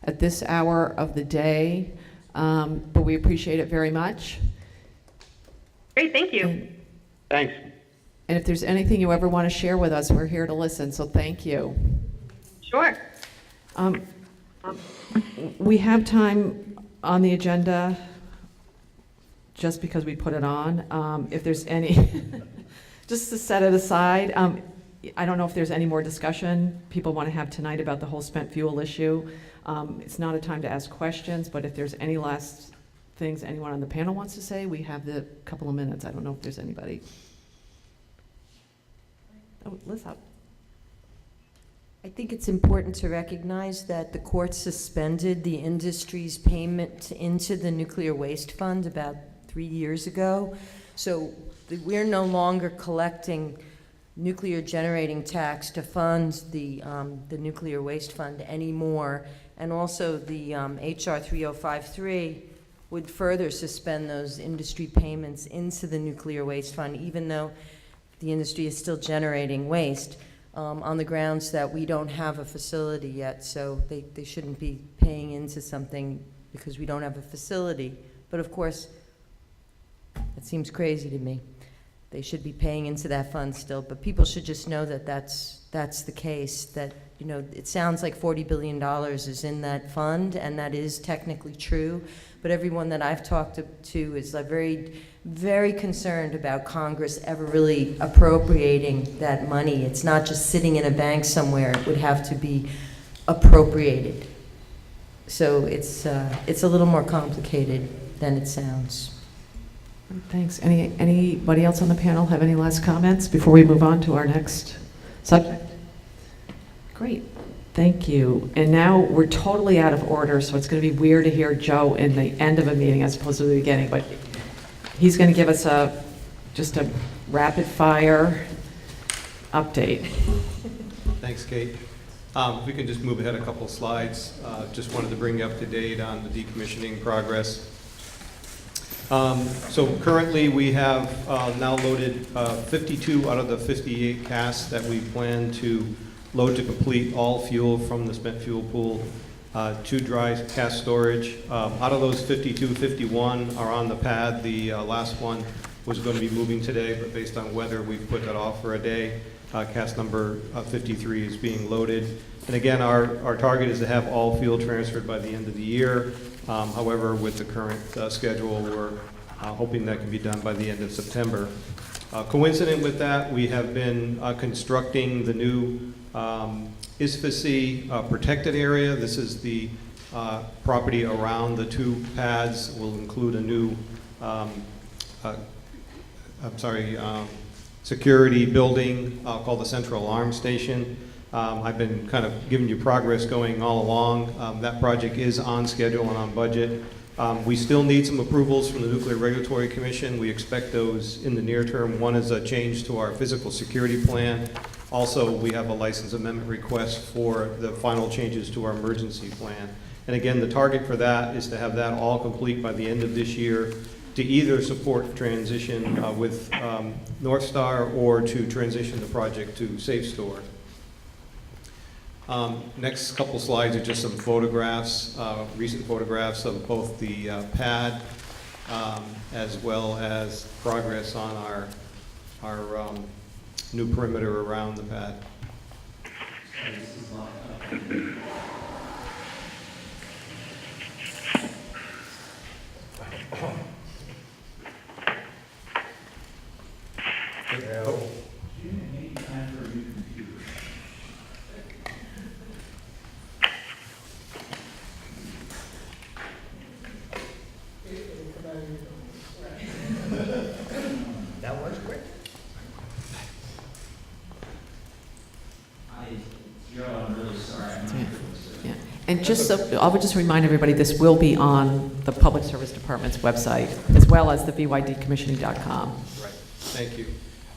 at this hour of the day, but we appreciate it very much. Great, thank you. Thanks. And if there's anything you ever want to share with us, we're here to listen, so thank you. Sure. We have time on the agenda just because we put it on. If there's any, just to set it aside, I don't know if there's any more discussion people want to have tonight about the whole spent fuel issue. It's not a time to ask questions, but if there's any last things anyone on the panel wants to say, we have the couple of minutes. I don't know if there's anybody. Oh, Liz, up. I think it's important to recognize that the court suspended the industry's payment into the nuclear waste fund about 3 years ago. So we're no longer collecting nuclear generating tax to fund the nuclear waste fund anymore. And also the HR 3053 would further suspend those industry payments into the nuclear waste fund, even though the industry is still generating waste, on the grounds that we don't have a facility yet, so they shouldn't be paying into something because we don't have a facility. But of course, it seems crazy to me. They should be paying into that fund still, but people should just know that that's the case, that, you know, it sounds like $40 billion is in that fund, and that is technically true, but everyone that I've talked to is like very, very concerned about Congress ever really appropriating that money. It's not just sitting in a bank somewhere. It would have to be appropriated. So it's a little more complicated than it sounds. Thanks. Anybody else on the panel have any last comments before we move on to our next subject? Great. Thank you. And now we're totally out of order, so it's going to be weird to hear Joe in the end of a meeting as opposed to the beginning, but he's going to give us just a rapid fire update. Thanks, Kate. If we can just move ahead a couple of slides. Just wanted to bring you up to date on the decommissioning progress. So currently we have now loaded 52 out of the 58 casks that we plan to load to complete all fuel from the spent fuel pool to dry cask storage. Out of those 52, 51 are on the pad. The last one was going to be moving today, but based on weather, we've put that off for a day. Cask number 53 is being loaded. And again, our target is to have all fuel transferred by the end of the year. However, with the current schedule, we're hoping that can be done by the end of September. Coincident with that, we have been constructing the new ISFAC protected area. This is the property around the two pads. Will include a new security building called the Central Alarm Station. I've been kind of giving you progress going all along. That project is on schedule and on budget. We still need some approvals from the Nuclear Regulatory Commission. We expect those in the near term. One is a change to our physical security plan. Also, we have a license amendment request for the final changes to our emergency plan. And again, the target for that is to have that all complete by the end of this year to either support transition with North Star or to transition the project to SafeStore. Next couple slides are just some photographs, recent photographs of both the pad as well as progress on our new perimeter around the pad. That works great. I'm really sorry. Yeah. And just so, I would just remind everybody, this will be on the Public Service Department's website, as well as the bydecommissioning.com. Right, thank you.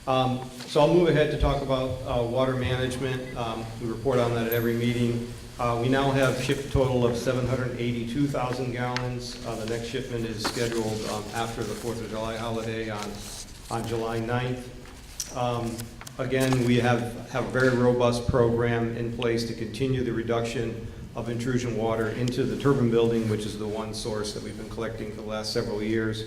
So I'll move ahead to talk about water management. We report on that at every meeting. We now have shipped a total of 782,000 gallons. The next shipment is scheduled after the 4th of July holiday on July 9th. Again, we have a very robust program in place to continue the reduction of intrusion water into the turbine building, which is the one source that we've been collecting for the last several years.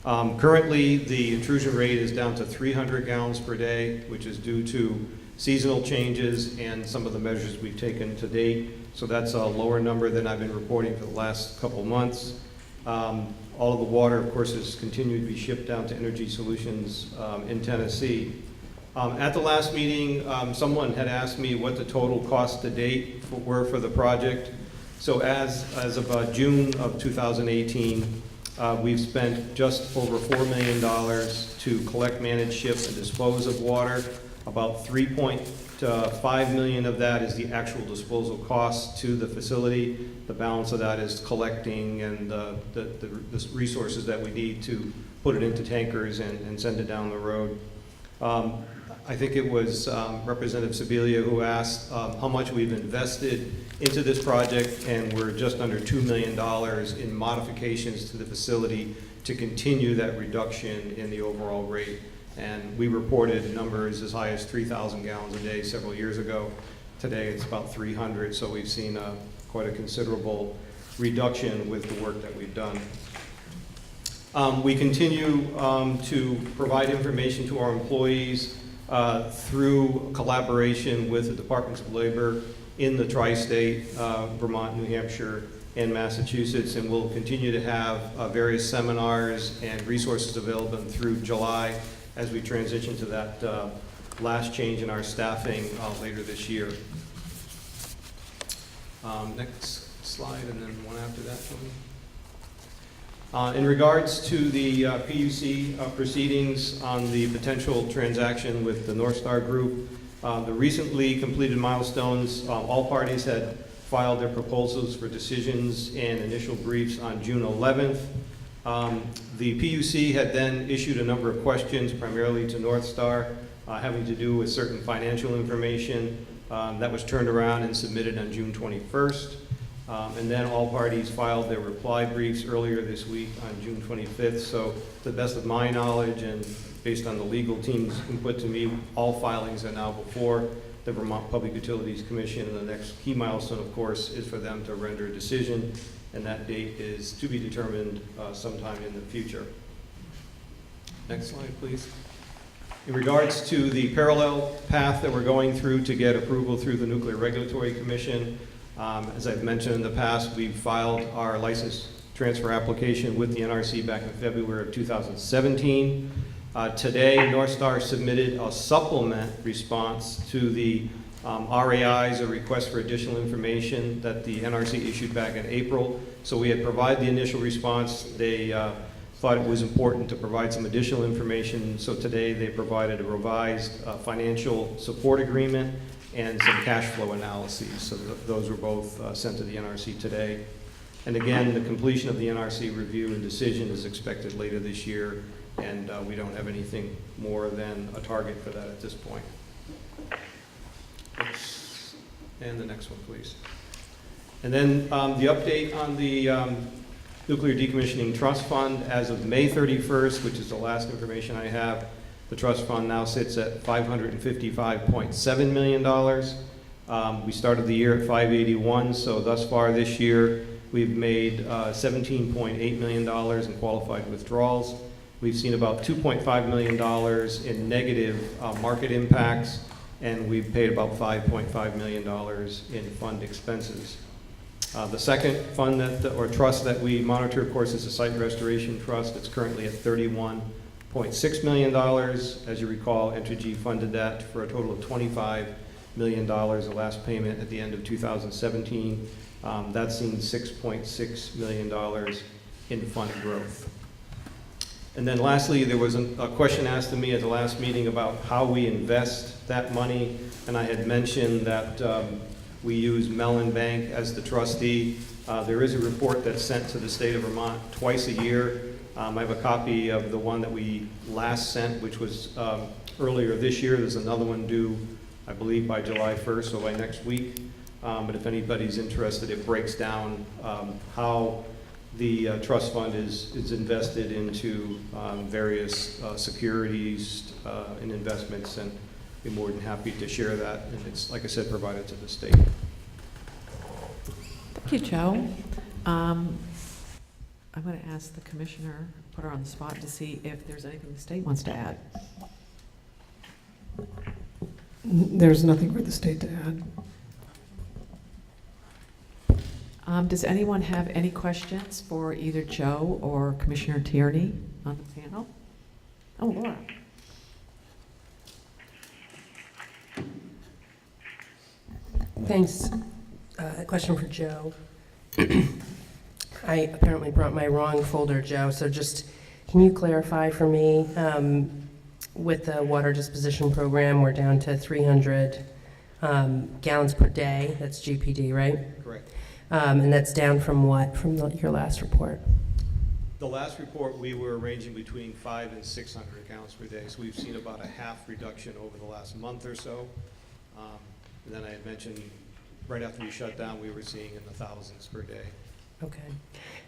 Currently, the intrusion rate is down to 300 gallons per day, which is due to seasonal changes and some of the measures we've taken to date. So that's a lower number than I've been reporting for the last couple months. All of the water, of course, has continued to be shipped down to Energy Solutions in Tennessee. At the last meeting, someone had asked me what the total cost to date were for the project. So as of June of 2018, we've spent just over $4 million to collect, manage, ship, and dispose of water. About $3.5 million of that is the actual disposal cost to the facility. The balance of that is collecting and the resources that we need to put it into tankers and send it down the road. I think it was Representative Sibilia who asked how much we've invested into this project, and we're just under $2 million in modifications to the facility to continue that reduction in the overall rate. And we reported numbers as high as 3,000 gallons a day several years ago. Today it's about 300, so we've seen quite a considerable reduction with the work that we've done. We continue to provide information to our employees through collaboration with the Departments of Labor in the tri-state, Vermont, New Hampshire, and Massachusetts, and we'll continue to have various seminars and resources available through July as we transition to that last change in our staffing later this year. Next slide, and then one after that, Tony. In regards to the PUC proceedings on the potential transaction with the North Star Group, the recently completed milestones, all parties had filed their proposals for decisions and initial briefs on June 11th. The PUC had then issued a number of questions, primarily to North Star, having to do with certain financial information that was turned around and submitted on June 21st. And then all parties filed their reply briefs earlier this week on June 25th. So to the best of my knowledge and based on the legal team's input to me, all filings are now before the Vermont Public Utilities Commission. And the next key milestone, of course, is for them to render a decision, and that date is to be determined sometime in the future. Next slide, please. In regards to the parallel path that we're going through to get approval through the Nuclear Regulatory Commission, as I've mentioned in the past, we filed our license transfer application with the NRC back in February of 2017. Today, North Star submitted a supplement response to the RAIs, a request for additional information that the NRC issued back in April. So we had provided the initial response. They thought it was important to provide some additional information. So today they provided a revised financial support agreement and some cash flow analyses. So those were both sent to the NRC today. And again, the completion of the NRC review and decision is expected later this year, and we don't have anything more than a target for that at this point. And the next one, please. And then the update on the Nuclear Decommissioning Trust Fund as of May 31st, which is the last information I have. The trust fund now sits at $555.7 million. We started the year at $581, so thus far this year we've made $17.8 million in qualified withdrawals. We've seen about $2.5 million in negative market impacts, and we've paid about $5.5 million in fund expenses. The second fund or trust that we monitor, of course, is the Site Restoration Trust. It's currently at $31.6 million. As you recall, Entergy funded that for a total of $25 million, the last payment at the end of 2017. That's seen $6.6 million in fund growth. And then lastly, there was a question asked to me at the last meeting about how we invest that money, and I had mentioned that we use Mellon Bank as the trustee. There is a report that's sent to the state of Vermont twice a year. I have a copy of the one that we last sent, which was earlier this year. There's another one due, I believe, by July 1st, so by next week. But if anybody's interested, it breaks down how the trust fund is invested into various securities and investments, and be more than happy to share that. And it's, like I said, provided to the state. Thank you, Joe. I'm going to ask the commissioner, put her on the spot to see if there's anything the state wants to add. There's nothing for the state to add. Does anyone have any questions for either Joe or Commissioner Tierney on the panel? Oh, Laura. Thanks. A question for Joe. I apparently brought my wrong folder, Joe, so just, can you clarify for me, with the water disposition program, we're down to 300 gallons per day, that's GPD, right? Correct. And that's down from what, from your last report? The last report, we were ranging between 500 and 600 gallons per day, so we've seen about a half reduction over the last month or so. And then I had mentioned, right after we shut down, we were seeing in the thousands per day. Okay.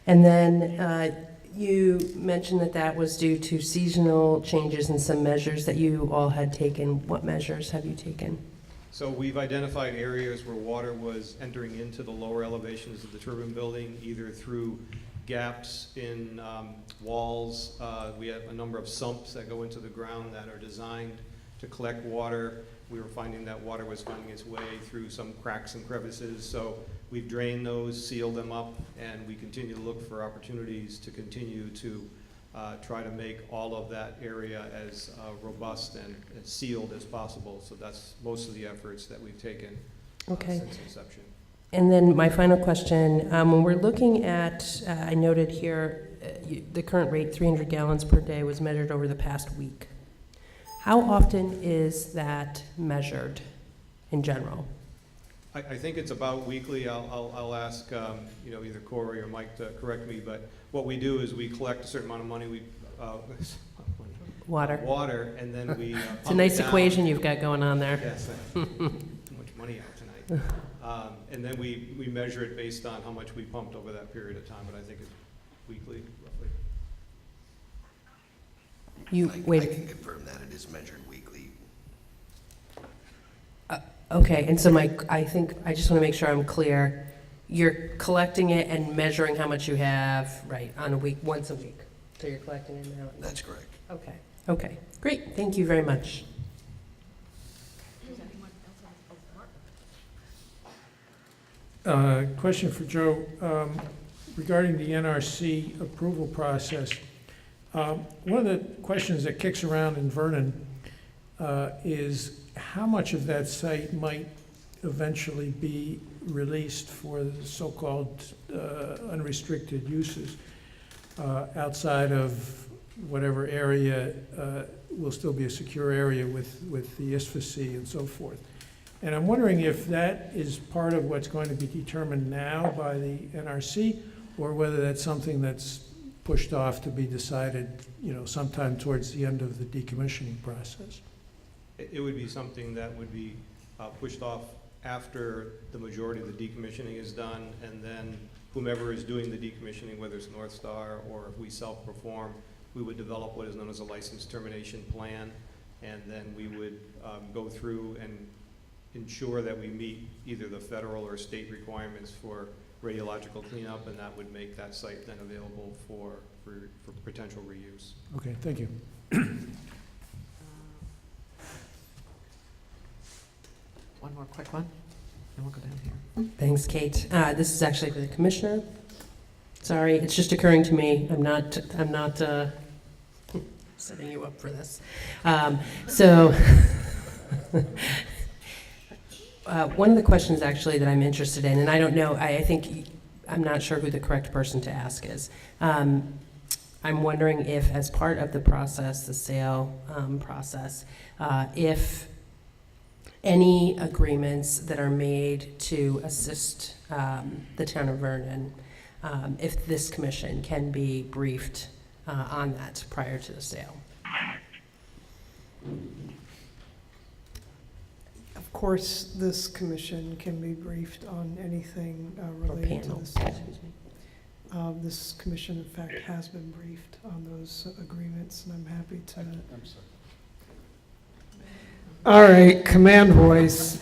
And then you mentioned that that was due to seasonal changes and some measures that you all had taken. What measures have you taken? So we've identified areas where water was entering into the lower elevations of the turbine building, either through gaps in walls. We have a number of sumps that go into the ground that are designed to collect water. We were finding that water was finding its way through some cracks and crevices. So we've drained those, sealed them up, and we continue to look for opportunities to continue to try to make all of that area as robust and as sealed as possible. So that's most of the efforts that we've taken since inception. And then my final question, when we're looking at, I noted here, the current rate, 300 gallons per day, was measured over the past week. How often is that measured in general? I think it's about weekly. I'll ask either Corey or Mike to correct me, but what we do is we collect a certain amount of money, water, and then we It's a nice equation you've got going on there. Yes, too much money out tonight. And then we measure it based on how much we pumped over that period of time, but I think it's weekly, roughly. I can confirm that it is measured weekly. Okay, and so I think, I just want to make sure I'm clear. You're collecting it and measuring how much you have, right, on a week, once a week. So you're collecting it now? That's correct. Okay, okay, great, thank you very much. Question for Joe, regarding the NRC approval process. One of the questions that kicks around in Vernon is how much of that site might eventually be released for the so-called unrestricted uses outside of whatever area will still be a secure area with the ISFAC and so forth. And I'm wondering if that is part of what's going to be determined now by the NRC, or whether that's something that's pushed off to be decided, sometime towards the end of the decommissioning process. It would be something that would be pushed off after the majority of the decommissioning is done, and then whomever is doing the decommissioning, whether it's North Star or if we self-perform, we would develop what is known as a license termination plan, and then we would go through and ensure that we meet either the federal or state requirements for radiological cleanup, and that would make that site then available for potential reuse. Okay, thank you. One more quick one, and we'll go down here. Thanks, Kate. This is actually for the commissioner. Sorry, it's just occurring to me. I'm not setting you up for this. One of the questions actually that I'm interested in, and I don't know, I'm not sure who the correct person to ask is. I'm wondering if, as part of the process, the sale process, if any agreements that are made to assist the town of Vernon, if this commission can be briefed on that prior to the sale. Of course, this commission can be briefed on anything related to this. This commission, in fact, has been briefed on those agreements, and I'm happy to. I'm sorry. All right, command voice.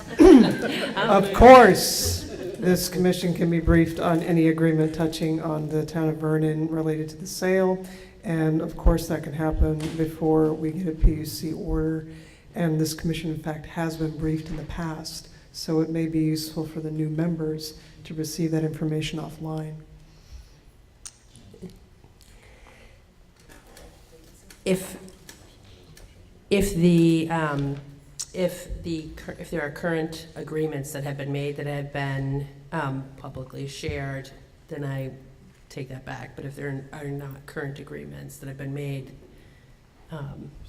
Of course, this commission can be briefed on any agreement touching on the town of Vernon related to the sale, and of course that can happen before we get a PUC order. And this commission, in fact, has been briefed in the past So it may be useful for the new members to receive that information offline. If there are current agreements that have been made that have been publicly shared, then I take that back. But if there are not current agreements that have been made,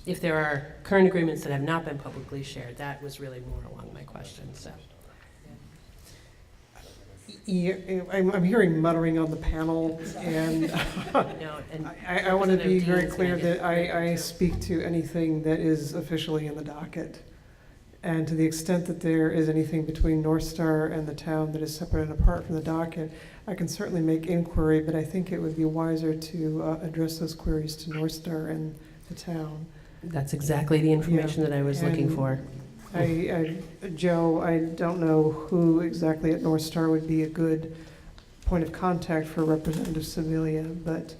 if there are current agreements that have not been publicly shared, that was really more along my question. So. Yeah, I'm hearing muttering on the panel, and No, and I want to be very Dean's clear made it that I clear, too. speak to anything that is officially in the docket. And to the extent that there is anything between North Star and the town that is separate and apart from the docket, I can certainly make inquiry, but I think it would be wiser to address those queries to North Star and the town. That's exactly the information that I was looking And for. Joe, I don't know who exactly at North Star would be a good point of contact for Representative Sevilla, but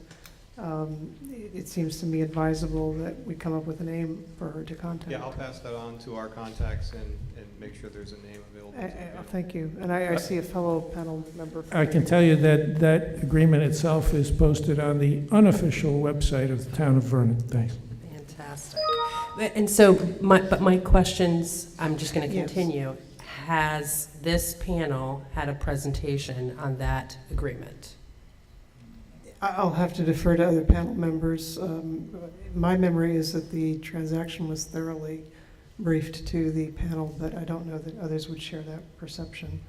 it seems to me advisable that we come up with a name for her to contact. Yeah, I'll pass that on to our contacts and make sure there's a name available. Thank you. And I see a fellow panel member. I can tell you that that agreement itself is posted on the unofficial website of the town of Vernon. Thanks. Fantastic. And so, my questions, I'm just going to Yes. continue. Has this panel had a presentation on that agreement? I'll have to defer to other panel members. My memory is that the transaction was thoroughly briefed to the panel, but I don't know that others would share that perception.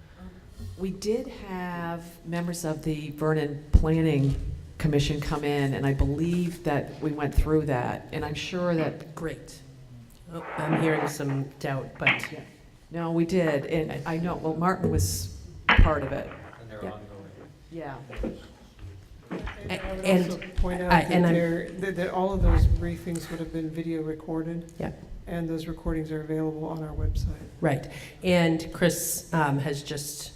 We did have members of the Vernon Planning Commission come in, and I believe that we went through that, and I'm sure that. Great. Oh, I'm hearing some doubt, but. Yeah. No, we did, and I know, well, Martin was part of it. And they're Yeah. ongoing. Yeah. I would And also point out that all of those briefings would have been video recorded. Yeah. And those recordings are available on our website. Right. And Chris has just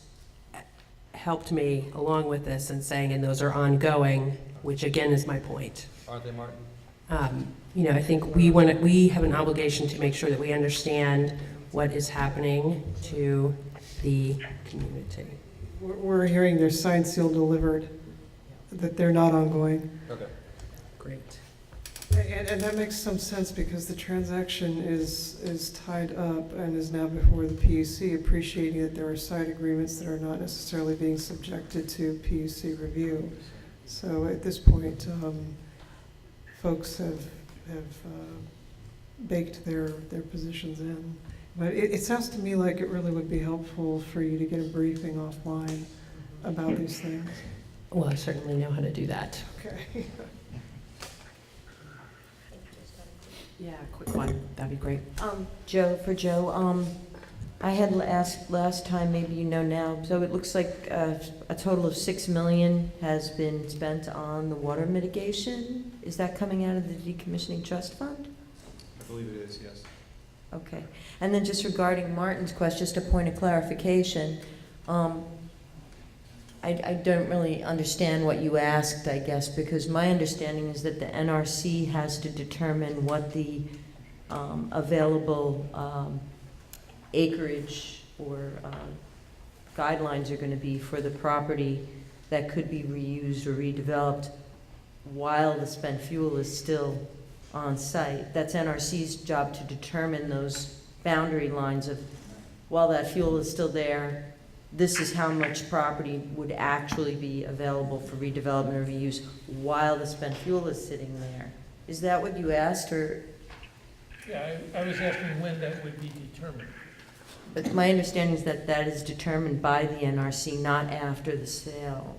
helped me along with this and saying, and those are ongoing, which again is my point. Aren't they, Martin? I think we have an obligation to make sure that we understand what is happening to the community. We're hearing they're signed, sealed, delivered, that they're not ongoing. Okay. Great. And that makes some sense because the transaction is tied up and is now before the PUC, appreciating that there are side agreements that are not necessarily being subjected to PUC review. So at this point, folks have baked their positions in. But it sounds to me like it really would be helpful for you to get a briefing offline about these things. Well, I certainly know how to do that. Okay. Yeah, quick one, that'd be great. Joe, I had asked last time, maybe you know now, so it looks like a total of $6 million has been spent on the water mitigation. Is that coming out of the decommissioning trust fund? I believe it is, yes. Okay. And then just regarding Martin's question, just a point of clarification. I don't really understand what you asked, I guess, because my understanding is that the NRC has to determine what the available acreage or guidelines are going to be for the property that could be reused or redeveloped while the spent fuel is still on site. That's NRC's job to determine those boundary lines of, while that fuel is still there, this is how much property would actually be available for redevelopment or reuse while the spent fuel is sitting there. Is that what you asked, or? Yeah, I was asking when that would be determined. But my understanding is that that is determined by the NRC, not after the sale.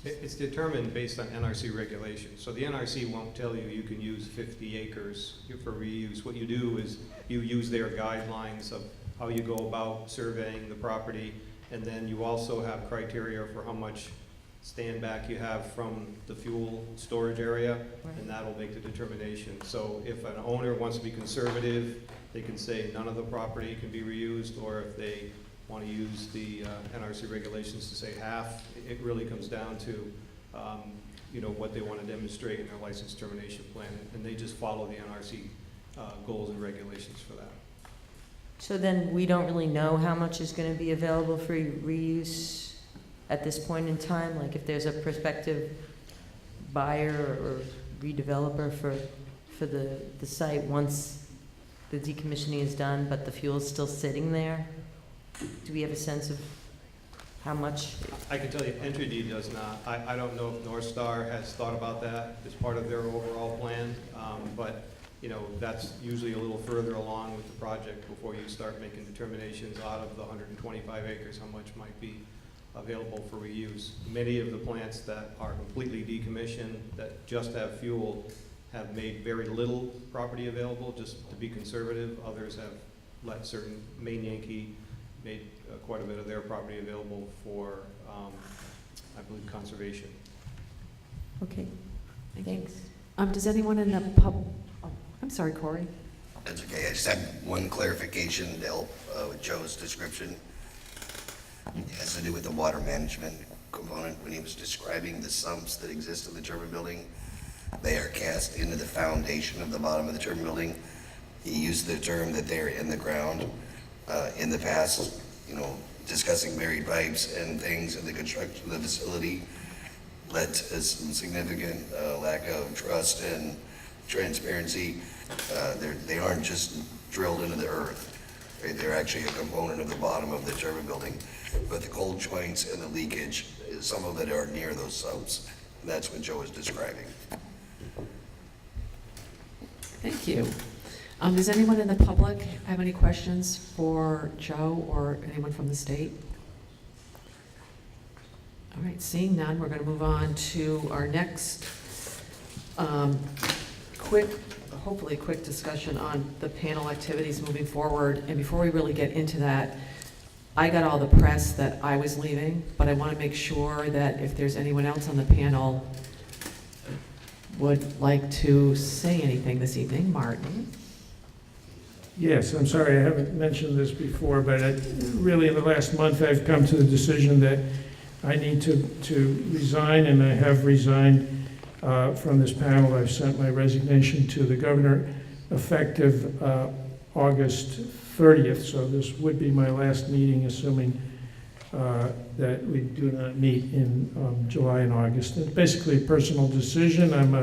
It's determined based on NRC regulations. So the NRC won't tell you you can use 50 acres for reuse. What you do is you use their guidelines of how you go about surveying the property, and then you also have criteria for how much stand back you have from the fuel storage area, and that'll make the determination. So if an owner wants to be conservative, they can say none of the property can be reused, or if they want to use the NRC regulations to say half, it really comes down to what they want to demonstrate in their license termination plan, and they just follow the NRC goals and regulations for that. So then we don't really know how much is going to be available for reuse at this point in time? Like if there's a prospective buyer or redeveloper for the site once the decommissioning is done, but the fuel's still sitting there? Do we have a sense of how much? I can tell you, Entergy does not. I don't know if North Star has thought about that as part of their overall plan, but you know, that's usually a little further along with the project before you start making determinations out of the 125 acres, how much might be available for reuse. Many of the plants that are completely decommissioned, that just have fuel, have made very little property available, just to be conservative. Others have let certain, Maine Yankee made quite a bit of their property available for, I believe, conservation. Okay, thanks. Does anyone in the I'm sorry, Corey. That's okay. I just had one clarification to help with Joe's description. It has to do with the water management component. When he was describing the sumps that exist in the turbine building, they are cast into the foundation of the bottom of the turbine building. He used the term that they're in the ground. In the past, you know, discussing buried pipes and things in the construction of the facility led to some significant lack of trust and transparency. They aren't just drilled into the earth. Right? They're actually a component of the bottom of the turbine building. But the cold joints and the leakage, some of it are near those sumps. That's what Joe is describing. Thank you. Does anyone in the public have any questions for Joe or anyone from the state? All right, seeing none, we're going to move on to our next hopefully quick discussion on the panel activities moving forward. And before we really get into that, I got all the press that I was leaving, but I want to make sure that if there's anyone else on the panel would like to say anything this evening. Martin? Yes, I'm sorry, I haven't mentioned this before, but really in the last month, I've come to the decision that I need to resign, and I have resigned from this panel. I've sent my resignation to the governor effective August 30th, so this would be my last meeting, assuming that we do not meet in July and August. It's basically a personal decision. I'm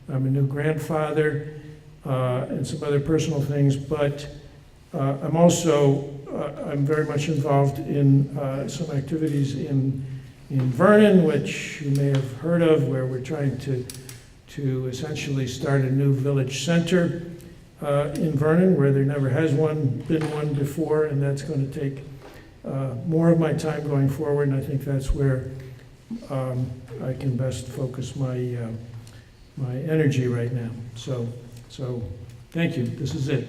a new grandfather and some other personal things, but I'm also I'm very much involved in some activities in Vernon, which you may have heard of, where we're trying to essentially start a new village center in Vernon, where there never has been one before, and that's going to take more of my time going forward, and I think that's where I can best focus my my energy right now. So thank you. This is it.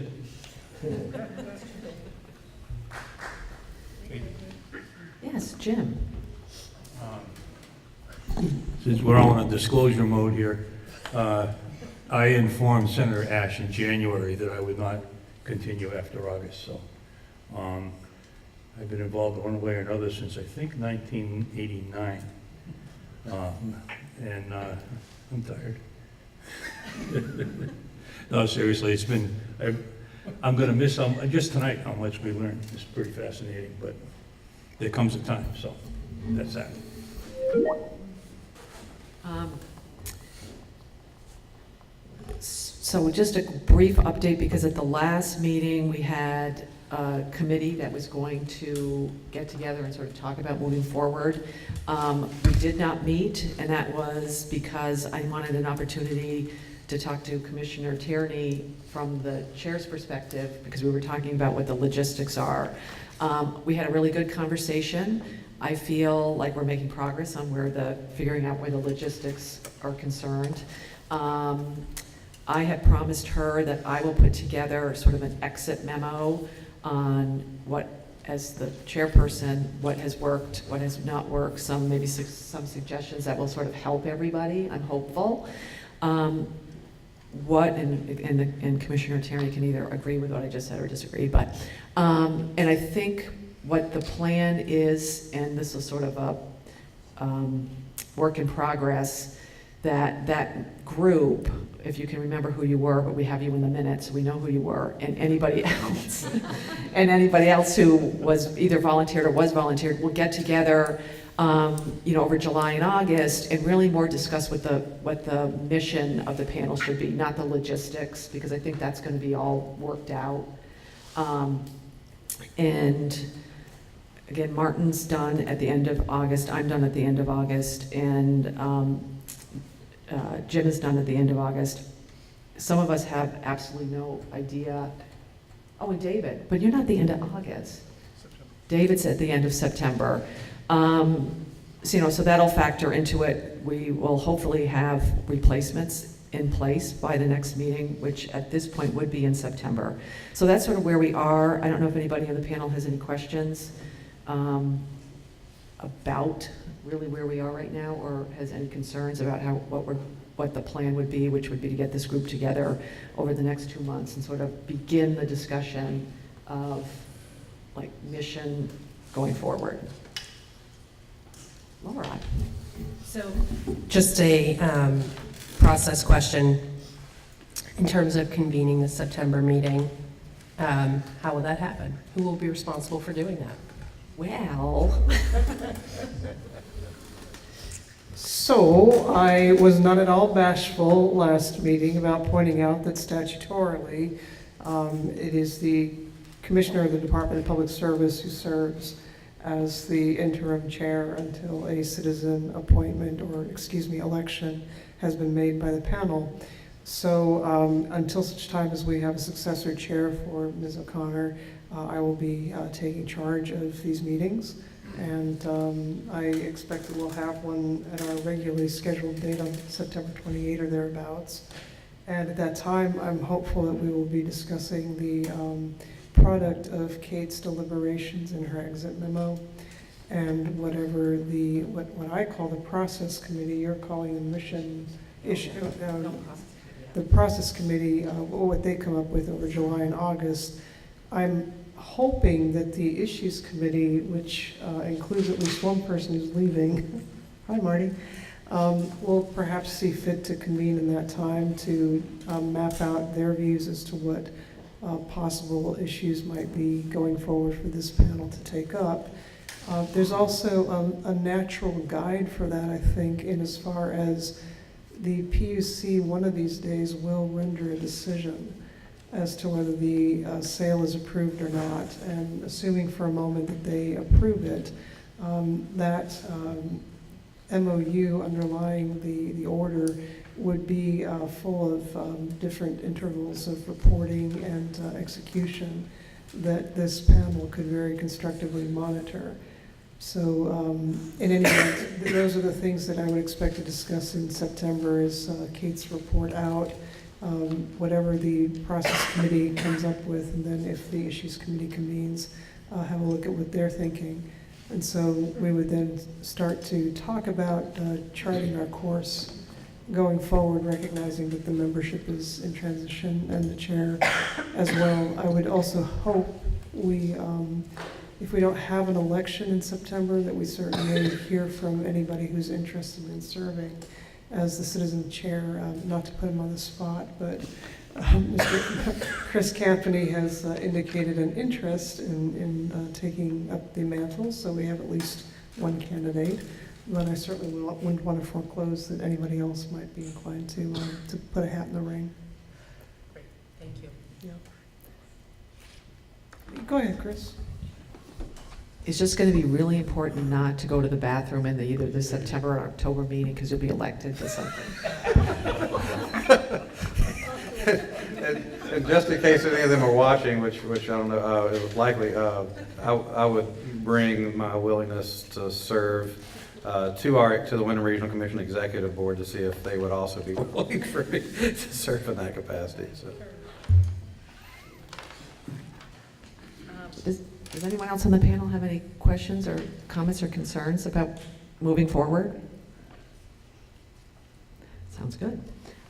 Yes, Jim. Since we're all in a disclosure mode here, I informed Senator Ash in January that I would not continue after August. So I've been involved one way or another since I think 1989. And I'm tired. No, seriously, it's been, I'm going to miss just tonight how much we learned. It's pretty fascinating, but there comes a time, so that's that. So just a brief update, because at the last meeting, we had a committee that was going to get together and sort of talk about moving forward. We did not meet, and that was because I wanted an opportunity to talk to Commissioner Tierney from the chair's perspective, because we were talking about what the logistics are. We had a really good conversation. I feel like we're making progress on figuring out where the logistics are concerned. I have promised her that I will put together sort of an exit memo on what, as the chairperson, what has worked, what has not worked, some suggestions that will sort of help everybody. I'm hopeful. And Commissioner Tierney can either agree with what I just said or disagree, but, and I think what the plan is, and this is sort of a work in progress, that group, if you can remember who you were, but we have you in the minutes, so we know who you were, and anybody else, and anybody else who was either volunteered or was volunteered, will get together, over July and August, and really more discuss what the mission of the panel should be, not the logistics, because I think that's going to be all worked out. And again, Martin's done at the end of August, I'm done at the end of August, and Jim is done at the end of August. Some of us have absolutely no idea. Oh, and David, but you're not the end of August. David's at the end of September. So that'll factor into it. We will hopefully have replacements in place by the next meeting, which at this point would be in September. So that's sort of where we are. I don't know if anybody on the panel has any questions about really where we are right now, or has any concerns about what the plan would be, which would be to get this group together over the next 2 months and sort of begin the discussion of like mission going forward. Laura. So just a process question. In terms of convening the September meeting, how will that happen? Who will be responsible for doing that? Well, So I was not at all bashful last meeting about pointing out that statutorily, it is the Commissioner of the Department of Public Service who serves as the interim chair until a citizen appointment election has been made by the panel. So until such time as we have a successor chair for Ms. O'Connor, I will be taking charge of these meetings. And I expect that we'll have one at our regularly scheduled date on September 28 or thereabouts. And at that time, I'm hopeful that we will be discussing the product of Kate's deliberations in her exit memo, and whatever what I call the process committee, you're calling the mission issue, the process committee, what they come up with over July and August. I'm hoping that the issues committee, which includes at least one person who's leaving, hi Marty, will perhaps see fit to convene in that time to map out their views as to what possible issues might be going forward for this panel to take up. There's also a natural guide for that, I think, in as far as the PUC one of these days will render a decision as to whether the sale is approved or not. And assuming for a moment that they approve it, that MOU underlying the order would be full of different intervals of reporting and execution that this panel could very constructively monitor. So in any event, those are the things that I would expect to discuss in September is Kate's report out, whatever the process committee comes up with, and then if the issues committee convenes, have a look at what they're thinking. And so we would then start to talk about charting our course going forward, recognizing that the membership is in transition and the chair as well. I would also hope we, if we don't have an election in September, that we certainly hear from anybody who's interested in serving as the citizen chair, not to put him on the spot, but Mr. Chris Campany has indicated an interest in taking up the mantle, so we have at least one candidate. But I certainly wouldn't want to foreclose that anybody else might be inclined to put a hat in the ring. Great, thank you. Yeah. Go ahead, Chris. it's just going to be really important not to go to the bathroom in either the September or October meeting, because you'll be elected to something. And just in case any of them are watching, which I don't know, it was likely, I would bring my willingness to serve to the Wyndham Regional Commission Executive Board to see if they would also be willing for me to serve in that capacity. So. Does anyone else on the panel have any questions or comments or concerns about moving forward? Sounds good.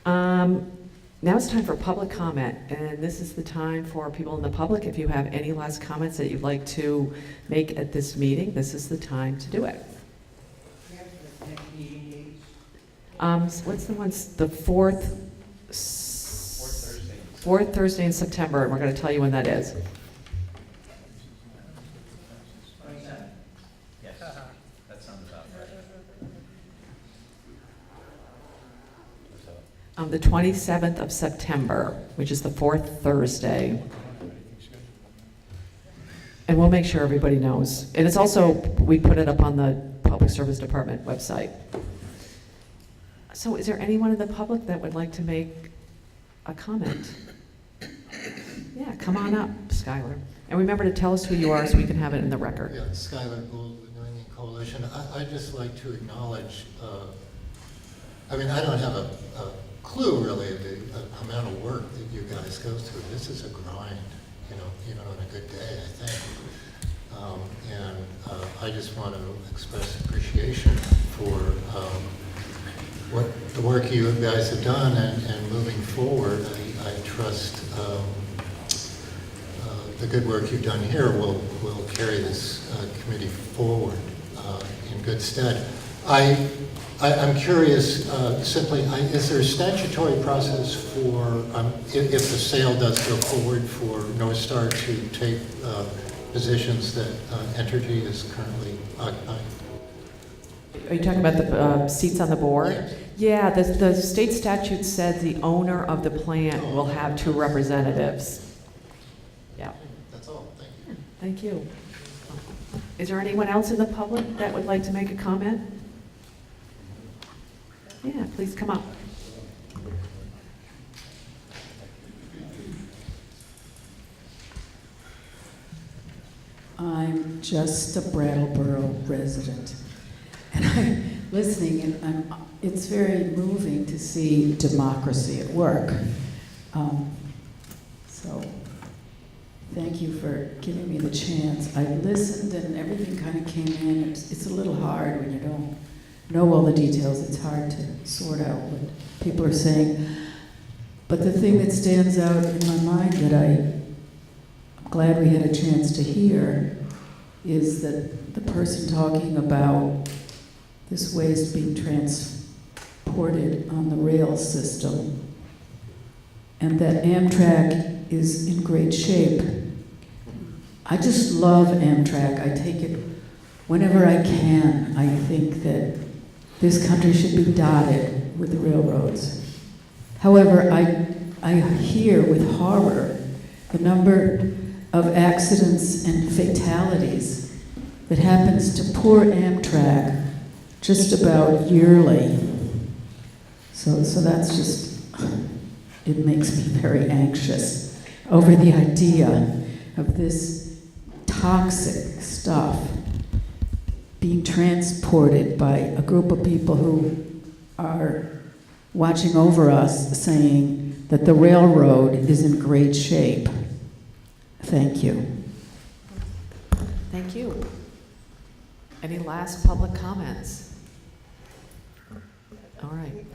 Now it's time for public comment, and this is the time for people in the public. If you have any last comments that you'd like to make at this meeting, this is the time to do it. What's the ones, the fourth Thursday in September, and we're going to tell you when that is. Yes, that sounds about right. The 27th of September, which is the fourth Thursday. And we'll make sure everybody knows. And it's also, we put it up on the Public Service Department website. So is there anyone in the public that would like to make a comment? Yeah, come on up, Skylar. And remember to tell us who you are so we can have it in the record. Yeah, Skylar Gould, the New England Coalition. I'd just like to acknowledge, I mean, I don't have a clue really of the amount of work that you guys go through. This is a grind, you know, even on a good day, I think. I just want to express appreciation for what the work you guys have done and moving forward. I trust the good work you've done here will carry this committee forward in good stead. I'm curious, simply, is there a statutory process for, if the sale does go forward, for North Star to take positions that Entergy is currently occupying? Are you talking about the seats on the board? Yes. Yeah, the state statute said the owner of the plant will have 2 representatives. Yeah. That's all, thank you. Thank you. Is there anyone else in the public that would like to make a comment? Yeah, please come up. I'm just a Brattleboro resident. And I'm listening, and it's very moving to see democracy at work. So thank you for giving me the chance. I listened and everything kind of came in. It's a little hard when you don't know all the details. It's hard to sort out what people are saying. But the thing that stands out in my mind that I'm glad we had a chance to hear is that the person talking about this waste being transported on the rail system and that Amtrak is in great shape. I just love Amtrak. I take it whenever I can. I think that this country should be dotted with railroads. However, I hear with horror the number of accidents and fatalities that happens to poor Amtrak just about yearly. So that's just, it makes me very anxious over the idea of this toxic stuff being transported by a group of people who are watching over us, saying that the railroad is in great shape. Thank you. Thank you. Any last public comments? All right.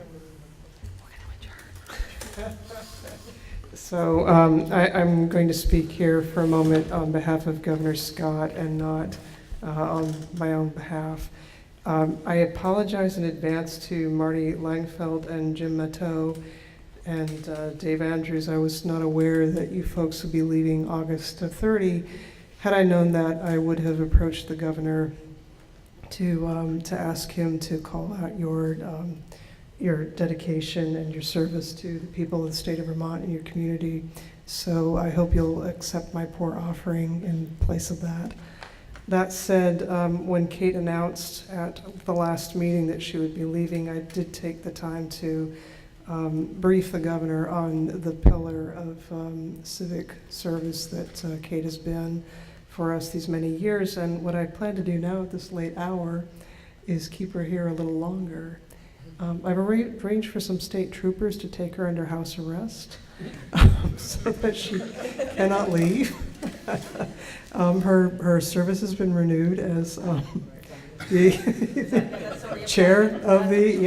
So I'm going to speak here for a moment on behalf of Governor Scott and not on my own behalf. I apologize in advance to Marty Langfeld and Jim Matteau and Dave Andrews. I was not aware that you folks would be leaving August 30. Had I known that, I would have approached the governor to ask him to call out your dedication and your service to the people of the state of Vermont and your community. So I hope you'll accept my poor offering in place of that. That said, when Kate announced at the last meeting that she would be leaving, I did take the time to brief the governor on the pillar of civic service that Kate has been for us these many years. And what I plan to do now at this late hour is keep her here a little longer. I've arranged for some state troopers to take her under house arrest so that she cannot leave. Her service has been renewed as the chair of the,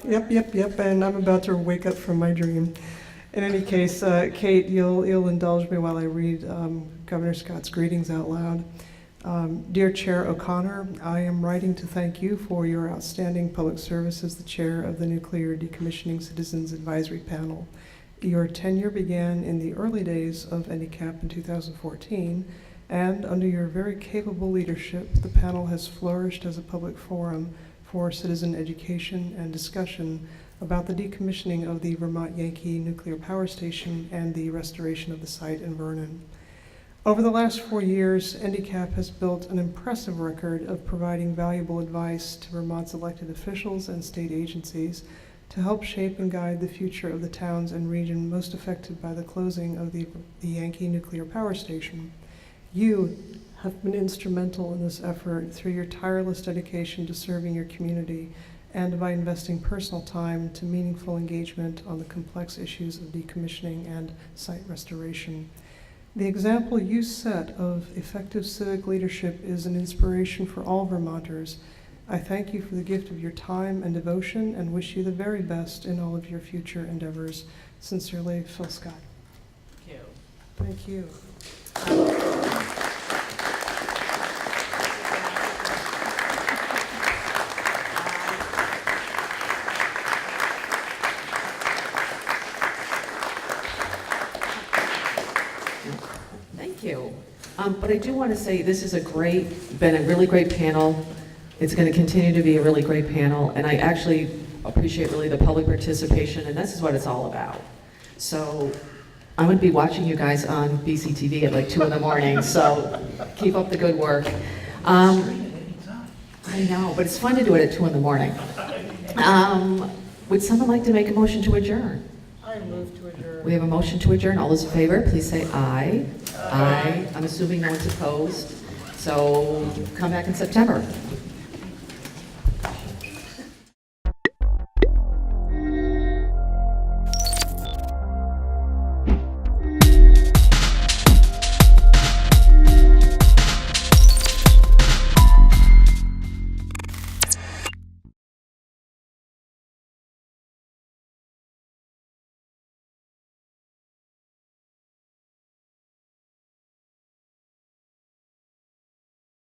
yep, and I'm about to wake up from my dream. In any case, Kate, you'll indulge me while I read Governor Scott's greetings out loud. Dear Chair O'Connor, I am writing to thank you for your outstanding public service as the chair of the Nuclear Decommissioning Citizens Advisory Panel. Your tenure began in the early days of NDCAP in 2014, and under your very capable leadership, the panel has flourished as a public forum for citizen education and discussion about the decommissioning of the Vermont Yankee Nuclear Power Station and the restoration of the site in Vernon. Over the last 4 years, NDCAP has built an impressive record of providing valuable advice to Vermont's elected officials and state agencies to help shape and guide the future of the towns and region most affected by the closing of the Yankee Nuclear Power Station. You have been instrumental in this effort through your tireless dedication to serving your community and by investing personal time to meaningful engagement on the complex issues of decommissioning and site restoration. The example you set of effective civic leadership is an inspiration for all Vermonters. I thank you for the gift of your time and devotion and wish you the very best in all of your future endeavors. Sincerely, Phil Scott. Thank you. Thank you. But I do want to say this is been a really great panel. It's going to continue to be a really great panel, and I actually appreciate really the public participation, and this is what it's all about. So I'm going to be watching you guys on BCTV at like 2 in the morning, so keep up the good work. I know, but it's fun to do it at 2 in the morning. Would someone like to make a motion to adjourn? I move to adjourn. We have a motion to adjourn. All those in favor, please say aye. Aye. I'm assuming no one's opposed. So come back in September.